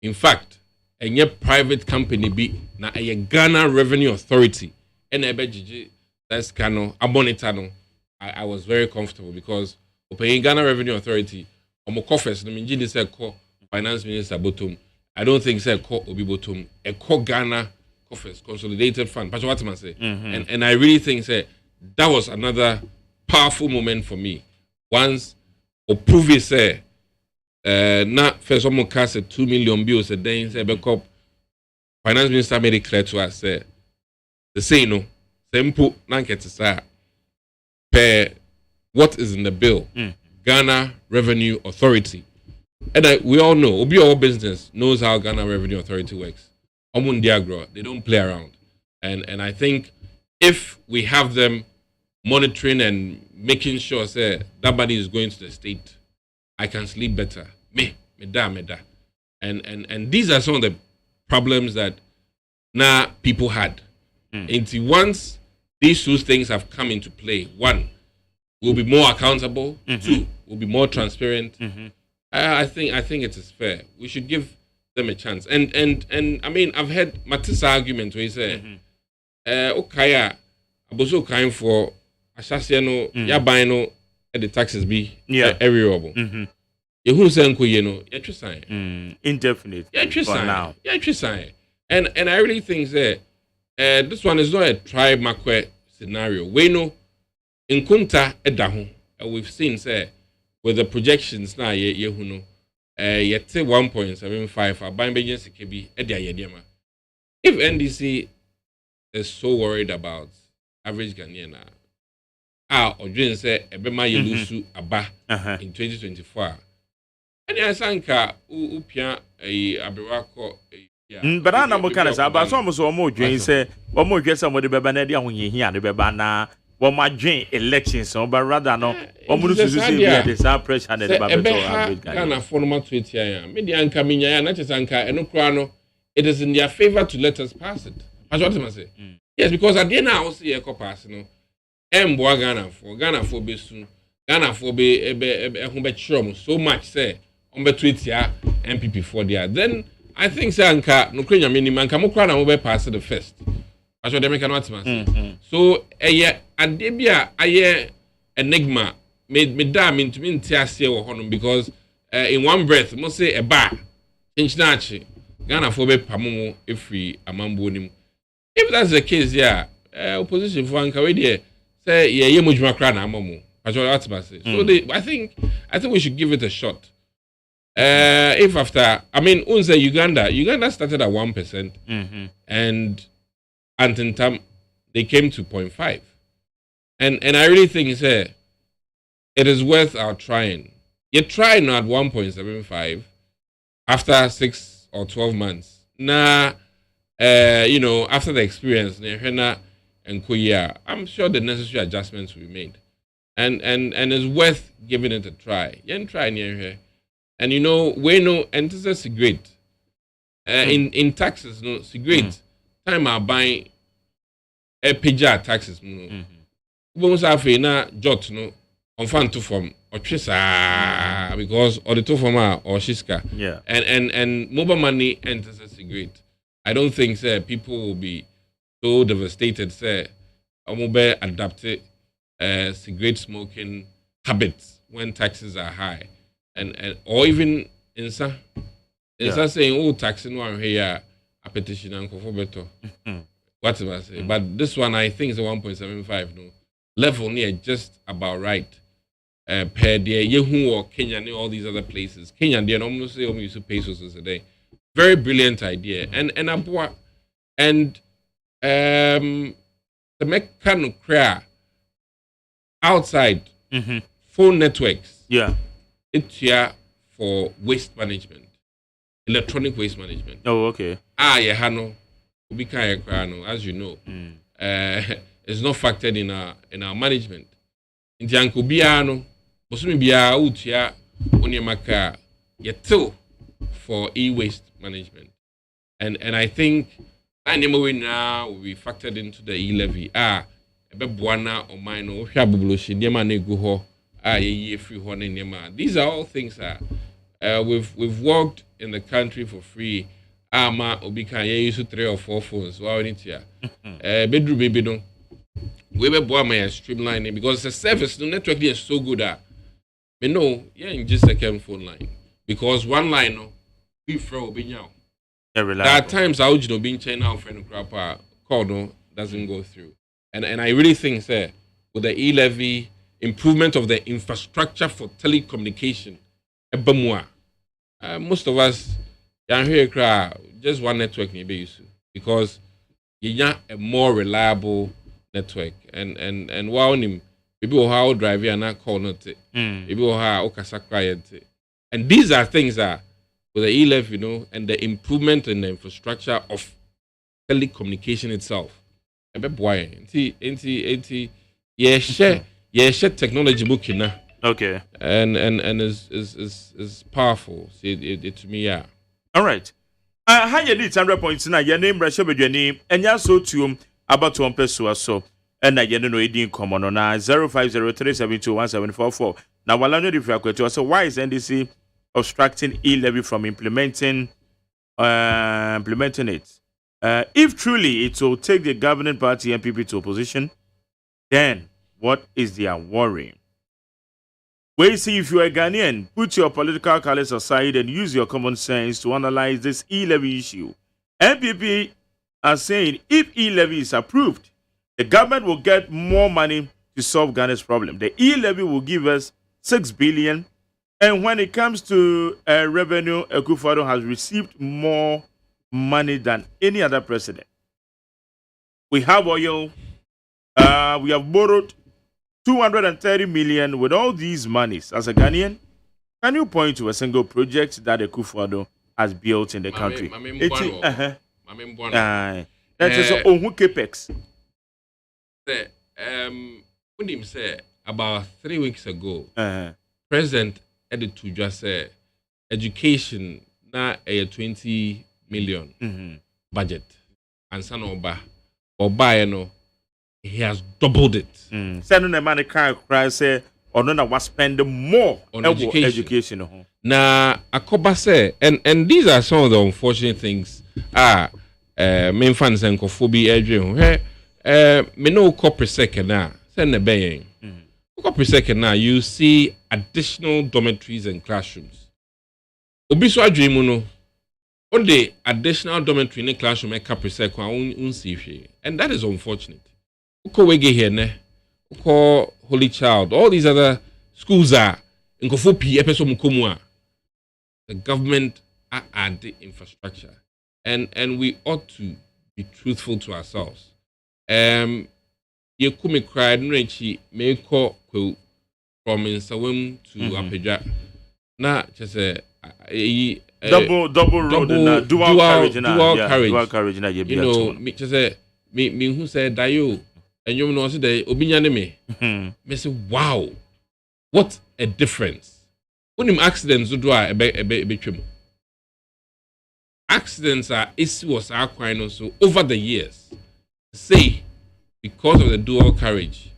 in fact, and yet private company be na a Ghana Revenue Authority and a BGG that's Kano Abonitano. I was very comfortable because paying Ghana Revenue Authority or coffers the Minjini said call finance minister bottom. I don't think said call Obi bottom a call Ghana coffers consolidated fund. That's what I say. And I really think say that was another powerful moment for me. Once Oprove say not first someone cast 2 million bills a day. Say, because finance minister made it clear to us, say, the say no, simple, nanketisa, per what is in the bill, Ghana Revenue Authority. And we all know, Obi our business knows how Ghana Revenue Authority works. Omundiagro, they don't play around. And I think if we have them monitoring and making sure, say, that money is going to the state, I can sleep better. Me da. And these are some of the problems that now people had. And once these two things have come into play, one, we'll be more accountable. Two, we'll be more transparent. I think it is fair. We should give them a chance. And I mean, I've heard Matissa argument where he said, okay, aboso kind for Ashasiano, Yabaino, and the taxes be every robo. You say indefinite. And I really think that this one is not a try macque scenario. We know in Kunta Edahu, we've seen say with the projections now yet 1.75 buying agency can be Edia. If NDC is so worried about average Ghanaian or doing say Ebema Yelusu Aba in 2024. And I think Upia a Abirako But I know kind of about almost more dream say, one more dress somebody beba na dia hunye here and beba na one my dream elections so but rather no one must to say the same pressure and the baba Ghana for normal tweet here. Media anka minya na chesa anka eno kra no it is in their favor to let us pass it. That's what I say. Yes, because at the end I see a pass no. Boa Ghana for be soon. Ghana for be home so much say on be tweet here MPP for there. Then I think say anka no kwenya minimum anka mo kra na mo be pass the first. That's what they make an say. So adebia aye enigma made damn into me ntiase wo hono because in one breath mo say a bar inchinachi Ghana for be pamomo every amambo nim. If that's the case yeah opposition for anka we there say ye mojuma kra na amamu. That's what I say. So I think we should give it a shot. If after I mean unze Uganda started at 1% and Antintam they came to 0.5. And I really think it is worth our trying. You try now at 1.75 after 6 or 12 months. Now, after the experience, I'm sure the necessary adjustments will be made. And it's worth giving it a try. You can try near here. And we know, and this is great. In taxes, no, it's great. Time I buy a pija taxes, Bones have na jot no on fan to form or trisa because or the two form or shiska. Yeah. And mobile money enters as a great. I don't think people will be so devastated mobile adapted cigarette smoking habits when taxes are high. And or even in some saying taxing one here a petition and for better. What am I say? But this one I think is a 1.75 no. Level near just about right. Per day, Yehu or Kenya and all these other places. Kenya, they almost say use pesos a day. Very brilliant idea. And Abua and the mechanical clear outside phone networks. Yeah. It's here for waste management. Electronic waste management. Oh, okay. Yeah, Hano. As you know. It's not factored in our management. In Janko Biano, Bosumi Bia Utia, Onyamaka, Yeto for e-waste management. And I think anyway now will be factored into the e-levy. Ebebuana or mine or Shabublushi, Nema Neguho, ye free horn in Nema. These are all things we've worked in the country for free. Ma Obika use 3 or 4 phones. Wow, it's here. Bedroom baby no. We be boy my streamlining because the service the network is so good but no in just second phone line because one line no we throw be now. There are times I would being chain out friend crap call no doesn't go through and I really think with the e-levy improvement of the infrastructure for telecommunication most of us here just one network maybe use because you have a more reliable network and wow nim people how drive and not call not people how okasa quiet and these are things that with the e-levy and the improvement in the infrastructure of telecommunication itself share technology book okay and is powerful see it to me yeah all right how you need 100 points now your name Rasha your name and ya so to about 1 peso so and I no edin common on 0503721744 now while I know if you are question so why is NDC obstructing e-levy from implementing it if truly it will take the governing party MPP to opposition then what is their worry? Well, see, if you are a Ghanaian, put your political colors aside and use your common sense to analyze this e-levy issue. MPP are saying if e-levy is approved, the government will get more money to solve Ghana's problem. The e-levy will give us 6 billion. And when it comes to revenue, Akufo-Addo has received more money than any other president. We have oil. We have borrowed 230 million with all these monies. As a Ghanaian, can you point to a single project that Akufo-Addo has built in the country. That is on capex. When him say about 3 weeks ago, President added to just say education na a 20 million budget, and son oba no, he has doubled it. Sending the money cry say or no was spending more on education. Now Akoba say, and these are some of the unfortunate things. Main fans and kofobi edge. Me no corporate second now. Send the baying. Corporate second now. You see additional dormitories and classrooms. Obiso dream no. On the additional dormitory in the classroom and corporate second unsi, and that is unfortunate. Uko wege here ne. Uko Holy Child. All these other schools are in kofopi epeso mukomua. The government are adding infrastructure, and we ought to be truthful to ourselves. You come cried nrechi me ko from Insawam to Apedra. Na just a double road na dual carriage na you know me just me who said dayo and you know say the obinyane me. Me say wow, what a difference. When him accidents do a betwem. Accidents are was our crime so over the years. Say because of the dual carriage,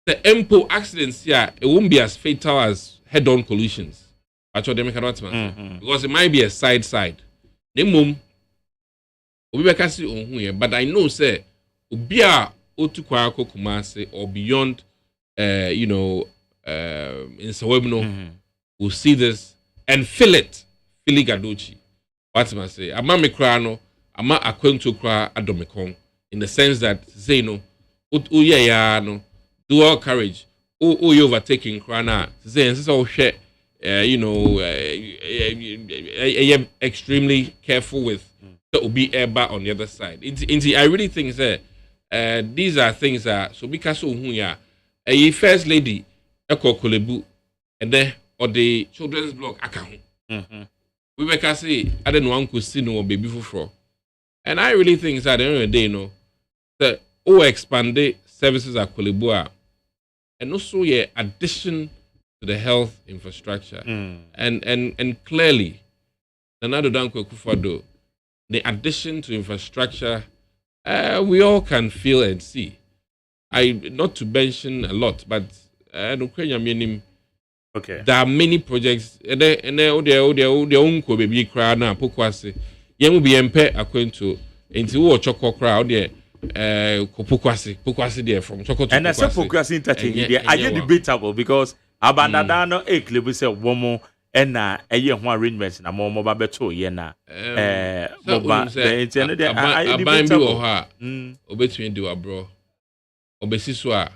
the MPO accidents here it won't be as fatal as head-on collisions. Because it might be a side. But I know say ubia otukwa kumase or beyond in Sawebno will see this and feel it. Fili gadochi. What am I say? Ama me kra no, ama akwento kra adomekon. In the sense that say no, no, dual carriage, you overtaking kra na. Say and so share, extremely careful with the obi airba on the other side. I really think that these are things that so because a first lady eko kolebu and then or the children's block account. We make us say I don't want to see no baby for. And I really think that at the end of the day, that expanded services at Kolibua and also addition to the health infrastructure. And clearly, Nanado Danko Kufado, the addition to infrastructure, we all can feel and see. Not to mention a lot, but okay. There are many projects, and they own baby cry now. Pokwase, yemu be MP according to into Choko crowd there. Pokwase there from Choko to and that's a Pokwase entertaining. I get debatable because Abandadano Ekle say woman and a year one arrangements na more mobile beto yena. The internet I debatable. Obetwin do abro. Obesiswa.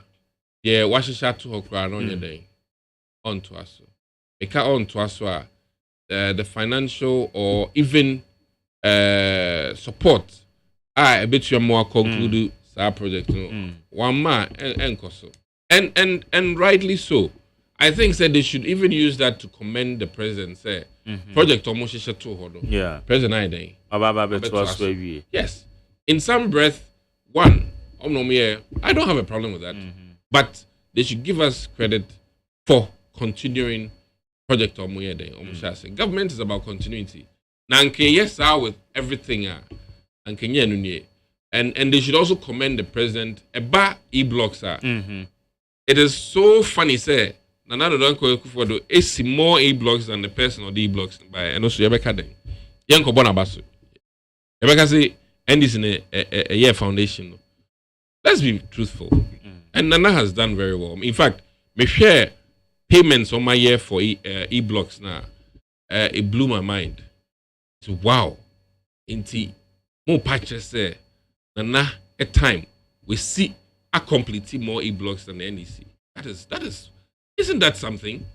Yeah, wash a shot to her crown on your day. On to us. On to us, the financial or even support. I bet you more conclude our project. One man and so. And rightly so. I think that they should even use that to commend the president. Say project almost yeah. President I yes. In some breath, one. I don't have a problem with that. But they should give us credit for continuing project government is about continuity. Yes, with everything and they should also commend the president about e-blocks It is so funny say Nanado Danko Kufuado is more e-blocks than the person or the e-blocks by and also Rebecca Den. Yanko Bonabasu. Rebecca say and this in a year foundation. Let's be truthful. And Nana has done very well. In fact, me share payments on my year for e-blocks now. It blew my mind. So wow. Inti more patches there. Nana a time we see a completely more e-blocks than the NEC. That is isn't that something?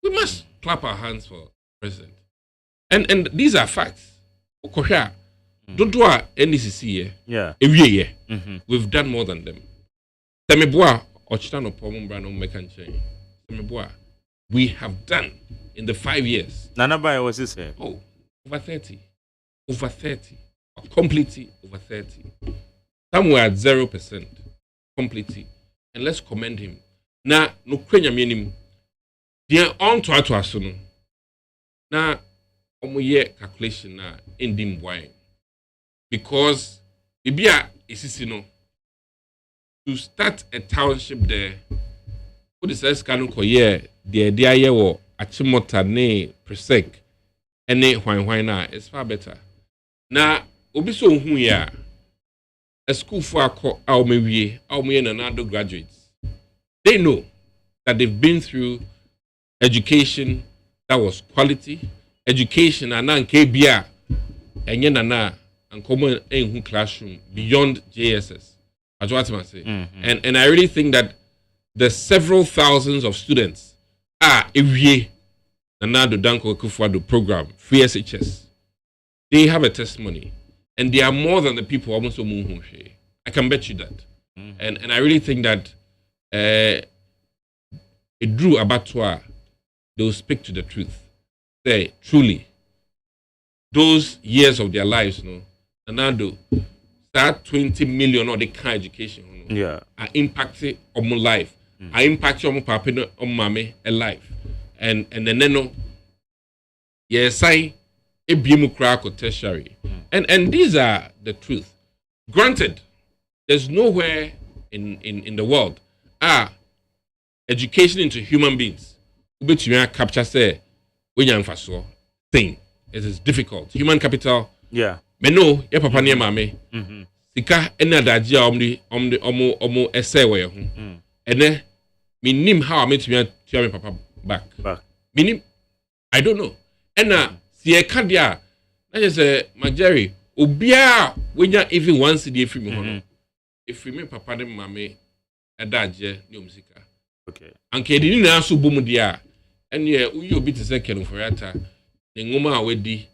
We must clap our hands for president. And these are facts. Don't do our NECC here. Yeah. Every year. We've done more than them. We have done in the 5 years. Nanabai was this here. Oh, over 30. Over 30. Completely over 30. Somewhere at 0%. Completely. And let's commend him. Now, no kwenya minim. Dia on to asuno. Now, omoye calculation na indim wine. Because ibia isisino to start a township there. What is this kanu koye the idea wo achimota ne presec ene hwan na it's far better. Na obi so hu ya a school for akọ awmewie awme na nado graduates. They know that they've been through education that was quality, education and anke bia enye nana ankomo enhu classroom beyond JSS. That's what I say. And I really think that the several thousands of students ewie Nanado Danko Kufuado program, free SHS. They have a testimony. And they are more than the people almost I can bet you that. And I really think that it drew abattoir. They will speak to the truth. Say, truly, those years of their lives, Nanado, that 20 million or the kind of education are impacted on my life. Are impacted on my papa, on mommy, a life. And then yes, I a crack or tertiary. And these are the truth. Granted, there's nowhere in the world education into human beings. But you capture say when you're thing. It is difficult. Human capital. Yeah. Meno, ye papa ne mame. Sika ena daji omo essay we ho. Ene minim how I met me papa back. Minim I don't know. Ena si e ka dia na je say MCJERRY obia wenya even once the free me ho. If me papa ne mame edaje ne omsika. Okay. Anke di ni na so bomu dia ene uyi obi te say kenu for yata. Ne ngoma awedi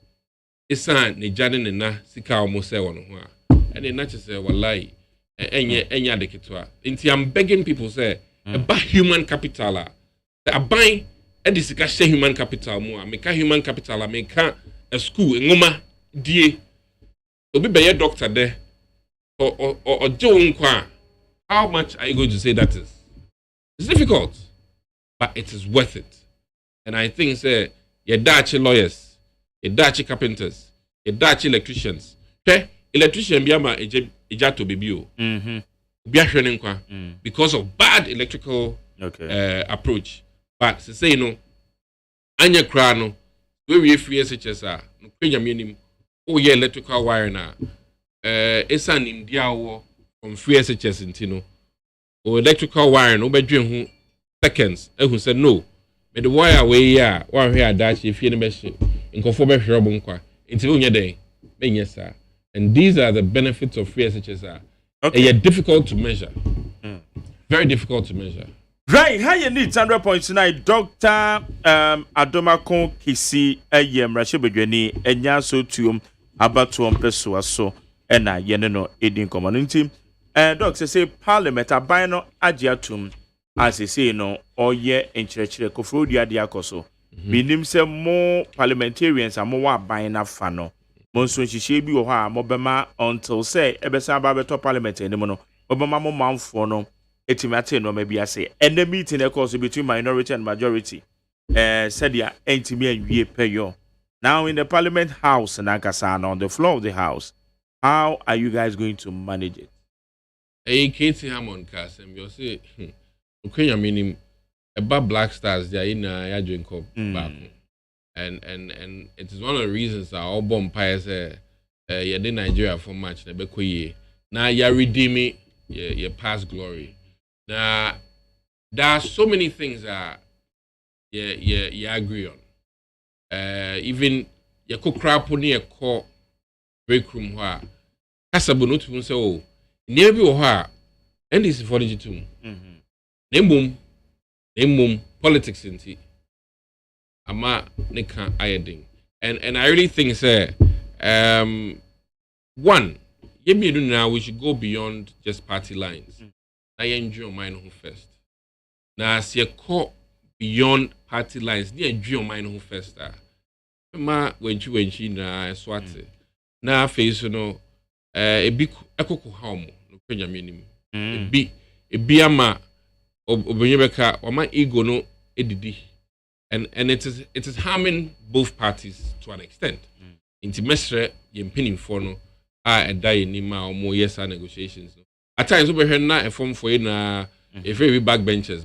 isan ne jade ne na sika omo say wono ho a ene na che say wallahi enya de ketwa nti I'm begging people say about human capital a buy e sika share human capital mo a meka human capital a meka a school ngoma die obi be doctor there or je nkwa how much are you going to say that is? It's difficult but it is worth it. And I think say your Dutch lawyers, your Dutch carpenters, your Dutch electricians. Okay? Electrician biama ejato bibio. Because of bad electrical approach. But to say anya krano, we free SHS no kwenya minim o ye electrical wire na esan india wo from free SHS intino o electrical wire no bedwen ho seconds ehun say no. But the wire way ya one here that if you never in conform nkwa until you dey and these are the benefits of free SHS. Okay. They are difficult to measure. Very difficult to measure. Right, how you need 100.9 Dr. Adomako Kisi Rashibedweni enya so tuum abatuom peso so ena yene no edin community. Doc say parliament abino agiatum as I say no or ye enchire kofrodia diakoso. Minim se more parliamentarians are more buying up fano. Monso chiche bi wo ha mobema until say ebesa ba beto parliament ene no. Obama mo manfo no etimate no maybe say and the meeting of course between minority and majority. Said ya entimi anwie peyo. Now in the parliament house and Akasana on the floor of the house, how are you guys going to manage it? Hey, Katie Hammond Kasem, you say okay, I mean about Black Stars they are in AGYENMAN back. And it is one of the reasons that all bonfires you did Nigeria for much now you're redeeming your past glory. Now there are so many things that you agree on. Even your cook crap on your core break room where Casabu not to say oh near be or and this is for the two. Name politics in tea. Ama nika ayeding. And I really think say one, now we should go beyond just party lines. I enjoy mine who first. Now see a call beyond party lines, they enjoy mine who first. ma wenchi na swate na face no ebi ekoko ha omo no kwanyame nim ebi ama obenyebeka o ma ego no edidi and it is harming both parties to an extent inti mesre ye mpanimfo no a edai ni ma omo yes negotiations no at times we na e form for na if we backbenchers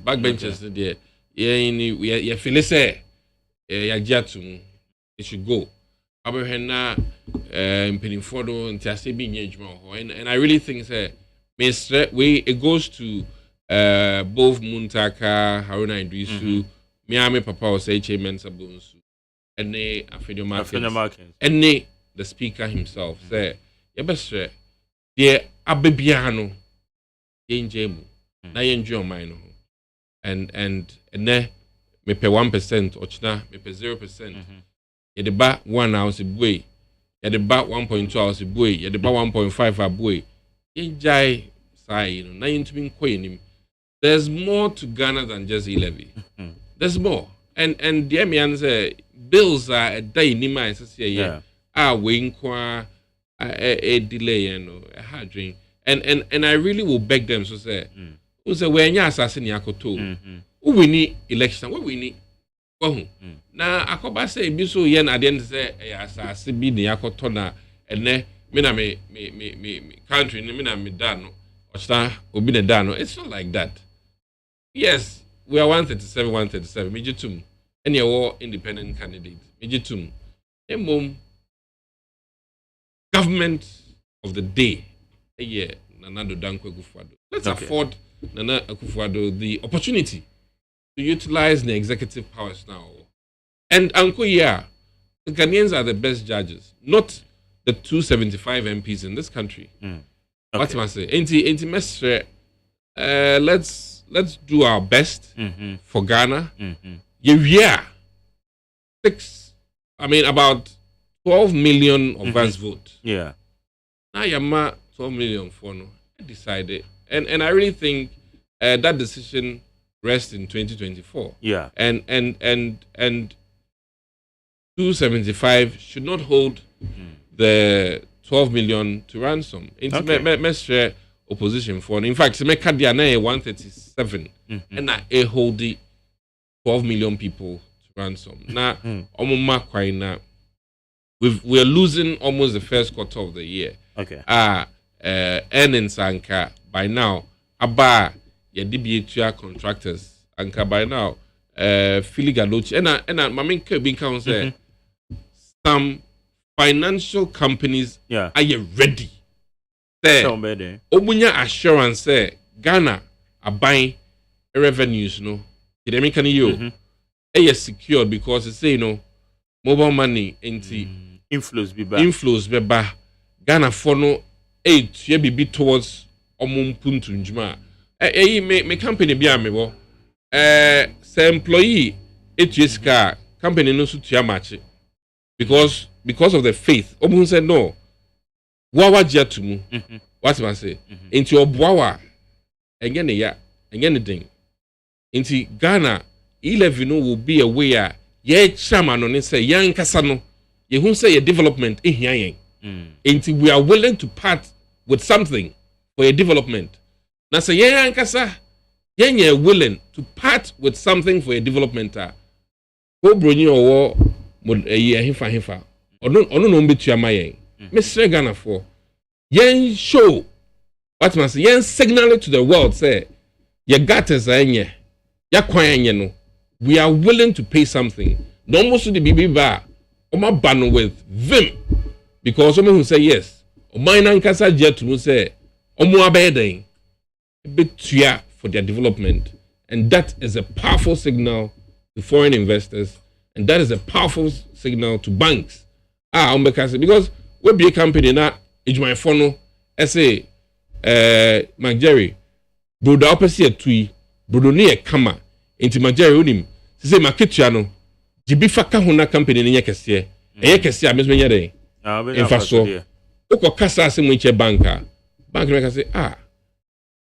there ye feel say ya giatum it should go abehena mpanimfo do nti ase bi nye adwuma ho and I really think say mesre it goes to both Muntaka, Haruna Idrisu, Miami Papa was chairman Sabunsu, and they Afedio Markins, and they the speaker himself say, Yabestre, dear Abebiano, Yenjemu, na yenjo mine, and ne me pay 1% or chna me pay 0%. Ye ba 1 house a boy, ye ba 1.2 hours a boy, ye ba 1.5 a boy. Yenjai say, na yintumi koyenim. There's more to Ghana than just E-levy. There's more. And the Emian say bills are a day nima is we inquire a delay and a hard drink. And I really will beg them to say, who say when you assassin yakoto, who we need election, what we need. Now Akoba say biso yen at the end say assassin be the yakotona and then me country me dano or star will be the dano. It's not like that. Yes, we are 137. Mijitum. Any war independent candidate. Mijitum. Government of the day. Nanado Dankwe Akufo-Addo. Let's afford Nana Akufo-Addo the opportunity to utilize the executive powers now. And Anko, the Ghanaians are the best judges, not the 275 MPs in this country. What must I say? Ain't mestre. Let's do our best for Ghana. About 12 million of us vote. Yeah. Now Yama 12 million for no. I decided. And I really think that decision rests in 2024. Yeah. And 275 should not hold the 12 million to ransom. Mestre opposition for. In fact, Semeka Diana 137 and I hold the 12 million people to ransom. Now, we're losing almost the first quarter of the year. Okay. Earnings anka by now. Aba ya DBHR contractors anka by now. Filigalochi and Mamin Kebin can say some financial companies are you ready? Omunya assurance say Ghana are buying revenues no. Did I make any secured because it's say mobile money into inflows beba Ghana for no eight ye be towards puntu njuma. Me company be amebo. Say employee 8 years car company no suit ya match because of the faith. Omun said no. Wawa jatumu. What must I say? Into your boawa again the thing. Into Ghana, E-levy will be a way ye chairman on it say young kasano. Ye who say a development in here. Into we are willing to part with something for a development. Now say young kasa, ye willing to part with something for a development. Go bring war mod a year hifa. Or no be to your my Mr. Ghana for yen show what must yen signal to the world say ye gutters are in ya kwanya no we are willing to pay something. No almost to the BB bar or my ban with vim because someone who say yes or mine and casa jet to say or more bedding a bit tuya for their development, and that is a powerful signal to foreign investors, and that is a powerful signal to banks. Because we be a company now, it's my phone. I say, MCJERRY, broda opposite a tree, brodo near kama, into MCJERRY unim. Say, Makitiano, Jibifa Kahuna company in Yakasia, a Yakasia, Miss Menyere. In Faso, Oko Casa, some wincher banker. Banker can say,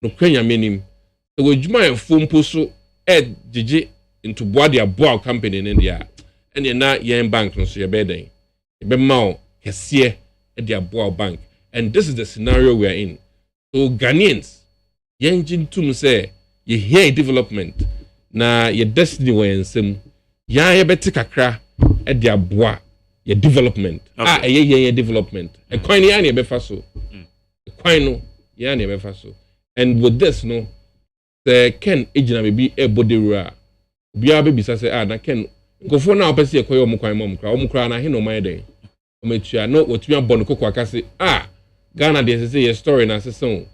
no Kenya meaning. The way Juma and Fum Pusu, Ed Gigi into Boadia Boa company in India. and you're not yen bank no so your bedding. Be mao kesiye the aboa bank. And this is the scenario we are in. So Ghanaians, yen tum say you hear development na your destiny we ensem ya ye beti kakra e de aboa your development. Ye development. E kwan ya na e befa so. E kwan no ya na e befa so. And with this no the Ken ejina be e bodewura. Bia be bisa say na Ken gofo na opese ekoye omukwan omukra na he no man den. Ometua no wotumi abon kokwa ka say Ghana dey say your story na say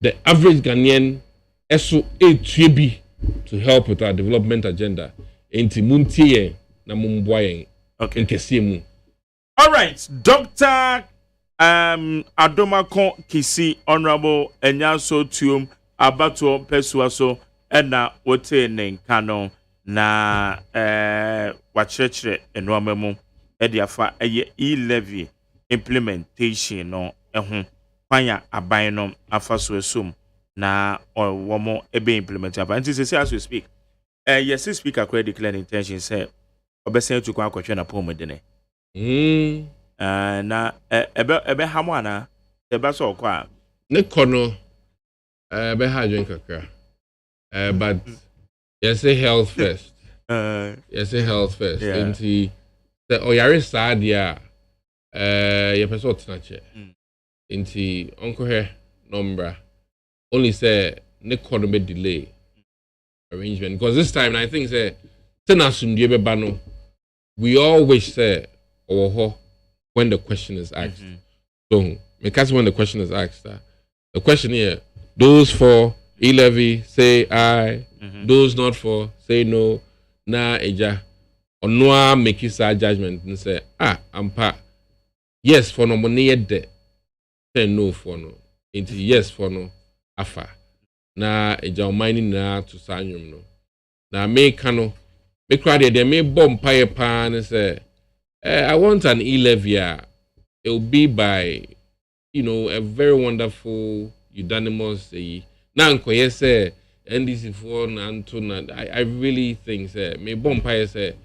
the average Ghanaian eso etuebi to help with our development agenda enti muntie na mumboyen nkese mu. All right, Dr. Adomako Kisi, Honorable Enyanso Tuum Abato Pesuaso ena wote nenkano na wachrechere enwamemu ediafa eye e-levy implementation no ehun kwanya aban no afaso esum na womo ebe implement aban nti say as we speak yes speaker quite declare intention say obesen to kwa akotwe na pom de ne na ebe hamo ana ebe so kwa ne kono ebe ha dwen kakra but yes say health first yes say health first nti the oyare sadia ye person tnache nti onko he number only say ne kono be delay arrangement because this time I think say tenasundie be bano we all wish say when the question is asked. So because when the question is asked the question here those for e-levy say aye, those not for say no. Na eja onwa make his judgment and say ampa yes for no money de say no for no into yes for no afa na eja omani na to sanyum no na me kano me crowd they me bomb pie pan and say I want an e-levy. It will be by a very wonderful unanimous na nkoye say NDC for Antona. I really think say me bompire say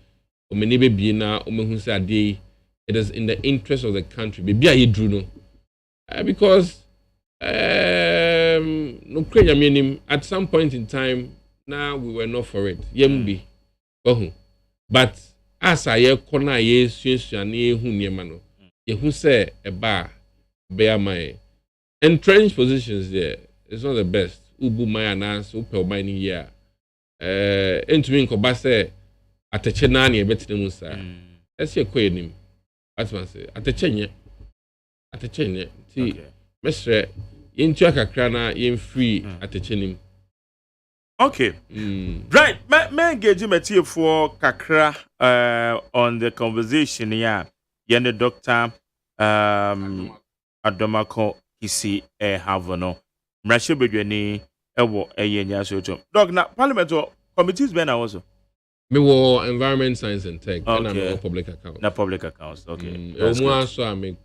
o me nibe bi na o me hu say ade it is in the interest of the country be a yedru no because no krenya meaning at some point in time now we were not for it yembi but as I kona ye sunsua na ehu niema no ye hu say eba bear my entrenched positions there it's not the best ubu my announce upel mining year entumi nkoba say ateche na na ebetene mu sa ese ekoyenim atman say ateche nye ti mesre yentu akakra na yen free ateche nim. Okay. Right. Me engage Matthew for kakra on the conversation here. Yene Dr. Adomako Kisi Havono. Mrashe bedweni ewo eyenya so. Dog na parliament committees ben also. Me wo environment science and tech and I'm public accounts. Na public accounts. Okay. Omo so me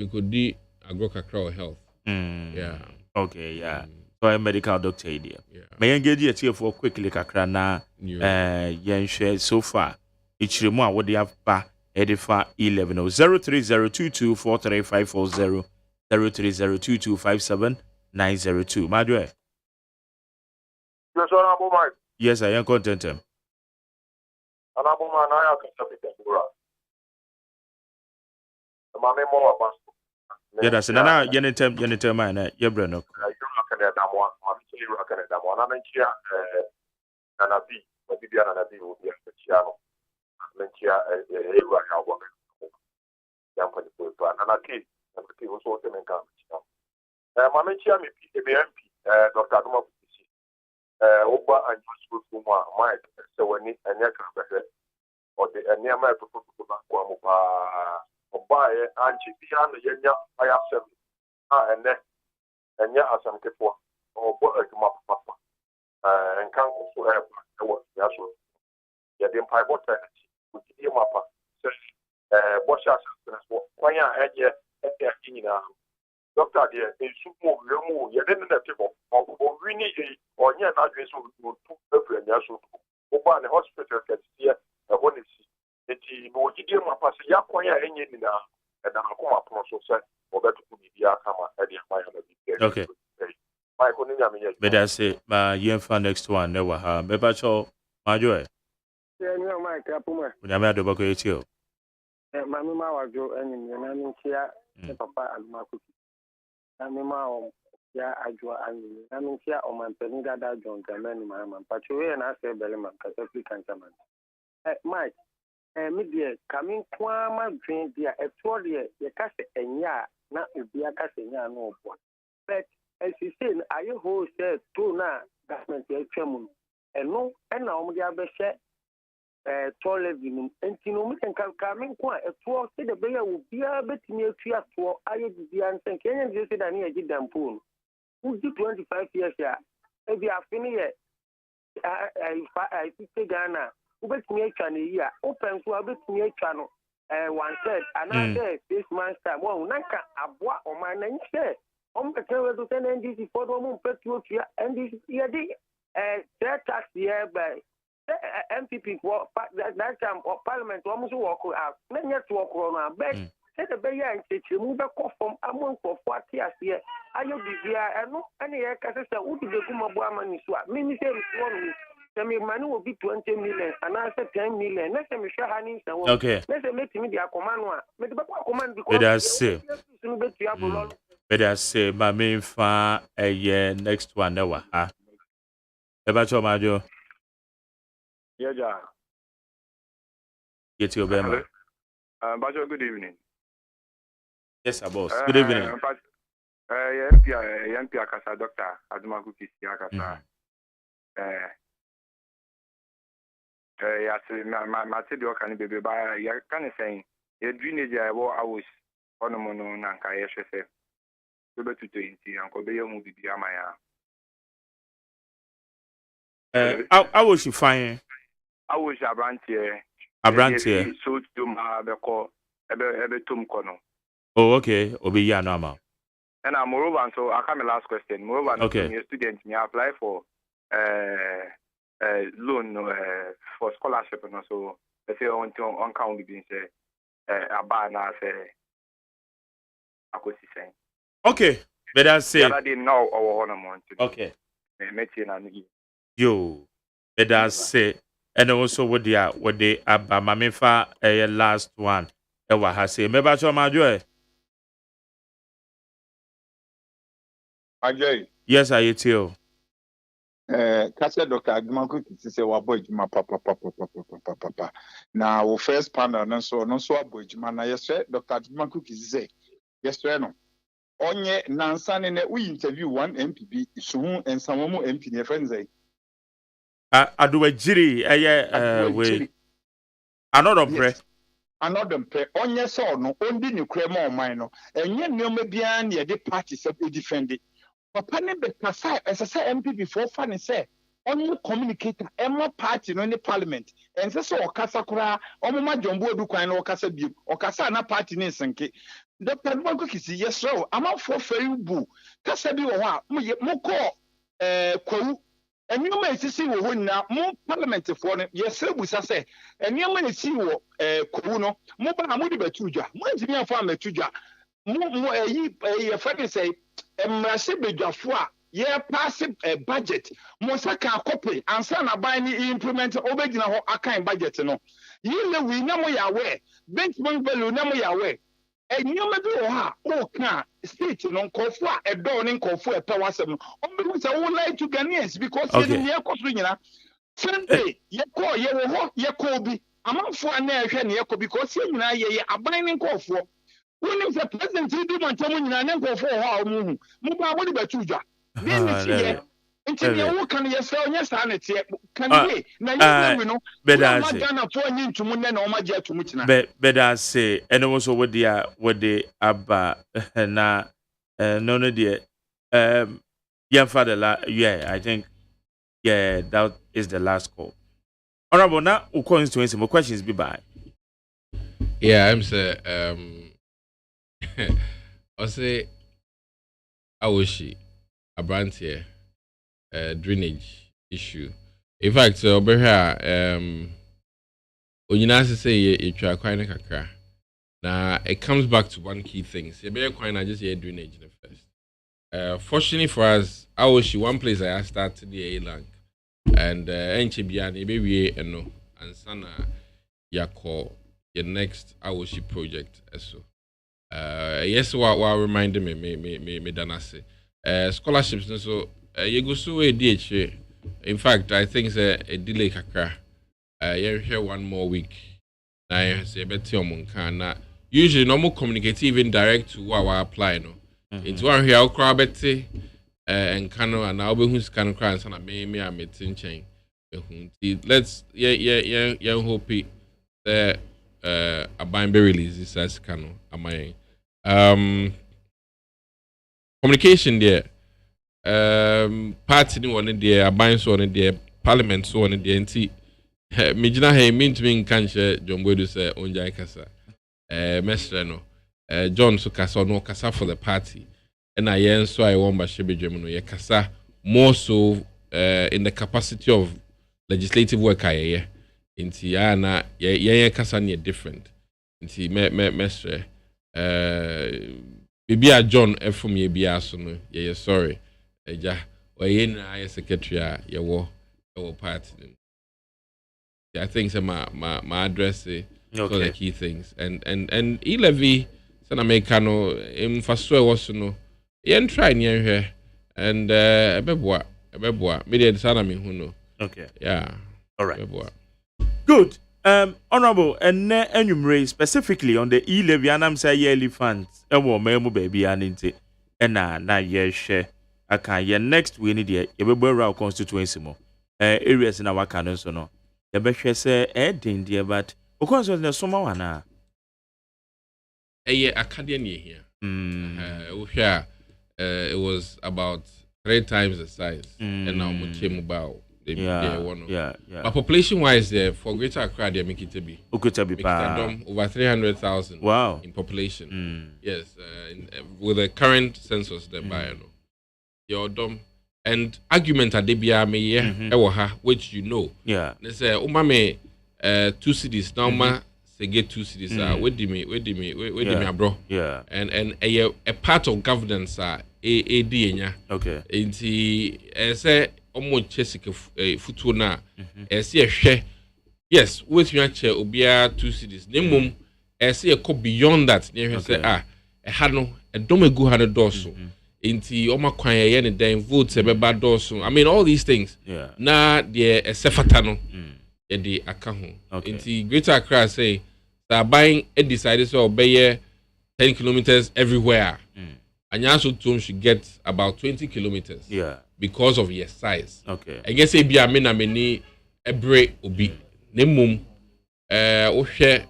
could di agro kakra health. Yeah. Okay, yeah. So a medical doctor idea. May engage you for quickly kakra na yen share so far. Ichiremu a wodi afa edifa 11 03022435540 030225790 Madwe. Yes, Honorable Mike. Yes, I am content. Honorable Man, I can submit the Gura. The Mammy Moa Bas. Yeah, that's another Yenitem, man, Yebrano. Nanabi, Mabibia Nanabi will be a Chiano. Mentia, a woman. Young people, and a kid, and the people saw them in Gambia. Mamentia, MP, Dr. Adoma, Oba and Joshua Kuma, Mike, so when it and Yaka, or the Anyama to put to Bakuamupa, Oba, and Chipian, Yenya, I have seven, and then, and ya as I'm kept one, or what a papa. And can't also have what Yasu. Yet in Pi water, which is Mapa says, wash us, Quaya, and yet, Doctor, dear, in Sumo, Remu, you didn't have people, or we need or near not to every Yasu, Oba ne hospital kɛseɛ ɛhɔ ne si. Eti no wogidie mu apa sɛ yakwan a ɛnyɛ nyinaa ɛda akoma pono so sɛ wɔbɛtoko biribiara kama ɛde ama yɛ na biribiara. Okay. Michael ne nyame yɛ. But I say, my yemfa next one never have. Maybe so, my joy. Yeah, no, my capuma. When I'm at the back of you. Mamma was your enemy, and I'm here, Papa and Marco. Mamma, yeah, I draw and I'm here on my penida that John Gaman, Mamma, Patriotism and I say Belleman, Catholic Cantaman. Mike, media coming Quama drink dear, a 4 year, the cast and ya, not be a cast and ya no one. But as you say, I who said two now, government, and no, and now we are best. Toilet room, and Tino can come quite a 4 said the bear will be a bit near 3 4. I did and can you say that near Gidan Pool? Who did 25 years? If you are finished, I think Ghana, who bet me a channel here, open to a bit near channel, one said, another this man's time. Well, Naka, a bois or my name said, the terror to send NDC for the woman, Patriotism, and this year, their tax year by. MPP for that time or Parliament almost walk out. Many to walk around. But said the Bayer and say, move back from among for 40 years here. I will be here and no any air castle would be the Kumabuaman swap. Mimi said, the money will be 20 million and I said 10 million. Let's say, Mr. Hanning. Okay. Let's say, make me the command one. But the command But I say, but I say, my main fan a year next one never. Huh? About your Majo. Yeah. Get your Bema. Bajo, good evening. Yes, boss. Good evening. MP Akasa, Doctor Adumaku Kisi Akasa. Yes, my city can be by your kind of saying, a drainage I was on a mono Nanka, SSF. Go to 20 and Kobe movie Biamaya. I was you fine. I was a branch here. A branch here. So to my call every tomb corner. Oh, okay. Obi ya normal. And I'm moreover, so I come last question. Moreover, okay. A student may apply for loan for scholarship and also they say on count within say a bar now say I could see saying. Okay. But I say I didn't know our ornament. Okay. Yo. But I say and also what they about my mefa last one. Ewa ha say me ba cho ma joy. Ajay. Yes, I hear you. Kase Dr. Agmanku kiti se wa boy juma papa. Na wo first panel no so aboy juma na yeswe Dr. Agmanku kiti se yeswe no. Onye nansane na we interview one MPB suhu ensamomu MP ne friends ai. AGYENMAN we another pre. Another pre onye so no ondi ne krema oman no. Enye nneoma bia na ye de party se defend it. Papa ne be kasa esese MPP for fan say only communicator emma party no ne parliament ense so okasa kura omoma jombo edu kwan no okasa bi okasa na party ne nsenke Dr. Agmanku kisi yesro amafo feri bu kasa bi wo ha mo ko kwawu enioma esisi wo ho na mo parliament for no yesre busa say enioma esi wo kwawu no mo ba mo de betudwa mo ntimi afa metudwa mo ye fani say emrase bedwafo a ye pass budget mo saka copy ansa na ban ni implement obegina ho akan budget no ye le wi na mo yawe benchmark value na mo yawe enyoma bi wo ha o kan state no nkofo a edo ne nkofo epawasem no obewu say wo like to Ghanaians because ye koso nyina Sunday ye ko ye wo ho ye ko bi amanfo na ehwe ne ye ko because ye nyina ye aban ne nkofo when the president did want to win an enco for how move about the Tuja. Then until you can yourself, yes, and can we know, but I say, and also what they abba na no dear young father, yeah, I think, yeah, that is the last call. Honorable, now, who calls to answer more questions be by. Yeah, I'm saying, I say, I wish a branch here, drainage issue. In fact, over here, when you say you try quite a kakra. Now it comes back to one key thing. So be quite just here drainage first. Fortunately for us, I was one place I started the A-Lang. And NCBN, baby, and Sana Yako, your next Awoshi project. So, yes, what reminded me, Danase. Scholarships, so you go so a DHA. In fact, I think it's a delay kakra. You here one more week. I say better on usually normal communicate even direct to what I apply no. It's one here I'll crab it and cano and I'll be who's can cry and son me I'm meeting chain. Let's hope it a bind be release as cano am I communication there party one there a bind so on there parliament so on there and Mijina he mean to me kanche John Boydu say onja kasa mestre no John so kasa no kasa for the party and I yen so I want ba shebe dwem no ye kasa more so in the capacity of legislative work aye inti ya na ye kasa ne different inti mestre bibia John from ye bia so no ye sorry eja oye na aye secretary ye wo party. I think so my address okay. So the key things and E-levy sana mekano im faso was no yen try near here and ebeboa me dey sana me hu no. Okay. Yeah. All right. Ebeboa. Good. Honorable and enumerate specifically on the E-levy and I'm say yearly funds e wo memu baby aninte na ye share aka ye next we need ye ebebo constituency mo areas in our canon so no. The best say dear, but because of the summer one, academia here. It was about 3 times the size, and now we came about. But population wise, for Greater Accra, they make it to be. Over 300,000. Wow. In population. Yes, with the current census, the buyer, your dom. And argument at DBA me which you know. Yeah. They say umame 2 cities now ma say get 2 cities where do me bro. Yeah. And a part of governance a enya. Okay. Inti say omo chesike futu na say hwe. Yes, with you che obia 2 cities. Nemum say go beyond that. Near say had no a domegu had a dorso. Inti oma kwanye ye ne den vote beba doso. I mean all these things. Yeah. Na de esefata no. E de aka ho. Okay. Inti Greater Accra say that buying a decided so obey 10 kilometers everywhere. Anya so too should get about 20 kilometers. Yeah. Because of your size. Okay. I guess be a mena many ebre obi. Nemum o hwe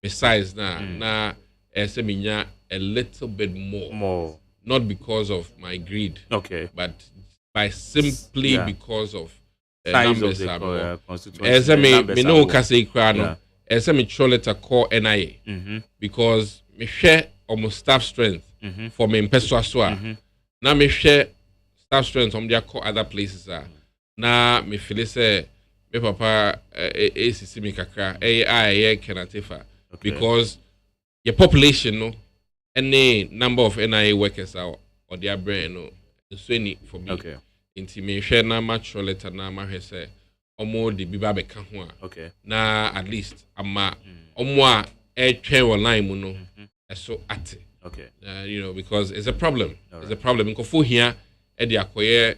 the size na eseminya a little bit more. Not because of my greed, okay, but by simply because of numbers. As I me no kase krano, as I me letter call NIA, because me share almost staff strength for me impeswa soa. Now me share staff strength from their call other places na me feel say me papa ACC me kakra AI kenatefa because your population no. Any number of NIA workers are or their brain no so any for me. Okay. Inti me share na match letter na ma he say omo de biba be ka ho a. Okay. Na at least ama omo a e twen online mu no so ate. Okay. You know because it's a problem. Right. It's a problem because here e de akoye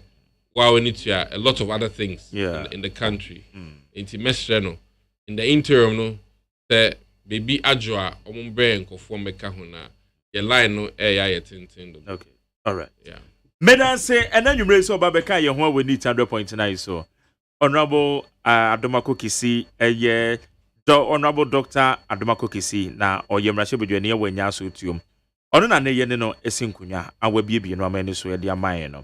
wa we need to a lot of other things in the country. Inti mesre no in the interim no the baby adjoa omo brain ko fo me ka ho na your line no okay. All right. Yeah. Medan say and then you raise so babeka ye ho we need 100.9 so. Honorable Adomako Kisi Honorable Dr. Adomako Kisi na oyemrashe bedwane ye wanya so tuom. Ono na ne ye ne no esinkunya awabiebie no amani so ye de amaye no.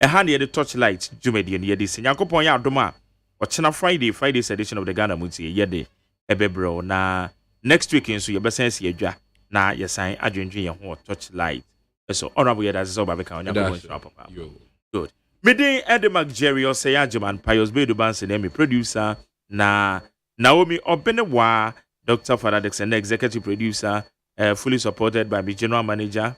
E ha ne ye de torchlight jumedie ne ye de sinyakopon ya adoma ochena Friday's edition of the Ghana Muti ye de ebebro na next week nso ye besense ye dwa na yesan adwendwen ye ho torchlight so honorable yeda so babeka onya go papa good Mede Eddie MCJERRY OSEI AGYENMAN Pius Bedu Bansi producer na Naomi Obenewa Dr. Faradix and executive producer fully supported by my general manager